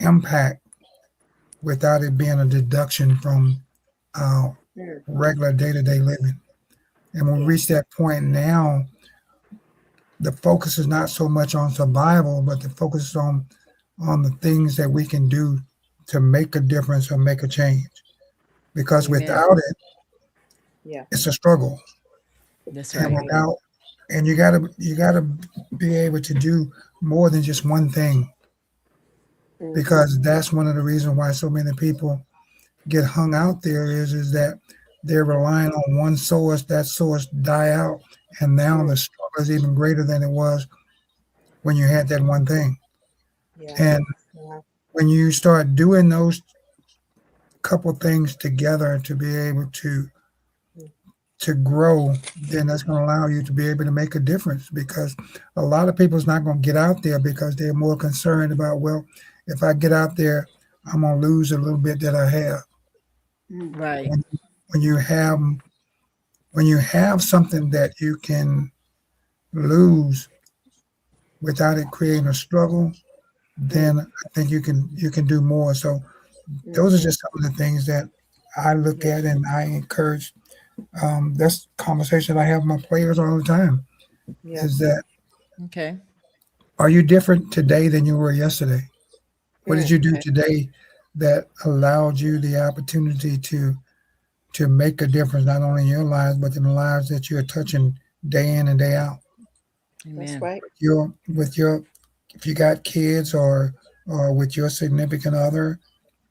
Speaker 2: impact without it being a deduction from our regular day-to-day living. And when we reach that point now, the focus is not so much on survival, but the focus is on the things that we can do to make a difference or make a change. Because without it, it's a struggle.
Speaker 1: That's
Speaker 2: And
Speaker 1: right.
Speaker 2: without, and you gotta be able to do more than just one thing. Because that's one of the reasons why so many people get hung out there is that they're relying on one source, that source die out, and now the struggle is even greater than it was when you had that one thing. And when you start doing those couple things together to be able to grow, then that's going to allow you to be able to make a difference, because a lot of people's not going to get out there because they're more concerned about, well, if I get out there, I'm going to lose a little bit that I have.
Speaker 1: Right.
Speaker 2: When you have something that you can lose without it creating a struggle, then I think you can do more. So those are just some of the things that I look at and I encourage. That's conversation I have with my players all the time. Is that
Speaker 1: Okay.
Speaker 2: are you different today than you were yesterday? What did you do today that allowed you the opportunity to make a difference, not only in your lives, but in the lives that you're touching day in and day out?
Speaker 1: Amen.
Speaker 5: That's right.
Speaker 2: If you got kids or with your significant other,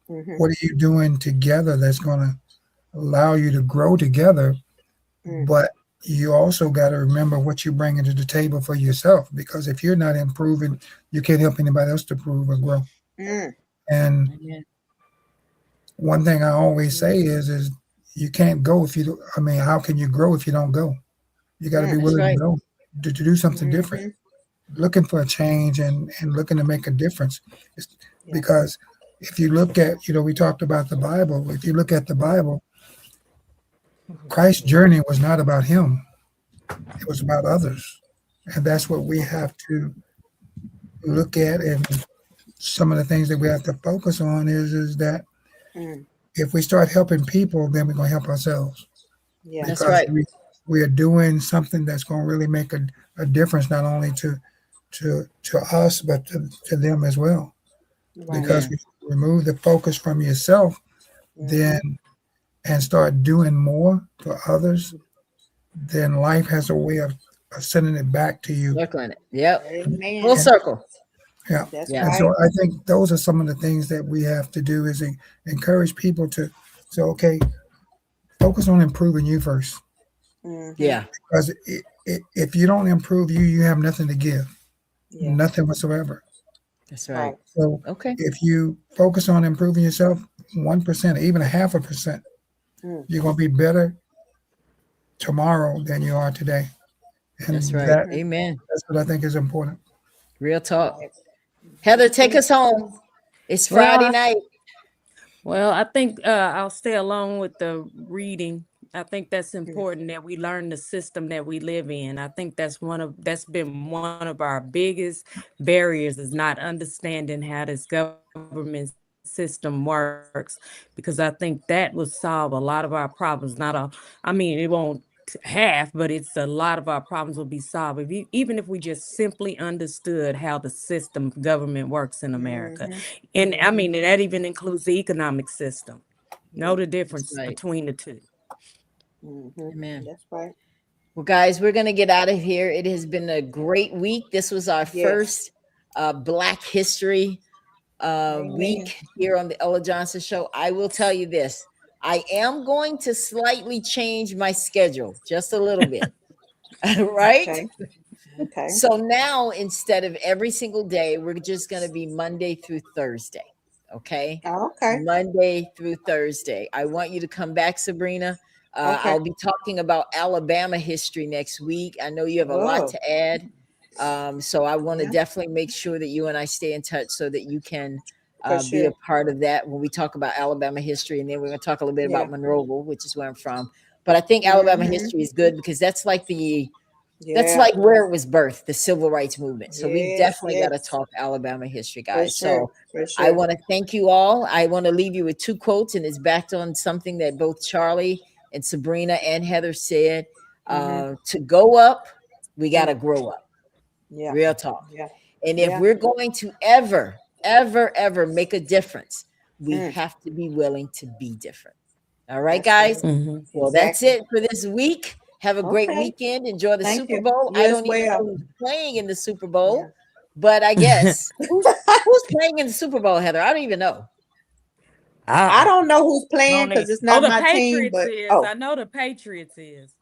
Speaker 2: what are you doing together that's going to allow you to grow together? But you also got to remember what you're bringing to the table for yourself, because if you're not improving, you can't help anybody else to improve or grow. And one thing I always say is you can't go if you don't. I mean, how can you grow if you don't go? You got to be willing to go to do something different, looking for a change and looking to make a difference. Because if you look at, we talked about the Bible. If you look at the Bible, Christ's journey was not about him. It was about others. And that's what we have to look at. And some of the things that we have to focus on is that if we start helping people, then we're going to help ourselves.
Speaker 5: Yeah,
Speaker 1: that's right.
Speaker 2: We are doing something that's going to really make a difference, not only to us, but to them as well. Because if you remove the focus from yourself, then and start doing more for others, then life has a way of sending it back to you.
Speaker 1: Circling it. Yep.
Speaker 5: Amen.
Speaker 1: Full circle.
Speaker 2: Yeah.
Speaker 5: That's
Speaker 1: Yeah.
Speaker 2: And
Speaker 5: right.
Speaker 2: so I think those are some of the things that we have to do is encourage people to say, okay, focus on improving you first.
Speaker 1: Yeah.
Speaker 2: Because if you don't improve you, you have nothing to give. Nothing whatsoever.
Speaker 1: That's right.
Speaker 2: So
Speaker 1: Okay.
Speaker 2: if you focus on improving yourself 1%, even 0.5%, you're going to be better tomorrow than you are today. And
Speaker 1: That's right. Amen.
Speaker 2: That's what I think is important.
Speaker 1: Real talk. Heather, take us home. It's Friday night.
Speaker 3: Well, I think I'll stay along with the reading. I think that's important that we learn the system that we live in. I think that's been one of our biggest barriers, is not understanding how this government system works, because I think that will solve a lot of our problems. It won't half, but it's a lot of our problems will be solved even if we just simply understood how the system government works in America. And that even includes the economic system. Know the difference between the two.
Speaker 1: Amen.
Speaker 5: That's right.
Speaker 1: Well, guys, we're going to get out of here. It has been a great week. This was our first Black History week here on the Ella Johnson Show. I will tell you this. I am going to slightly change my schedule just a little bit. Right?
Speaker 5: Okay.
Speaker 1: So now, instead of every single day, we're just going to be Monday through Thursday. Okay?
Speaker 5: Okay.
Speaker 1: Monday through Thursday. I want you to come back, Sabrina. I'll be talking about Alabama history next week. I know you have a lot to add. So I want to
Speaker 5: Yeah.
Speaker 1: definitely make sure that you and I stay in touch so that you can
Speaker 5: For
Speaker 1: be a
Speaker 5: sure.
Speaker 1: part of that when we talk about Alabama history. And then we're going to talk a little bit
Speaker 5: Yeah.
Speaker 1: about Monroeville, which is where I'm from. But I think Alabama
Speaker 5: Mhm.
Speaker 1: history is good because that's like that's
Speaker 5: Yeah.
Speaker 1: like where it was birthed, the civil rights movement. So we
Speaker 5: Yes.
Speaker 1: definitely got to
Speaker 5: Yes.
Speaker 1: talk Alabama history,
Speaker 5: For
Speaker 1: guys.
Speaker 5: sure.
Speaker 1: So
Speaker 5: For
Speaker 1: I
Speaker 5: sure.
Speaker 1: want to thank you all. I want to leave you with 2 quotes, and it's backed on something that both Charlie and Sabrina and Heather said. To go up, we got to grow up.
Speaker 5: Yeah.
Speaker 1: Real talk.
Speaker 5: Yeah.
Speaker 1: And if
Speaker 5: Yeah.
Speaker 1: we're going to ever make a difference, we
Speaker 5: Mm.
Speaker 1: have to be willing to be different. All right,
Speaker 5: That's
Speaker 1: guys.
Speaker 5: right.
Speaker 3: Mhm.
Speaker 1: Well, that's
Speaker 5: Exactly.
Speaker 1: it for this week. Have a great
Speaker 5: Okay.
Speaker 1: weekend. Enjoy the
Speaker 5: Thank
Speaker 1: Super
Speaker 5: you.
Speaker 1: Bowl.
Speaker 5: You
Speaker 1: I
Speaker 5: as
Speaker 1: don't even know
Speaker 5: well.
Speaker 1: who's playing in the Super
Speaker 5: Yeah.
Speaker 1: Bowl, but I guess who's playing in the Super Bowl, Heather? I don't even know.
Speaker 5: I don't know who's playing
Speaker 3: Don't
Speaker 5: because
Speaker 3: it?
Speaker 5: it's not
Speaker 3: The
Speaker 5: my team,
Speaker 3: Patriots
Speaker 5: but
Speaker 3: is. I know the Patriots is.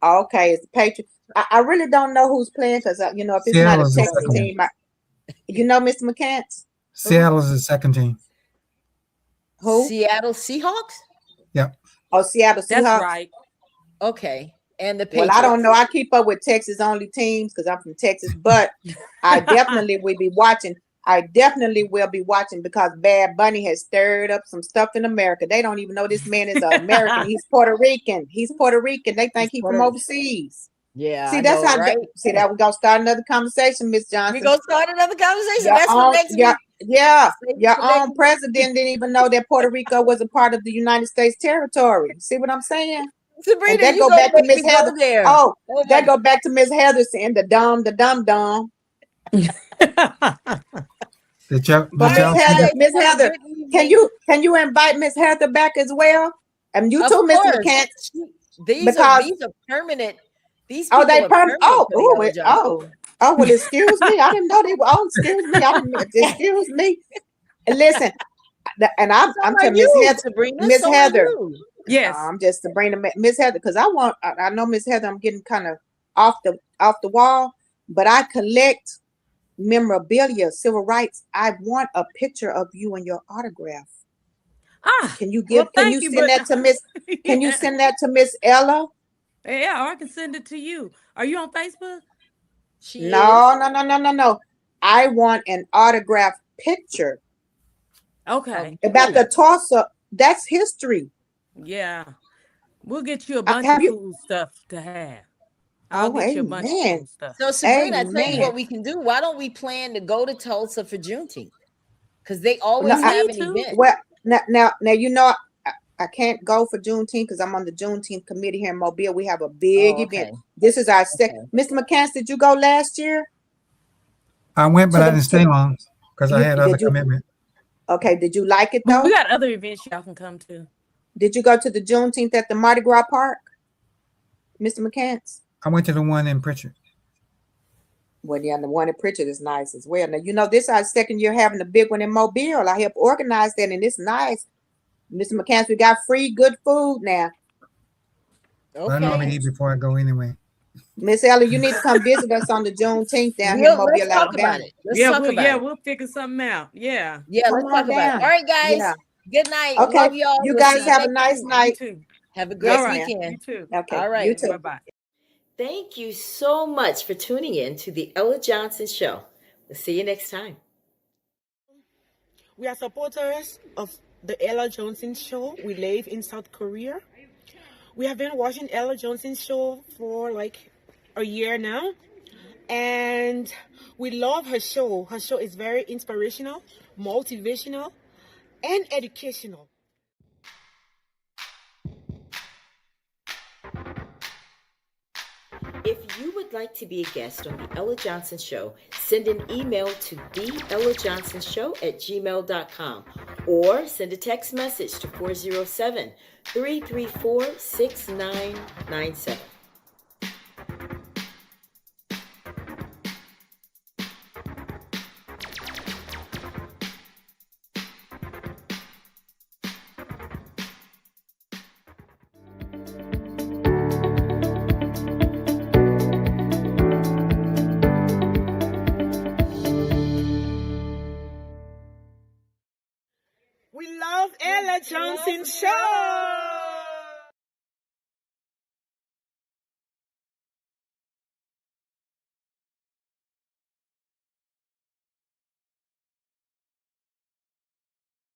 Speaker 5: okay, it's the Patriots. I really don't know who's playing because if it's not
Speaker 2: Seattle
Speaker 5: a
Speaker 2: is the
Speaker 5: Texas
Speaker 2: second team.
Speaker 5: team, Mr. McCants.
Speaker 2: Seattle is the second team.
Speaker 5: Who?
Speaker 1: Seattle Seahawks?
Speaker 2: Yep.
Speaker 5: Oh, Seattle
Speaker 3: That's
Speaker 5: Seahawks.
Speaker 3: right.
Speaker 1: Okay. And the
Speaker 5: Well,
Speaker 1: Patriots.
Speaker 5: I don't know. I keep up with Texas only teams because I'm from Texas, but I definitely will be watching. I definitely will be watching because Bad Bunny has stirred up some stuff in America. They don't even know this man is an American. He's Puerto Rican. He's Puerto Rican. They think he's from overseas.
Speaker 1: Yeah,
Speaker 5: See,
Speaker 1: I
Speaker 5: that's
Speaker 1: know,
Speaker 5: how.
Speaker 1: right?
Speaker 5: See, that we're gonna start another conversation, Miss Johnson.
Speaker 1: We're gonna start another conversation.
Speaker 5: Your
Speaker 1: That's what
Speaker 5: own,
Speaker 1: next
Speaker 5: your,
Speaker 1: week.
Speaker 5: yeah,
Speaker 1: Save it
Speaker 5: your
Speaker 1: for next
Speaker 5: own
Speaker 1: week.
Speaker 5: president didn't even know that Puerto Rico was a part of the United States territory. See what I'm saying?
Speaker 1: Sabrina,
Speaker 5: And that
Speaker 1: you
Speaker 5: go
Speaker 1: gonna
Speaker 5: back to
Speaker 1: make
Speaker 5: Miss
Speaker 1: me
Speaker 5: Heather.
Speaker 1: go there.
Speaker 5: Oh,
Speaker 1: Oh
Speaker 5: that
Speaker 1: my
Speaker 5: go back to Miss Heather saying the dumb.
Speaker 2: Did y'all,
Speaker 5: But
Speaker 2: did y'all see that?
Speaker 5: Miss
Speaker 1: Have a
Speaker 5: Heather,
Speaker 1: good evening.
Speaker 5: can you invite Miss Heather back as well? And you
Speaker 1: Of
Speaker 5: too, Mr.
Speaker 1: course.
Speaker 5: McCants.
Speaker 1: These
Speaker 5: Because
Speaker 1: are permanent. These
Speaker 5: oh,
Speaker 1: people
Speaker 5: they
Speaker 1: are
Speaker 5: perm.
Speaker 1: permanent
Speaker 5: Oh,
Speaker 1: for the Ella Johnson.
Speaker 5: well, excuse me. I didn't know they were. Oh, excuse me. I didn't. Excuse me. And listen, and I'm
Speaker 1: So are
Speaker 5: telling Miss
Speaker 1: you,
Speaker 5: Heather,
Speaker 1: Sabrina.
Speaker 5: Miss
Speaker 1: So are
Speaker 5: Heather.
Speaker 1: you.
Speaker 3: Yes.
Speaker 5: I'm just Sabrina, Miss Heather, because I know Miss Heather. I'm getting kind of off the wall, but I collect memorabilia, civil rights. I want a picture of you and your autograph. Can you give? Can you send that to Miss? Can you send that to Miss Ella?
Speaker 3: Yeah, or I can send it to you. Are you on Facebook?
Speaker 5: No. I want an autograph picture.
Speaker 3: Okay.
Speaker 5: About the toss-up. That's history.
Speaker 3: Yeah. We'll get you a bunch of cool stuff to have. I'll get you a bunch of cool stuff.
Speaker 1: So Sabrina, I tell you what we can do. Why don't we plan to go to Tulsa for Juneteenth? Because they always have an event.
Speaker 5: Well, now I can't go for Juneteenth because I'm on the Juneteenth committee here in Mobile. We have a big event. This is our second. Mr. McCants, did you go last year?
Speaker 2: I went, but I didn't stay long because I had other commitments.
Speaker 5: Okay, did you like it though?
Speaker 3: We got other events y'all can come to.
Speaker 5: Did you go to the Juneteenth at the Mardi Gras Park, Mr. McCants?
Speaker 2: I went to the one in Pritchard.
Speaker 5: Well, yeah, the one in Pritchard is nice as well. Now, this is our second year having a big one in Mobile. I helped organize that, and it's nice. Mr. McCants, we got free good food now.
Speaker 2: Okay. I normally eat before I go anyway.
Speaker 5: Miss Ella, you need to come visit us on the Juneteenth down here in Mobile, Alabama.
Speaker 3: We'll figure something out. Yeah.
Speaker 1: Yeah, let's talk about it. All right, guys.
Speaker 5: Yeah.
Speaker 1: Good night.
Speaker 5: Okay.
Speaker 1: Love y'all.
Speaker 5: You guys have a nice night.
Speaker 3: You too.
Speaker 1: Have a great weekend.
Speaker 3: You too.
Speaker 5: Okay.
Speaker 1: All right.
Speaker 5: You too.
Speaker 3: Bye-bye.
Speaker 1: Thank you so much for tuning in to the Ella Johnson Show. We'll see you next time.
Speaker 6: We are supporters of the Ella Johnson Show. We live in South Korea. We have been watching Ella Johnson Show for like a year now. And we love her show. Her show is very inspirational, motivational, and educational.
Speaker 1: If you would like to be a guest on the Ella Johnson Show, send an email to theellajohnsonshow@gmail.com or send a text message to 407-334-6997.
Speaker 6: We love Ella Johnson Show.